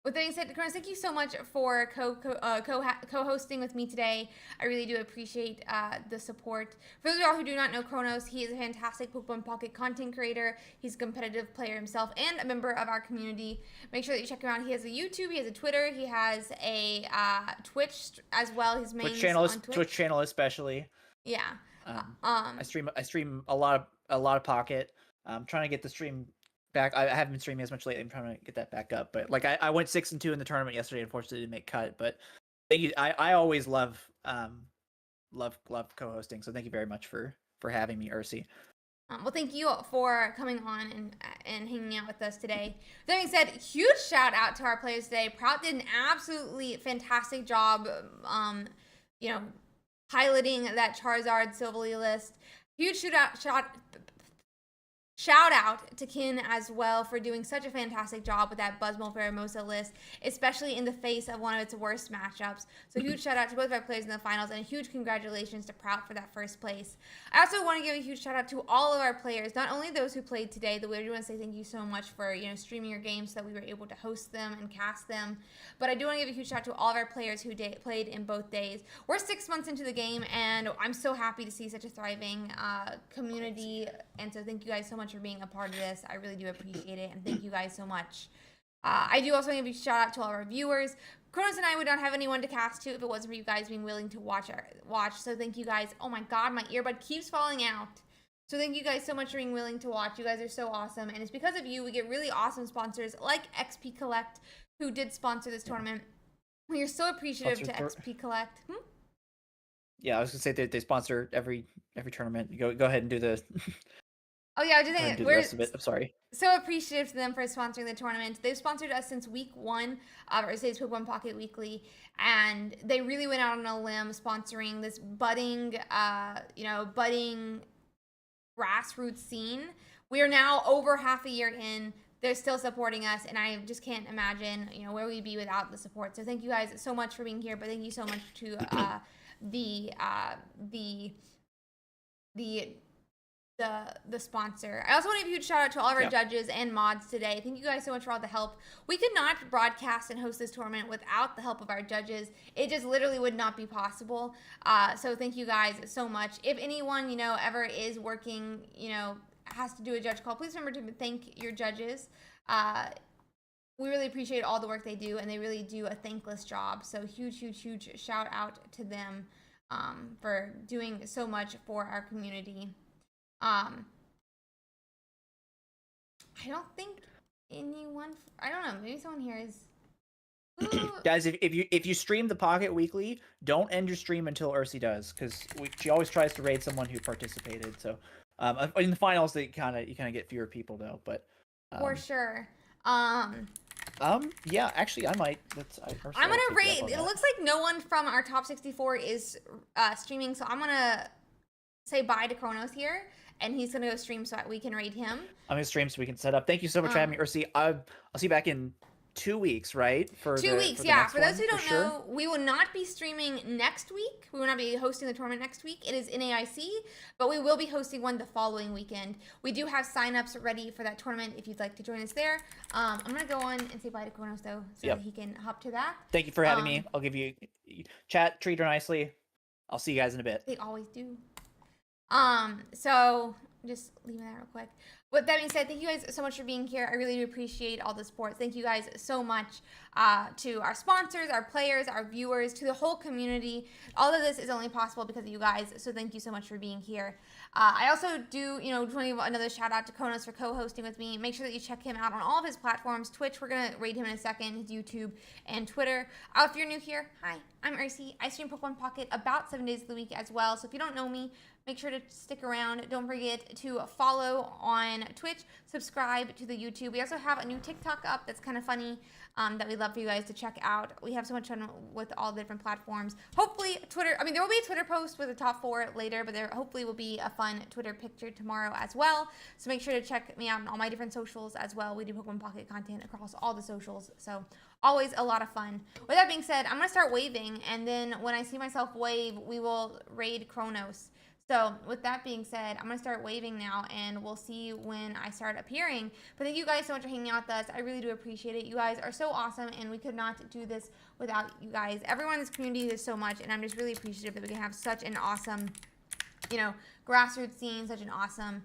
With that being said, Cronus, thank you so much for co-hosting with me today. I really do appreciate the support. For those of y'all who do not know Kronos, he is a fantastic Pokemon Pocket content creator. He's a competitive player himself and a member of our community. Make sure that you check him out. He has a YouTube, he has a Twitter, he has a Twitch as well. His main Twitch channel especially. Yeah. I stream a lot of Pocket. I'm trying to get the stream back. I haven't been streaming as much lately. I'm trying to get that back up. But like I went 6-2 in the tournament yesterday. Unfortunately, didn't make cut. But thank you. I always love co-hosting. So thank you very much for having me, Ursi. Well, thank you for coming on and hanging out with us today. With that being said, huge shout out to our players today. Prout did an absolutely fantastic job, piloting that Charizard Silvally list. Huge shout out to Kin as well for doing such a fantastic job with that Buzzwole Pheromosa list, especially in the face of one of its worst matchups. So huge shout out to both of our players in the finals, and a huge congratulations to Prout for that first place. I also want to give a huge shout out to all of our players, not only those who played today, though we do want to say thank you so much for streaming your games so that we were able to host them and cast them, but I do want to give a huge shout out to all of our players who played in both days. We're 6 months into the game, and I'm so happy to see such a thriving community, and so thank you guys so much for being a part of this. I really do appreciate it, and thank you guys so much. I do also want to give a shout out to all of our viewers. Kronos and I would not have anyone to cast to if it wasn't for you guys being willing to watch. So thank you guys. Oh my god, my earbud keeps falling out. So thank you guys so much for being willing to watch. You guys are so awesome, and it's because of you we get really awesome sponsors like XP Collect, who did sponsor this tournament. We are so appreciative to XP Collect. Yeah, I was gonna say they sponsor every tournament. Go ahead and do the. Oh yeah, I was just saying, we're I'm sorry. So appreciative to them for sponsoring the tournament. They've sponsored us since week 1 of Ursiiday's Pokemon Pocket Weekly, and they really went out on a limb sponsoring this budding grassroots scene. We are now over half a year in. They're still supporting us, and I just can't imagine, where we'd be without the support. So thank you guys so much for being here, but thank you so much to the sponsor. I also want to give a huge shout out to all of our judges and mods today. Thank you guys so much for all the help. We could not broadcast and host this tournament without the help of our judges. It just literally would not be possible. So thank you guys so much. If anyone, ever is working, has to do a judge call, please remember to thank your judges. We really appreciate all the work they do, and they really do a thankless job. So huge shout out to them for doing so much for our community. I don't think anyone. I don't know. Maybe someone here is. Guys, if you stream the Pocket Weekly, don't end your stream until Ursi does, because she always tries to raid someone who participated. So, in the finals, you kind of get fewer people though. But for sure. Yeah, actually, I might. I'm gonna rate. It looks like no one from our top 64 is streaming, so I'm gonna say bye to Kronos here, and he's gonna go stream so we can raid him. I'm gonna stream so we can set up. Thank you so much for having me, Ursi. I'll see you back in 2 weeks, right? For 2 weeks, yeah. For those who don't know, we will not be streaming next week. We will not be hosting the tournament next week. It is NAIC, but we will be hosting one the following weekend. We do have signups ready for that tournament if you'd like to join us there. I'm going to go on and say bye to Kronos, though, so that he can hop to that. Thank you for having me. I'll give you chat, treat her nicely. I'll see you guys in a bit. They always do. So just leaving that real quick. With that being said, thank you guys so much for being here. I really do appreciate all the support. Thank you guys so much to our sponsors, our players, our viewers, to the whole community. All of this is only possible because of you guys, so thank you so much for being here. I also do, want to give another shout out to Konos for co-hosting with me. Make sure that you check him out on all of his platforms. Twitch, we're going to rate him in a second, his YouTube, and Twitter. If you're new here, hi, I'm Ursi. I stream Pokemon Pocket about 7 days of the week as well, so if you don't know me, make sure to stick around. Don't forget to follow on Twitch, subscribe to the YouTube. We also have a new TikTok up that's kind of funny that we'd love for you guys to check out. We have so much fun with all the different platforms. Hopefully, Twitter, there will be a Twitter post with the top 4 later, but there hopefully will be a fun Twitter picture tomorrow as well. So make sure to check me out on all my different socials as well. We do Pokemon Pocket content across all the socials, so always a lot of fun. With that being said, I'm going to start waving, and then when I see myself wave, we will raid Kronos. So with that being said, I'm going to start waving now, and we'll see when I start appearing. But thank you guys so much for hanging out with us. I really do appreciate it. You guys are so awesome, and we could not do this without you guys. Everyone in this community is so much, and I'm just really appreciative that we can have such an awesome, grassroots scene, such an awesome